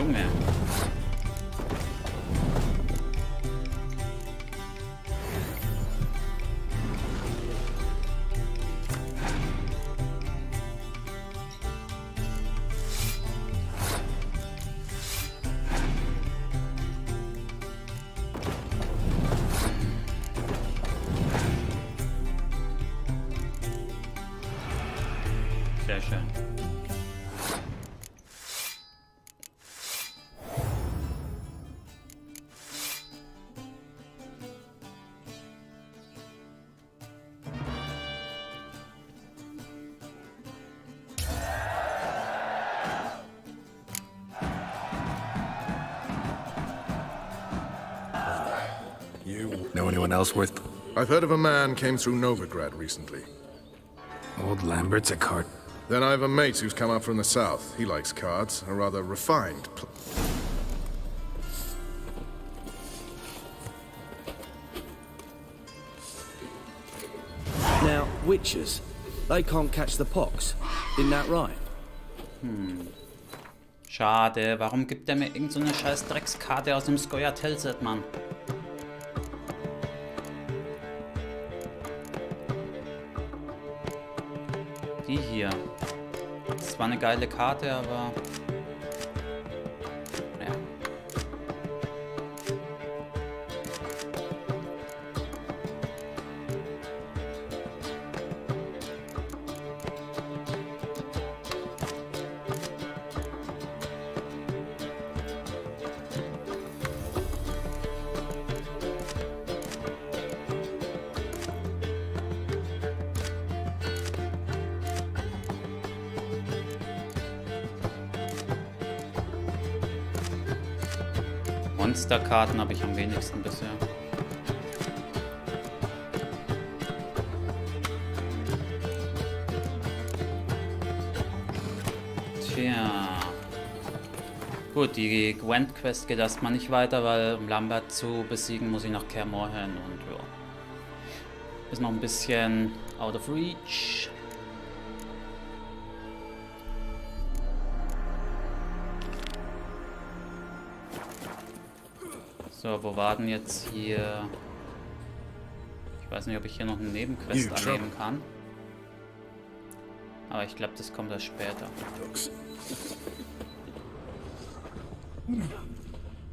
Junge. Sehr schön.
Know anyone else worth...
I've heard of a man came through Novigrad recently.
Old Lambert's a card.
Then I have a mate who's come up from the south. He likes cards, a rather refined...
Now, witches, they can't catch the pox. Isn't that right?
Schade. Warum gibt er mir irgend so eine scheiß Dreckskarte aus dem Skoyatel-Set, Mann? Die hier. Das war eine geile Karte, aber... Ja. Monsterkarten habe ich am wenigsten bisher. Tja. Gut, die Gwent-Quest geht erstmal nicht weiter, weil um Lambert zu besiegen, muss ich nach Kaer Morhen und ja. Ist noch ein bisschen out of reach. So, wo war denn jetzt hier? Ich weiß nicht, ob ich hier noch eine Nebenquest annehmen kann. Aber ich glaube, das kommt erst später.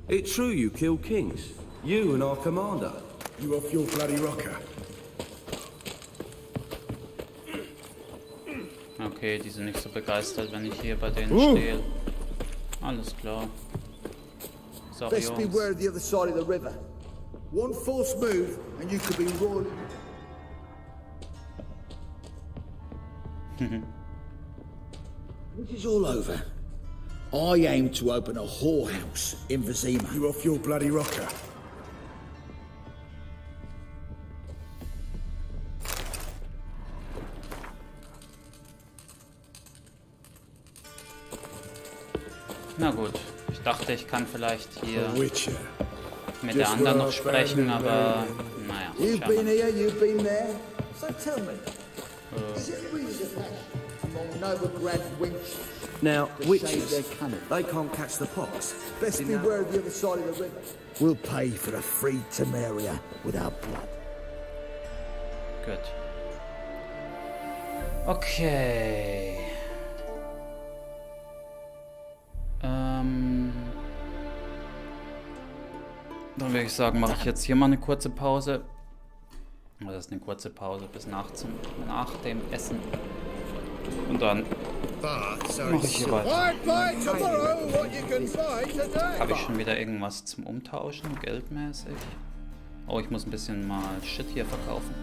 It's true you kill kings. You and our commander.
You off your bloody rocker?
Okay, die sind nicht so begeistert, wenn ich hier bei denen stehe. Alles klar.
Best beware of the other side of the river. One false move and you could be royal. This is all over. I aim to open a whorehouse in Vizima.
You off your bloody rocker?
Na gut, ich dachte, ich kann vielleicht hier mit der anderen noch sprechen, aber naja.
You've been here, you've been there. So tell me, is it really the fact among Novigrad's wenches?
Now, witches, they can't catch the pox.
Best beware of the other side of the river. We'll pay for the free Temeria with our blood.
Gut. Okay. Dann würde ich sagen, mache ich jetzt hier mal eine kurze Pause. Das ist eine kurze Pause bis nach dem Essen. Und dann mache ich hier weiter. Habe ich schon wieder irgendwas zum Umtauschen, geldmäßig? Oh, ich muss ein bisschen mal Shit hier verkaufen.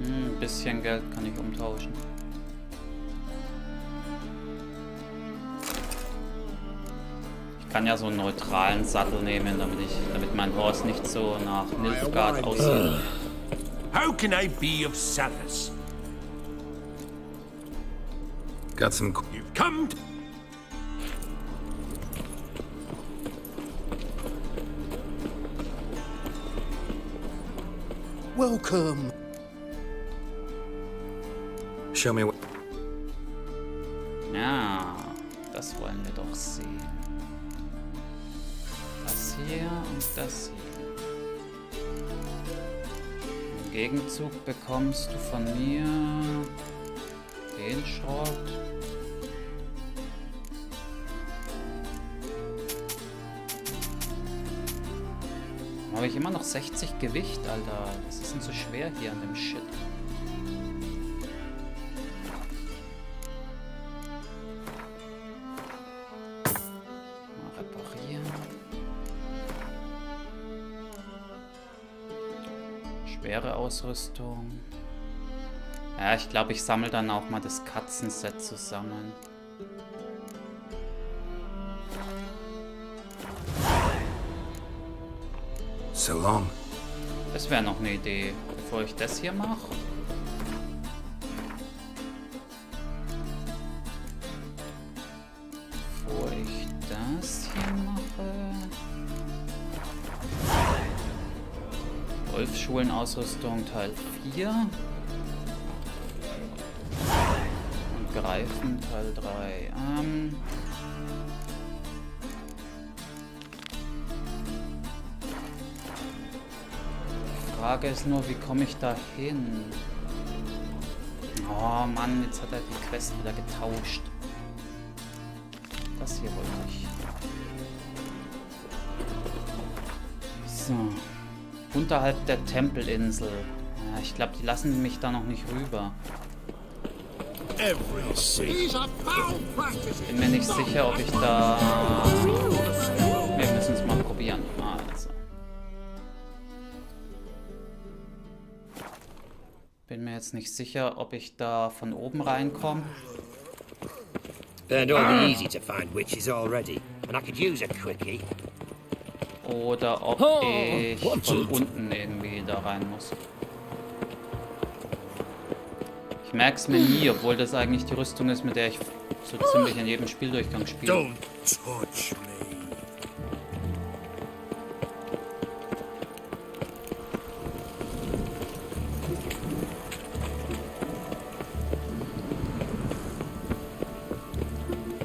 Ein bisschen Geld kann ich umtauschen. Ich kann ja so einen neutralen Sattel nehmen, damit mein Horse nicht so nach Nilfgaard aussieht.
How can I be of service?
Got some...
You've come to...
Welcome.
show me what...
Ja, das wollen wir doch sehen. Das hier und das hier. Im Gegenzug bekommst du von mir den Schrott. Habe ich immer noch 60 Gewicht, Alter. Was ist denn so schwer hier an dem Shit? Mal reparieren. Schwere Ausrüstung. Ja, ich glaube, ich sammle dann auch mal das Katzenset zusammen.
So long.
Das wäre noch eine Idee, bevor ich das hier mache. Bevor ich das hier mache. Wolfsschulenausrüstung Teil 4. Und Greifen Teil 3. Die Frage ist nur, wie komme ich da hin? Oh Mann, jetzt hat er die Quest wieder getauscht. Das hier wollte ich. So. Unterhalb der Tempelinsel. Ja, ich glaube, die lassen mich da noch nicht rüber. Bin mir nicht sicher, ob ich da... Wir müssen es mal probieren. Also. Bin mir jetzt nicht sicher, ob ich da von oben reinkomme.
Burned all the easy to find witches already, and I could use a quickie.
Oder ob ich von unten irgendwie da rein muss. Ich merke es mir nie, obwohl das eigentlich die Rüstung ist, mit der ich so ziemlich in jedem Spieldurchgang spiele.
Don't touch me.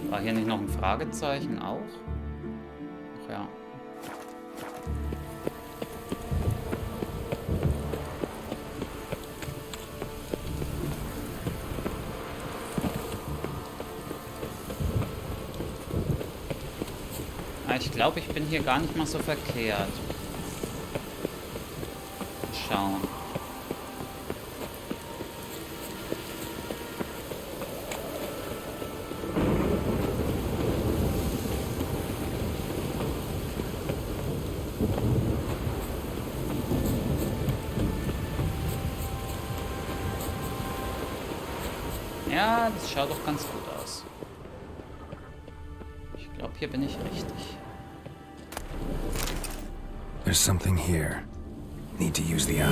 War hier nicht noch ein Fragezeichen auch? Ach ja. Ich glaube, ich bin hier gar nicht mal so verkehrt. Schauen. Ja, das schaut doch ganz gut aus. Ich glaube, hier bin ich richtig.
There's something here. Need to use the eye.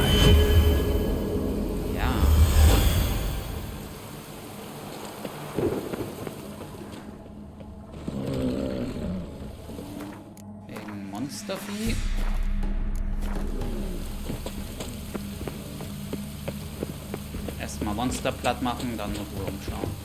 Ja. Wegen Monstervieh. Erstmal Monster platt machen, dann in Ruhe umschauen.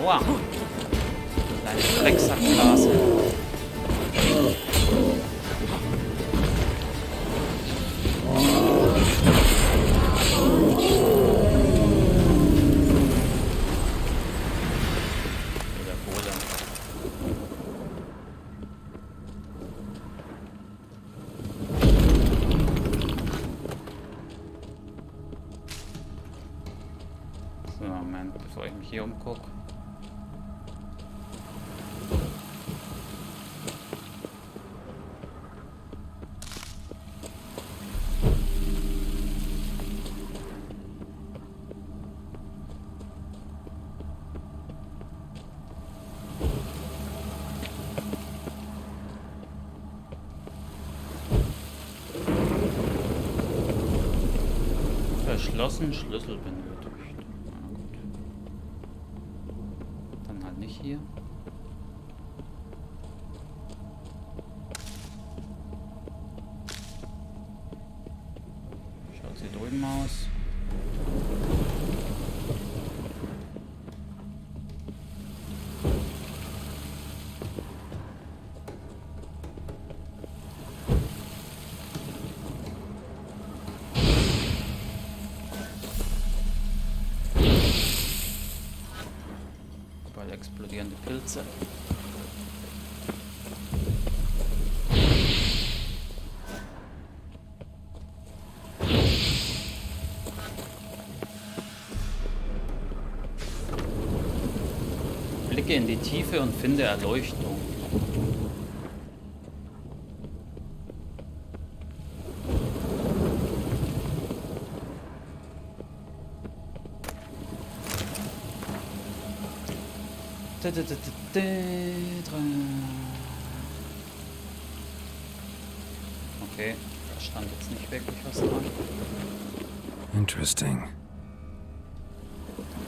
Aua! Deine Drecksackblase. So, Moment, bevor ich mich hier umgucke. verschlossen, Schlüssel benötigt. Na gut. Dann halt nicht hier. Schaut sie drüben aus. Explodierende Pilze. Blicke in die Tiefe und finde Erleuchtung. Okay, da stand jetzt nicht wirklich was dran.
Interesting.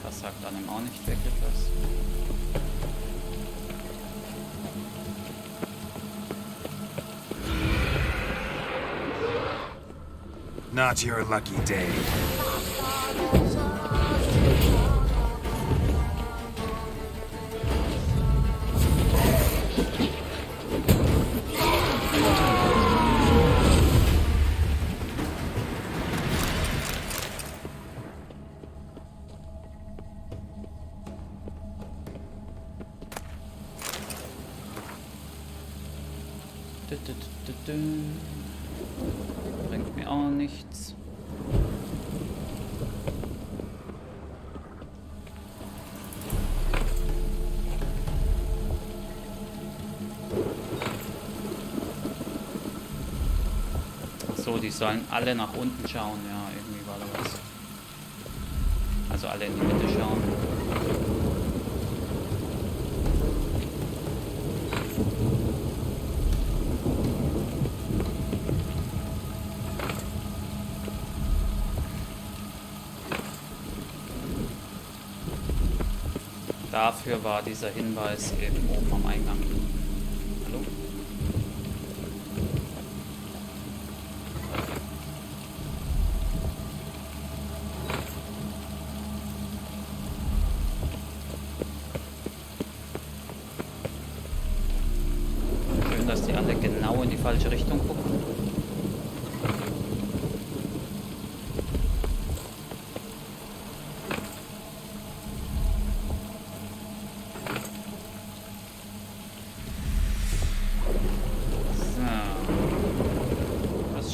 Das sagt einem auch nicht wirklich was.
Not your lucky day.
Bringt mir auch nichts. So, die sollen alle nach unten schauen. Ja, irgendwie war da was. Also alle in die Mitte schauen. Dafür war dieser Hinweis eben oben am Eingang. Hallo? Schön, dass die alle genau in die falsche Richtung gucken.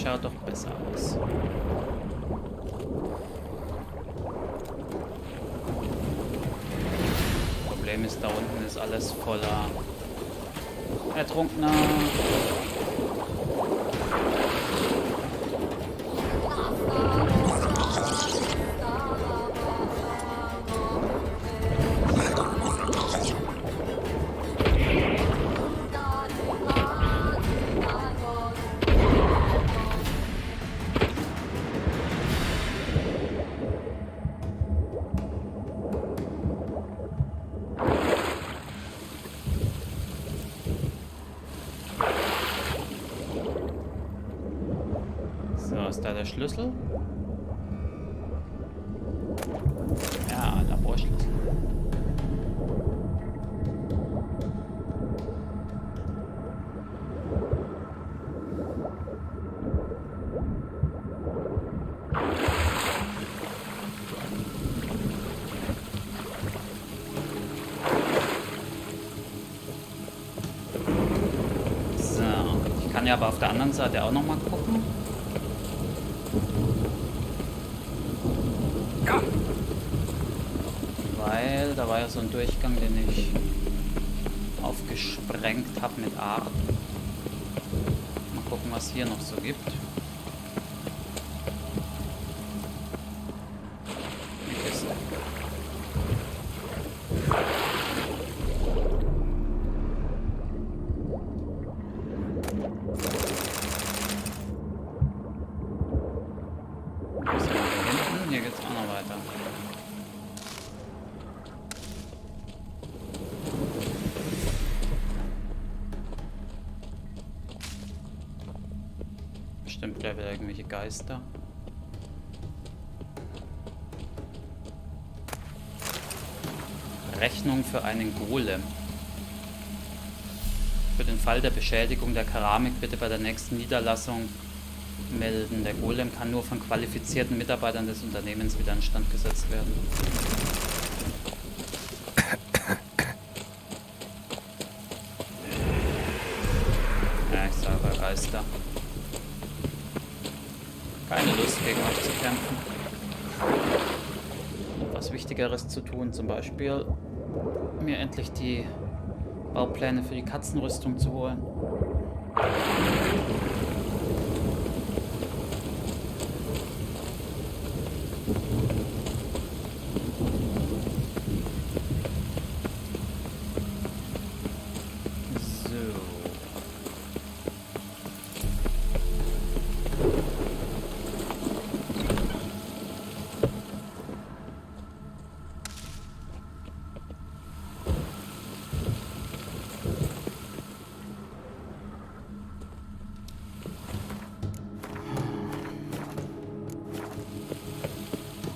Schaut doch besser aus. Problem ist, da unten ist alles voller Ertrunkener. Ist da der Schlüssel? Ja, Laborschlüssel. So, ich kann ja aber auf der anderen Seite auch noch mal gucken. Weil da war ja so ein Durchgang, den ich aufgesprengt habe mit Art. Mal gucken, was hier noch so gibt. Die Kiste. Was haben wir hier hinten? Bestimmt gleich wieder irgendwelche Geister. Rechnung für einen Golem. Für den Fall der Beschädigung der Keramik bitte bei der nächsten Niederlassung melden. Der Golem kann nur von qualifizierten Mitarbeitern des Unternehmens wieder instand gesetzt werden. Ja, ich sage Geister. Keine Lust gegen euch zu kämpfen. Was Wichtigeres zu tun, zum Beispiel mir endlich die Baupläne für die Katzenrüstung zu holen.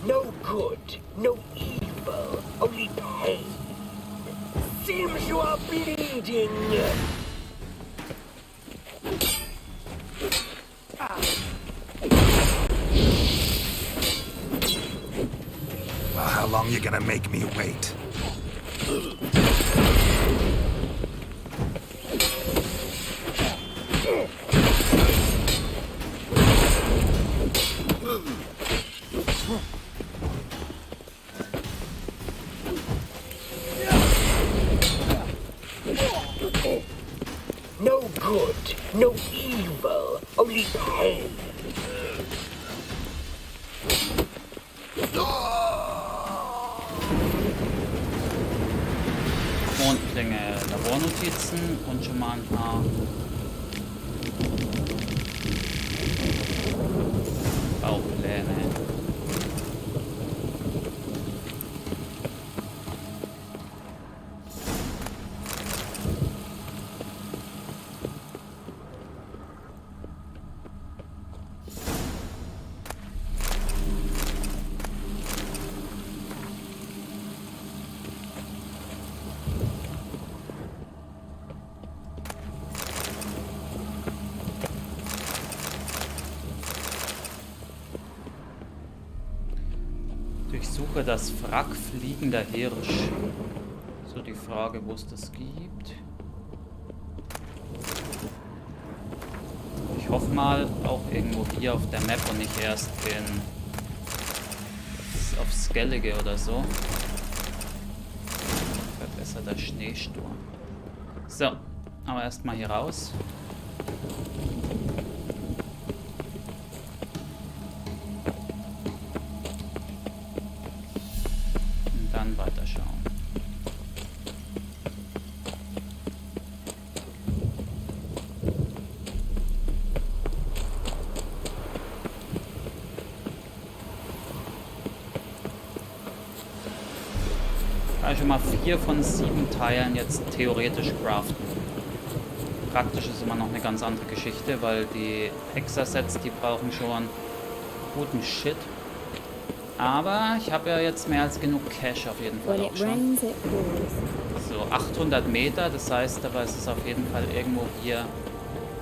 No good, no evil, only pain. Seems you are bleeding.
Well, how long you gonna make me wait?
No good, no evil, only pain.
Mondklinge, Labornotizen und schon mal ein paar Baupläne. Durchsuche das Wrack fliegender Hirsch. So die Frage, wo es das gibt. Ich hoffe mal auch irgendwo hier auf der Map und nicht erst auf Skellige oder so. Verbesserter Schneesturm. So, aber erstmal hier raus. Dann weiterschauen. Kann ich schon mal 4 von 7 Teilen jetzt theoretisch craften. Praktisch ist immer noch eine ganz andere Geschichte, weil die Hexer-Sets, die brauchen schon guten Shit. Aber ich habe ja jetzt mehr als genug Cash auf jeden Fall auch schon. So, 800 Meter, das heißt, aber es ist auf jeden Fall irgendwo hier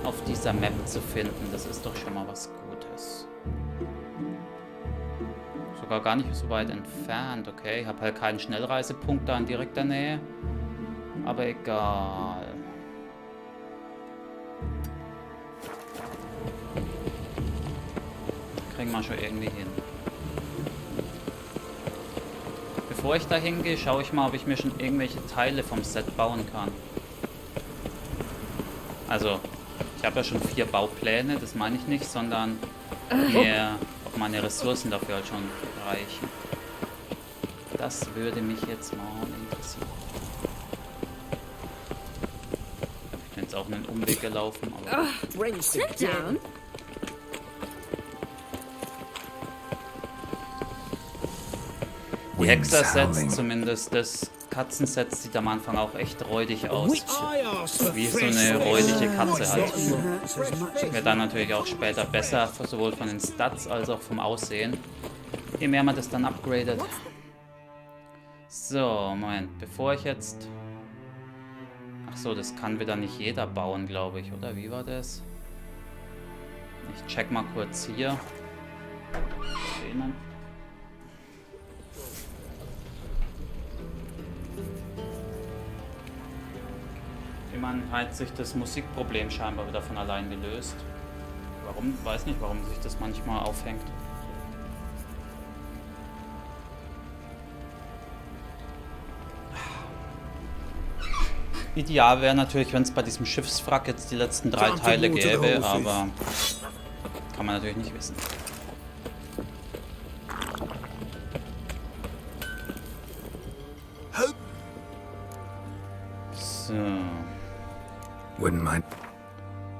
auf dieser Map zu finden. Das ist doch schon mal was Gutes. Sogar gar nicht so weit entfernt, okay. Ich habe halt keinen Schnellreisepunkt da in direkter Nähe. Aber egal. Kriegen wir schon irgendwie hin. Bevor ich da hingehe, schaue ich mal, ob ich mir schon irgendwelche Teile vom Set bauen kann. Also, ich habe ja schon 4 Baupläne, das meine ich nicht, sondern ob meine Ressourcen dafür halt schon reichen. Das würde mich jetzt mal interessieren. Ich bin jetzt auch einen Umweg gelaufen, aber...
Sit down.
Die Hexer-Sets, zumindest das Katzenset sieht am Anfang auch echt räudig aus. Wie so eine räudige Katze halt. Wird dann natürlich auch später besser, sowohl von den Stats als auch vom Aussehen. Je mehr man das dann upgradet. So, Moment, bevor ich jetzt... Ach so, das kann wieder nicht jeder bauen, glaube ich, oder? Wie war das? Ich check mal kurz hier. Denen. Immerhin hat sich das Musikproblem scheinbar wieder von allein gelöst. Warum? Weiß nicht, warum sich das manchmal aufhängt. Ideal wäre natürlich, wenn es bei diesem Schiffswrack jetzt die letzten 3 Teile gäbe, aber kann man natürlich nicht wissen. So.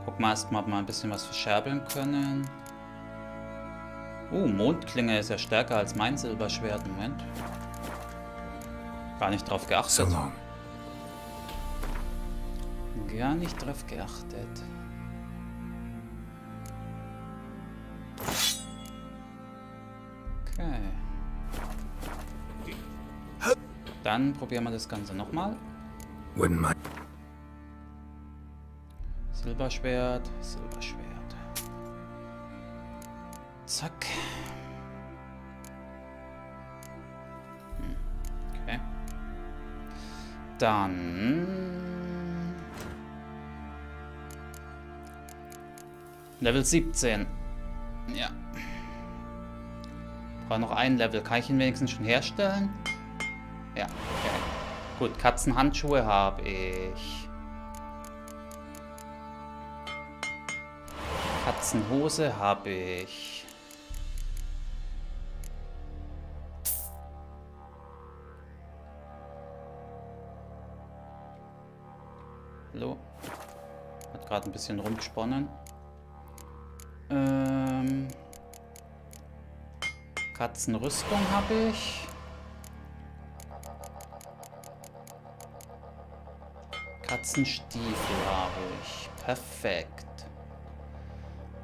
Gucken wir erstmal, ob wir ein bisschen was verscherbeln können. Mondklinge ist ja stärker als mein Silberschwert. Moment. Gar nicht drauf geachtet. Gar nicht drauf geachtet. Okay. Dann probieren wir das Ganze nochmal. Silberschwert, Silberschwert. Zack. Okay. Dann... Level 17. Ja. Brauche noch ein Level. Kann ich ihn wenigstens schon herstellen? Ja, okay. Gut, Katzenhandschuhe habe ich. Katzenhose habe ich. Hallo? Hat gerade ein bisschen rumgesponnen. Katzenrüstung habe ich. Katzenstiefel habe ich. Perfekt.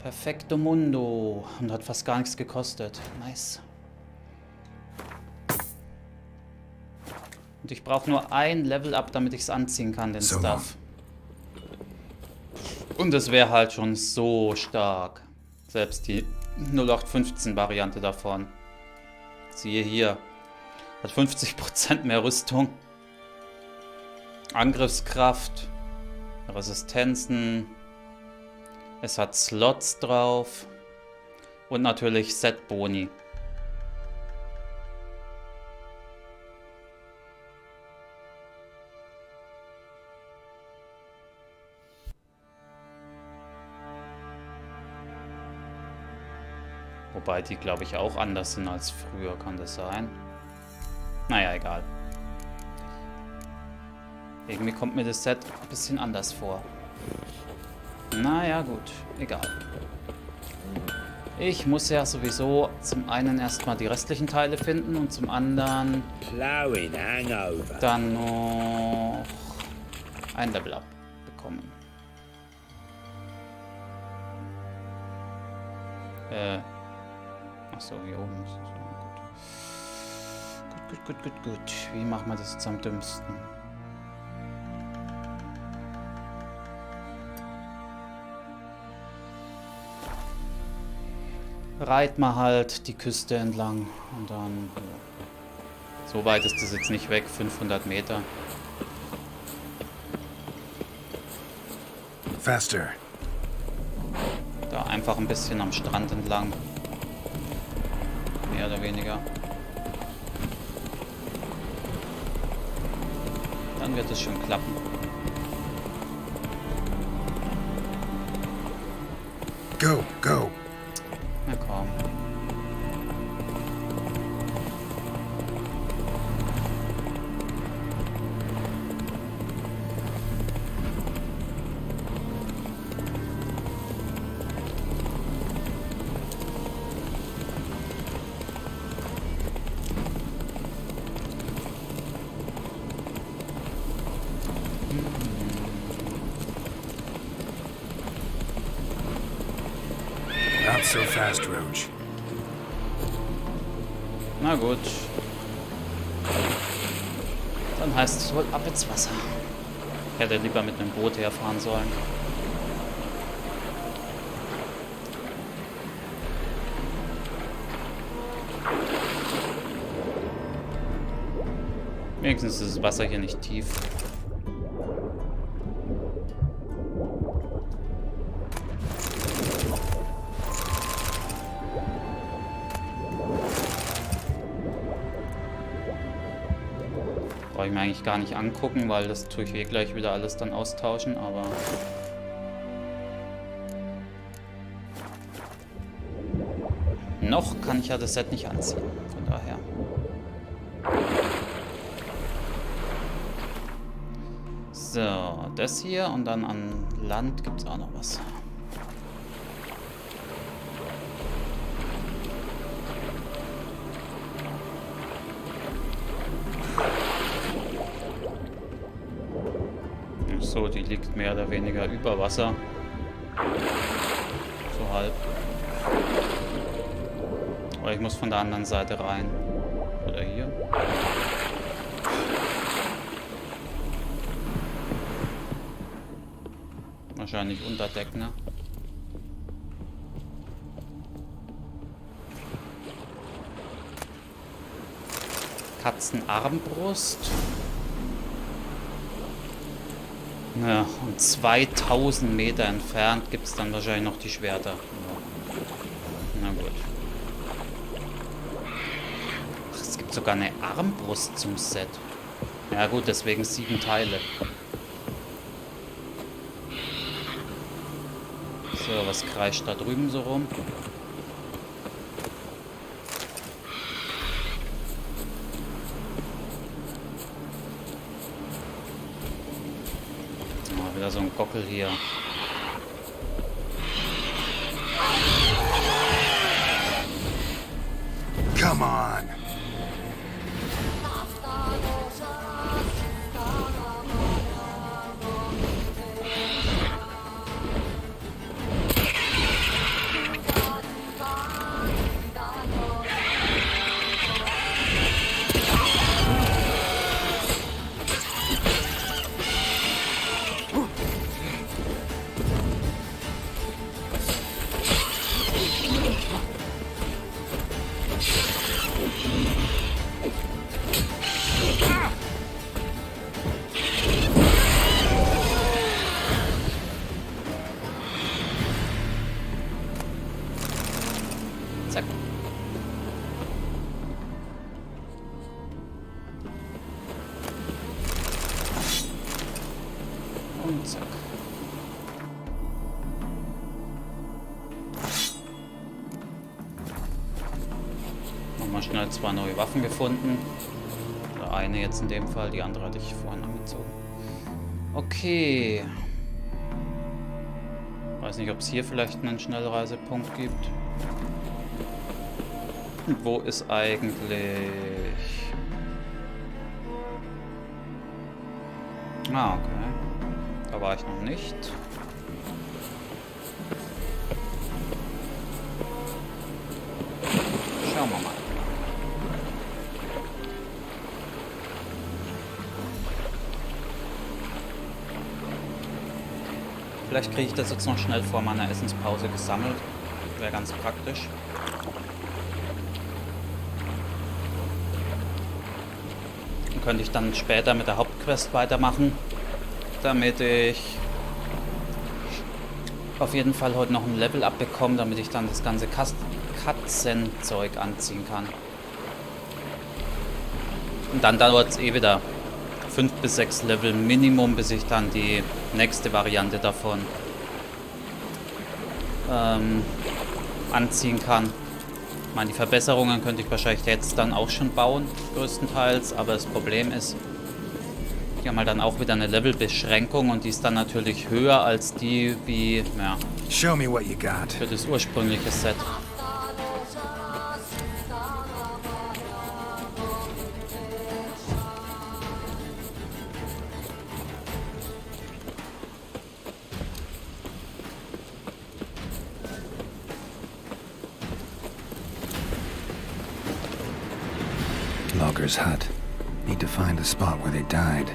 Perfekto Mundo. Und hat fast gar nichts gekostet. Nice. Und ich brauche nur ein Level-Up, damit ich es anziehen kann, den Stuff. Und es wäre halt schon so stark. Selbst die 0815-Variante davon. Siehe hier. Hat 50% mehr Rüstung. Angriffskraft. Resistenzen. Es hat Slots drauf. Und natürlich Set-Boni. Wobei die, glaube ich, auch anders sind als früher, kann das sein? Naja, egal. Irgendwie kommt mir das Set ein bisschen anders vor. Naja, gut, egal. Ich muss ja sowieso zum einen erstmal die restlichen Teile finden und zum anderen dann noch ein Level-Up bekommen. Achso, hier oben ist es. Gut. Wie machen wir das jetzt am dümmsten? Reit mal halt die Küste entlang und dann... Ja. So weit ist das jetzt nicht weg, 500 Meter.
Faster.
Da einfach ein bisschen am Strand entlang. Mehr oder weniger. Dann wird es schon klappen.
Go, go.
Na komm.
so fast, Roach.
Na gut. Dann heißt es wohl ab ins Wasser. Ich hätte lieber mit einem Boot herfahren sollen. Wenigstens ist das Wasser hier nicht tief. Brauche ich mir eigentlich gar nicht angucken, weil das tue ich eh gleich wieder alles dann austauschen, aber... Noch kann ich ja das Set nicht anziehen, von daher. So, das hier und dann an Land gibt es auch noch was. So, die liegt mehr oder weniger über Wasser. So halb. Aber ich muss von der anderen Seite rein. Oder hier. Wahrscheinlich unter Deck, ne? Katzenarmbrust. Ja, und 2000 Meter entfernt gibt es dann wahrscheinlich noch die Schwerter. Na gut. Ach, es gibt sogar eine Armbrust zum Set. Ja gut, deswegen 7 Teile. So, was kreischt da drüben so rum? Oh, wieder so ein Gockel hier.
Come on!
Zack. Und zack. Nochmal schnell 2 neue Waffen gefunden. Oder eine jetzt in dem Fall, die andere hatte ich vorhin angezogen. Okay. Weiß nicht, ob es hier vielleicht einen Schnellreisepunkt gibt. Wo ist eigentlich... Ah, okay. Da war ich noch nicht. Schauen wir mal. Vielleicht kriege ich das jetzt noch schnell vor meiner Essenspause gesammelt. Wäre ganz praktisch. Dann könnte ich dann später mit der Hauptquest weitermachen, damit ich auf jeden Fall heute noch ein Level abbekomme, damit ich dann das ganze Katzenzeug anziehen kann. Und dann dauert es eh wieder 5 bis 6 Level Minimum, bis ich dann die nächste Variante davon anziehen kann. Ich meine, die Verbesserungen könnte ich wahrscheinlich jetzt dann auch schon bauen, größtenteils, aber das Problem ist, die haben halt dann auch wieder eine Levelbeschränkung und die ist dann natürlich höher als die wie, ja,
Show me what you got.
Für das ursprüngliche Set.
Walker's hut. Need to find the spot where they died.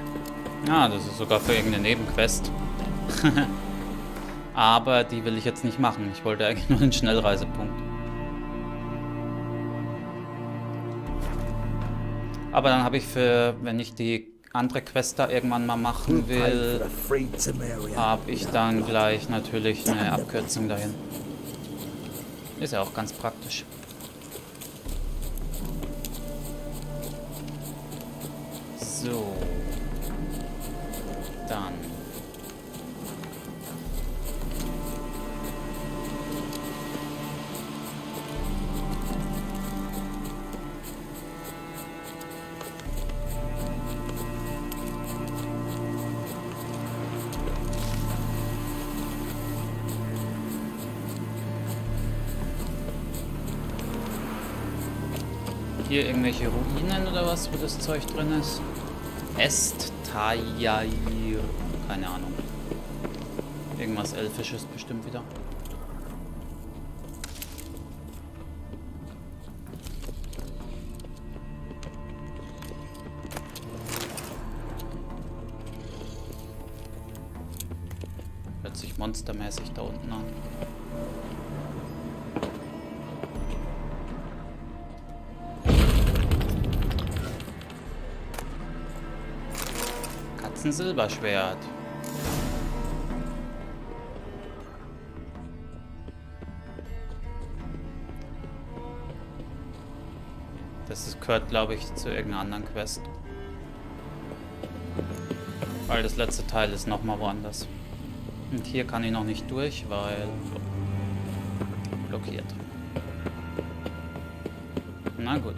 Ah, das ist sogar für irgendeine Nebenquest. Aber die will ich jetzt nicht machen. Ich wollte eigentlich nur einen Schnellreisepunkt. Aber dann habe ich für, wenn ich die andere Quest da irgendwann mal machen will, habe ich dann gleich natürlich eine Abkürzung dahin. Ist ja auch ganz praktisch. So. Dann. Hier irgendwelche Ruinen oder was, wo das Zeug drin ist? Est-Tayair. Keine Ahnung. Irgendwas Elfisches bestimmt wieder. Hört sich monstermäßig da unten an. Ein Silberschwert. Das gehört, glaube ich, zu irgendeiner anderen Quest. Weil das letzte Teil ist nochmal woanders. Und hier kann ich noch nicht durch, weil blockiert. Na gut.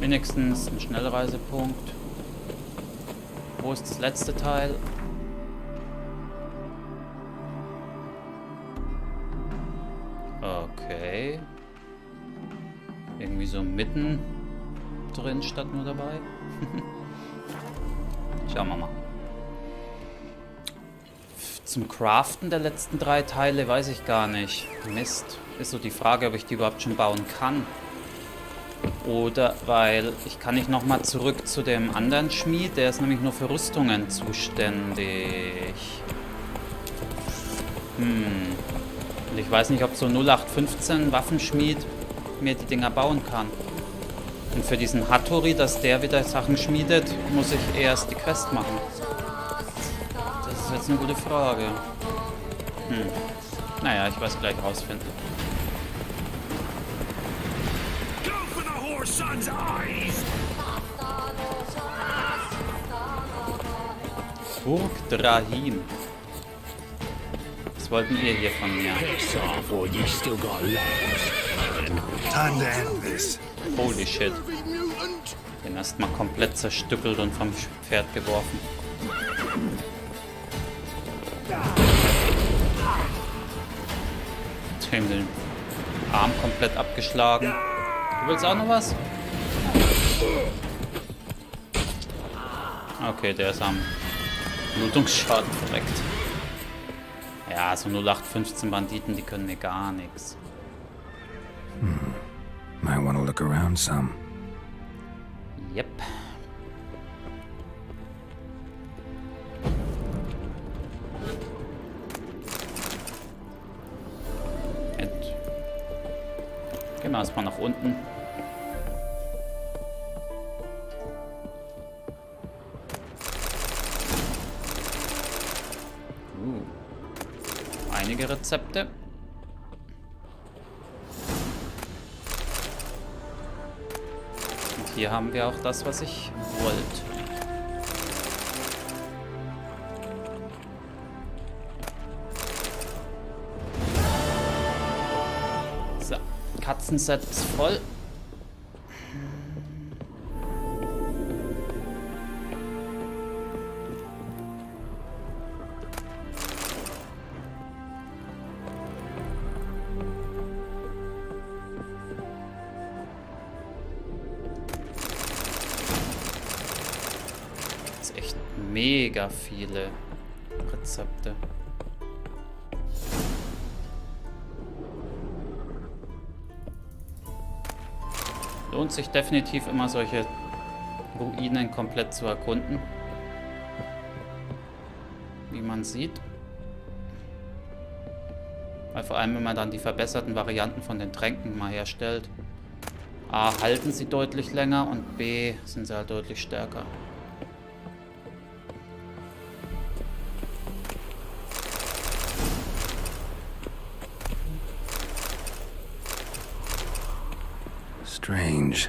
Wenigstens ein Schnellreisepunkt. Wo ist das letzte Teil? Okay. Irgendwie so mitten drin statt nur dabei. Schauen wir mal. Zum Craften der letzten 3 Teile weiß ich gar nicht. Mist. Ist so die Frage, ob ich die überhaupt schon bauen kann. Oder weil ich kann nicht nochmal zurück zu dem anderen Schmied, der ist nämlich nur für Rüstungen zuständig. Und ich weiß nicht, ob so 0815 Waffenschmied mir die Dinger bauen kann. Und für diesen Hattori, dass der wieder Sachen schmiedet, muss ich erst die Quest machen. Das ist jetzt eine gute Frage. Naja, ich werde es gleich rausfinden.
Son's eyes.
Burg Drahim. Was wollten ihr hier von mir? Holy shit. Den erstmal komplett zerstückelt und vom Pferd geworfen. Dem den Arm komplett abgeschlagen. Du willst auch noch was? Okay, der ist am Blutungsschaden verreckt. Ja, so 0815 Banditen, die können mir gar nichts.
Might wanna look around some.
Yep. Gehen wir erstmal nach unten. Einige Rezepte. Und hier haben wir auch das, was ich wollte. So, Katzenset ist voll. mega viele Rezepte. Lohnt sich definitiv immer, solche Ruinen komplett zu erkunden. Wie man sieht. Weil vor allem, wenn man dann die verbesserten Varianten von den Tränken mal herstellt. A, halten sie deutlich länger und B, sind sie halt deutlich stärker.
Strange.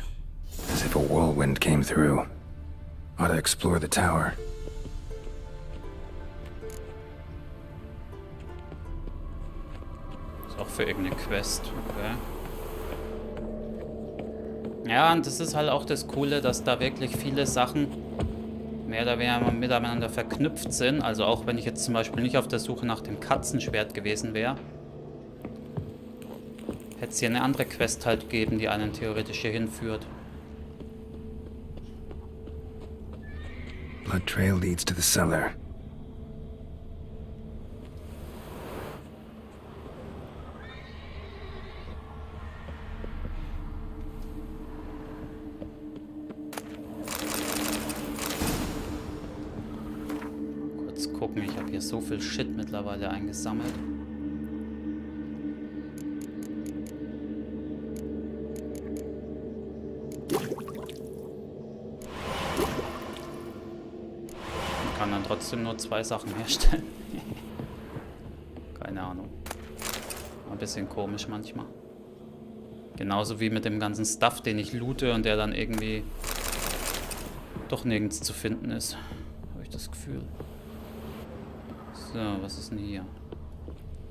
As if a whirlwind came through. Ought to explore the tower.
Ist auch für irgendeine Quest, okay. Ja, und das ist halt auch das Coole, dass da wirklich viele Sachen mehr oder weniger miteinander verknüpft sind. Also auch wenn ich jetzt zum Beispiel nicht auf der Suche nach dem Katzenschwert gewesen wäre, hätte es hier eine andere Quest halt gegeben, die einen theoretisch hier hinführt.
Blood trail leads to the cellar.
Kurz gucken, ich habe hier so viel Shit mittlerweile eingesammelt. Kann dann trotzdem nur 2 Sachen herstellen. Keine Ahnung. Ein bisschen komisch manchmal. Genauso wie mit dem ganzen Stuff, den ich loote und der dann irgendwie doch nirgends zu finden ist. Habe ich das Gefühl. So, was ist denn hier?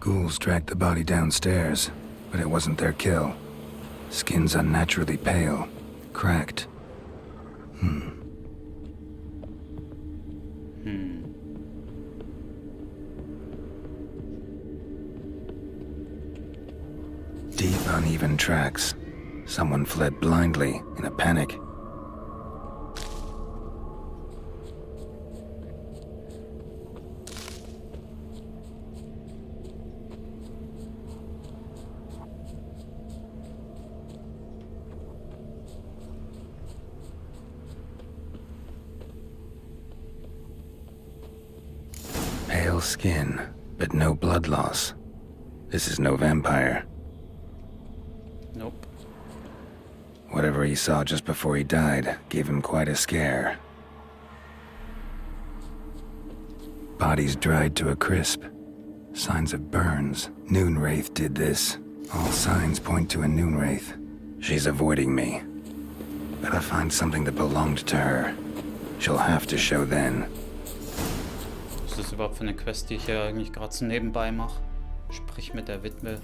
Ghouls dragged the body downstairs, but it wasn't their kill. Skin's unnaturally pale, cracked. Deep, uneven tracks. Someone fled blindly, in a panic. Pale skin, but no blood loss. This is no vampire.
Nope.
Whatever he saw just before he died gave him quite a scare. Bodies dried to a crisp. Signs of burns. Noonwraith did this. All signs point to a Noonwraith. She's avoiding me. But I find something that belonged to her. She'll have to show then.
Was ist das überhaupt für eine Quest, die ich ja eigentlich gerade so nebenbei mache? Sprich mit der Witwe.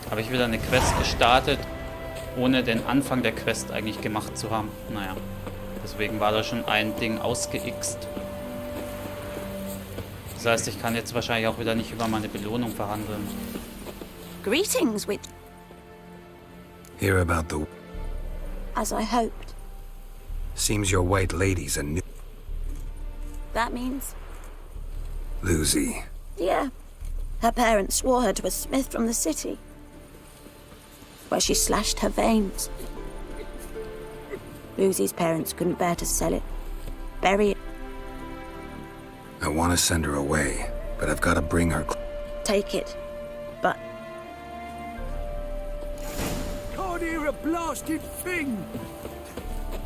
Habe ich wieder eine Quest gestartet, ohne den Anfang der Quest eigentlich gemacht zu haben. Naja, deswegen war da schon ein Ding ausgeixt. Das heißt, ich kann jetzt wahrscheinlich auch wieder nicht über meine Belohnung verhandeln.
Greetings, with
Hear about the...
as I hoped.
Seems your white lady's a new...
That means?
Lucy.
Yeah. Her parents swore her to a smith from the city, where she slashed her veins. Lucy's parents couldn't bear to sell it. Bury it.
I want to send her away, but I've got to bring her...
Take it. But
Can't hear a blasted thing!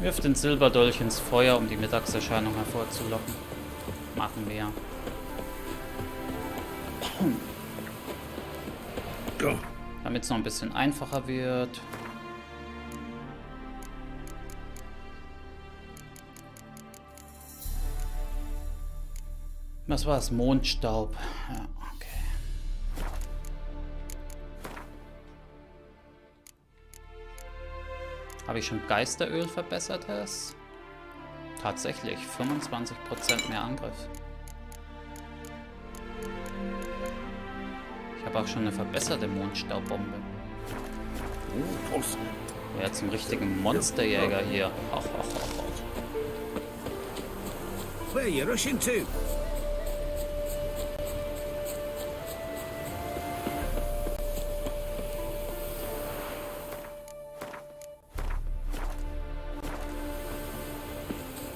Wirf den Silberdolch ins Feuer, um die Mittagserscheinung hervorzulocken. Machen wir. Damit es noch ein bisschen einfacher wird. Was war es? Mondstaub. Ja, okay. Habe ich schon Geisteröl verbessert? Tatsächlich, 25% mehr Angriff. Ich habe auch schon eine verbesserte Mondstaubbombe. Ja, zum richtigen Monsterjäger hier. Ach.
Where are you rushing to?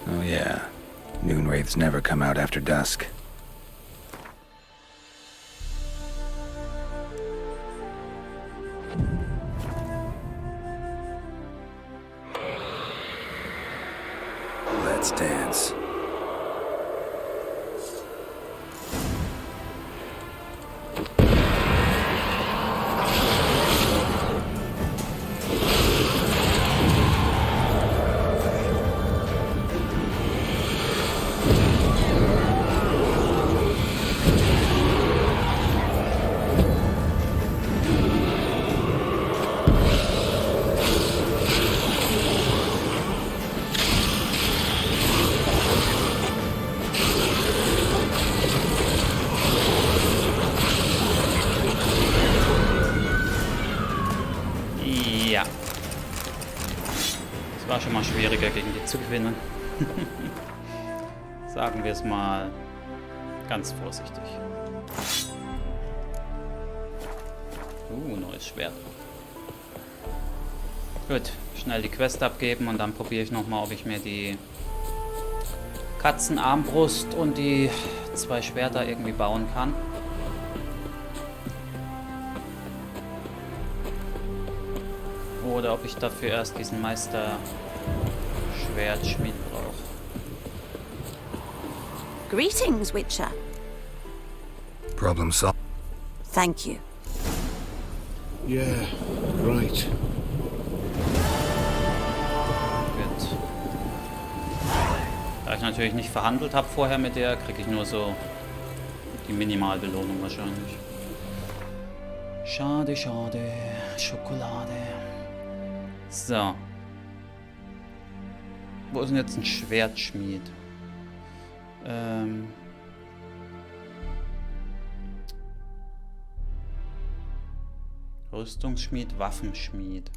Oh yeah. Noonwraiths never come out after dusk. Let's dance.
Ja. Es war schon mal schwieriger gegen die zu gewinnen. Sagen wir es mal ganz vorsichtig. Neues Schwert. Gut, schnell die Quest abgeben und dann probiere ich nochmal, ob ich mir die Katzenarmbrust und die 2 Schwerter irgendwie bauen kann. Oder ob ich dafür erst diesen Meister Schwertschmied brauche.
Greetings, Witcher.
Problem solved.
Thank you.
Yeah, right.
Gut. Da ich natürlich nicht verhandelt habe vorher mit der, kriege ich nur so die Minimalbelohnung wahrscheinlich. Schade, schade. Schokolade. So. Wo ist denn jetzt ein Schwertschmied? Rüstungsschmied, Waffenschmied.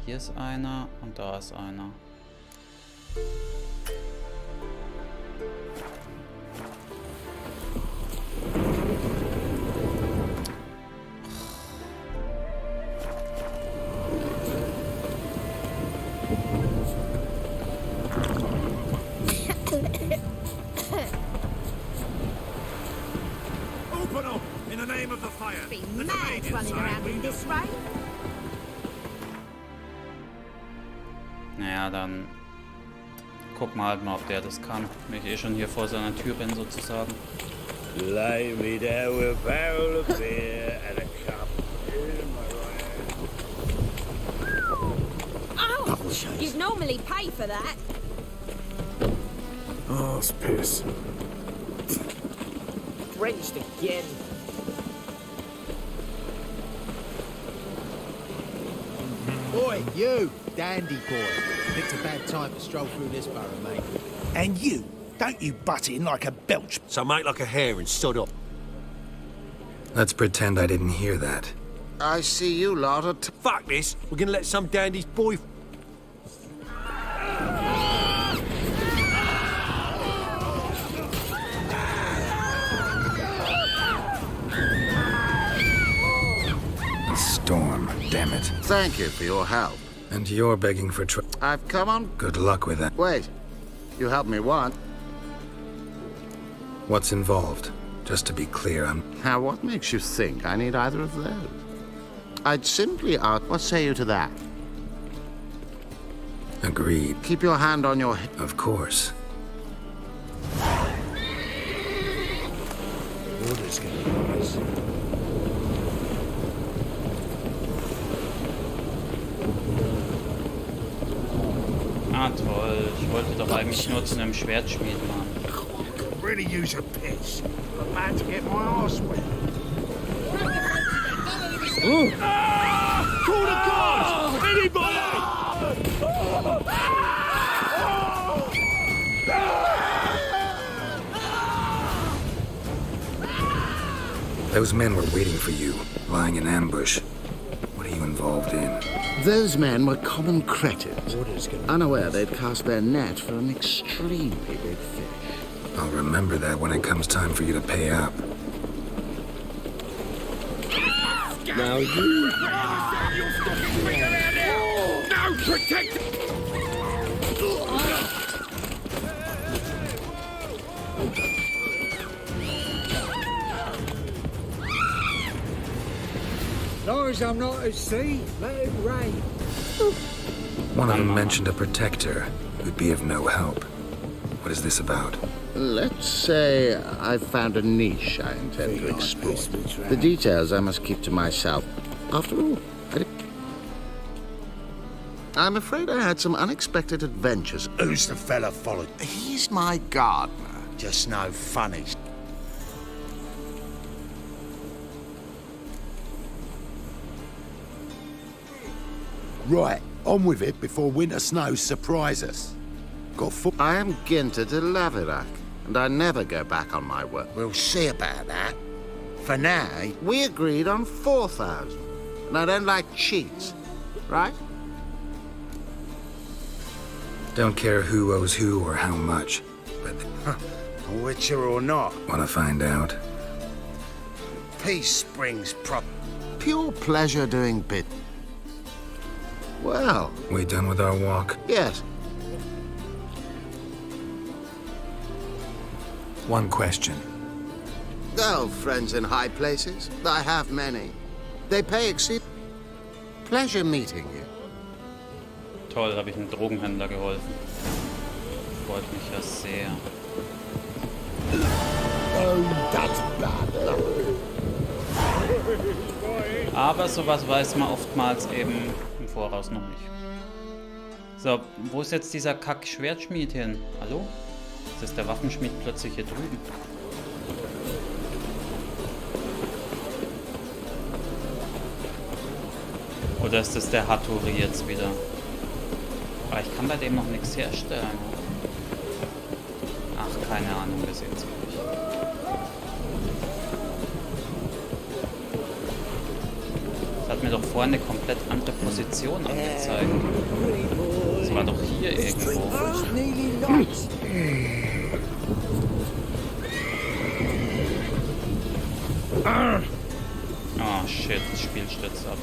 Hier ist einer und da ist einer.
Open up in the name of the fire.
Be mad running around in this rain.
Naja, dann gucken wir halt mal, ob der das kann. Wenn ich eh schon hier vor seiner Tür bin, sozusagen.
Lay me down with a barrel of beer and a cup in my hand.
Oh, you'd normally pay for that.
Oh, it's piss.
Drenched again.
Oi, you, dandy boy. Picked a bad time to stroll through this borough, mate.
And you, don't you butt in like a belch.
So make like a hare and sod up.
Let's pretend I didn't hear that.
I see you lot are fuck this. We're gonna let some dandy's boy.
A storm, damn it.
Thank you for your help.
And you're begging for trouble.
I've come on.
Good luck with that.
Wait. You helped me once.
What's involved? Just to be clear,
Now, what makes you think I need either of those? I'd simply ask, what say you to that?
Agreed.
Keep your hand on your hip.
Of course.
Orders getting nice.
Ah, toll. Ich wollte doch eigentlich nur zu einem Schwertschmied, Mann.
Really use a piss. But man to get my arse wet.
Call the guards! Anybody!
Those men were waiting for you, lying in ambush. What are you involved in?
Those men were common cretins, unaware they'd cast their net for an extremely big fish.
I'll remember that when it comes time for you to pay up.
Now you...
No, protect!
Long as I'm not at sea, let it rain.
One of them mentioned a protector who'd be of no help. What is this about?
Let's say I've found a niche I intend to explore. The details I must keep to myself. After all, I'm afraid I had some unexpected adventures.
Who's the fella followed?
He's my gardener.
Just no funny.
Right, on with it before winter snows surprise us. Got foot.
I am Ginter de Laverack, and I never go back on my word.
We'll see about that. For now,
We agreed on 4,000, and I don't like cheats, right?
Don't care who owes who or how much, but...
a witcher or not,
Wanna find out?
peace springs prop.
Pure pleasure doing bit. Well,
We done with our walk?
yes.
One question.
Oh, friends in high places. I have many. They pay exceed. Pleasure meeting you.
Toll, habe ich einem Drogenhändler geholfen. Freut mich ja sehr.
Oh, that's bad.
Aber sowas weiß man oftmals eben im Voraus noch nicht. So, wo ist jetzt dieser Kack-Schwertschmied hin? Hallo? Jetzt ist der Waffenschmied plötzlich hier drüben. Oder ist das der Hattori jetzt wieder? Aber ich kann bei dem noch nichts herstellen. Ach, keine Ahnung, wir sehen es nicht. Das hat mir doch vorhin eine komplett andere Position angezeigt. Das war doch hier irgendwo. Oh shit, das Spiel stürzt ab.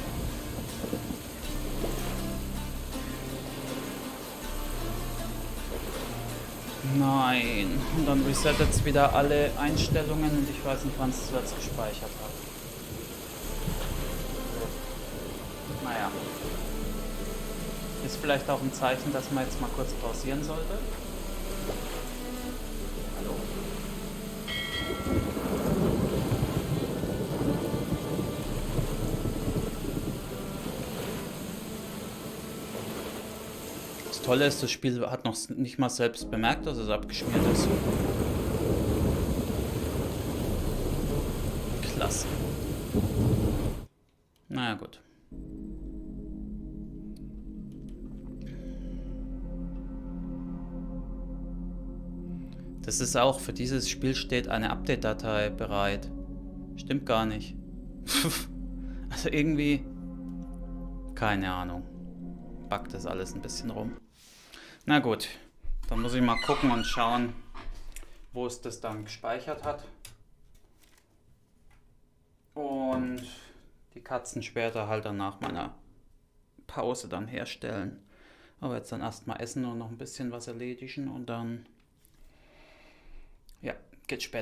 Nein, und dann resettet es wieder alle Einstellungen und ich weiß nicht, wann es zuletzt gespeichert hat. Naja. Ist vielleicht auch ein Zeichen, dass man jetzt mal kurz pausieren sollte. Hallo? Das Tolle ist, das Spiel hat noch nicht mal selbst bemerkt, dass es abgeschmiert ist. Klasse. Naja, gut. Das ist auch, für dieses Spiel steht eine Update-Datei bereit. Stimmt gar nicht. Also irgendwie, keine Ahnung. Buggt das alles ein bisschen rum. Na gut, dann muss ich mal gucken und schauen, wo es das dann gespeichert hat. Und die Katzenschwerter halt dann nach meiner Pause dann herstellen. Aber jetzt dann erstmal essen und noch ein bisschen was erledigen und dann, ja, geht später.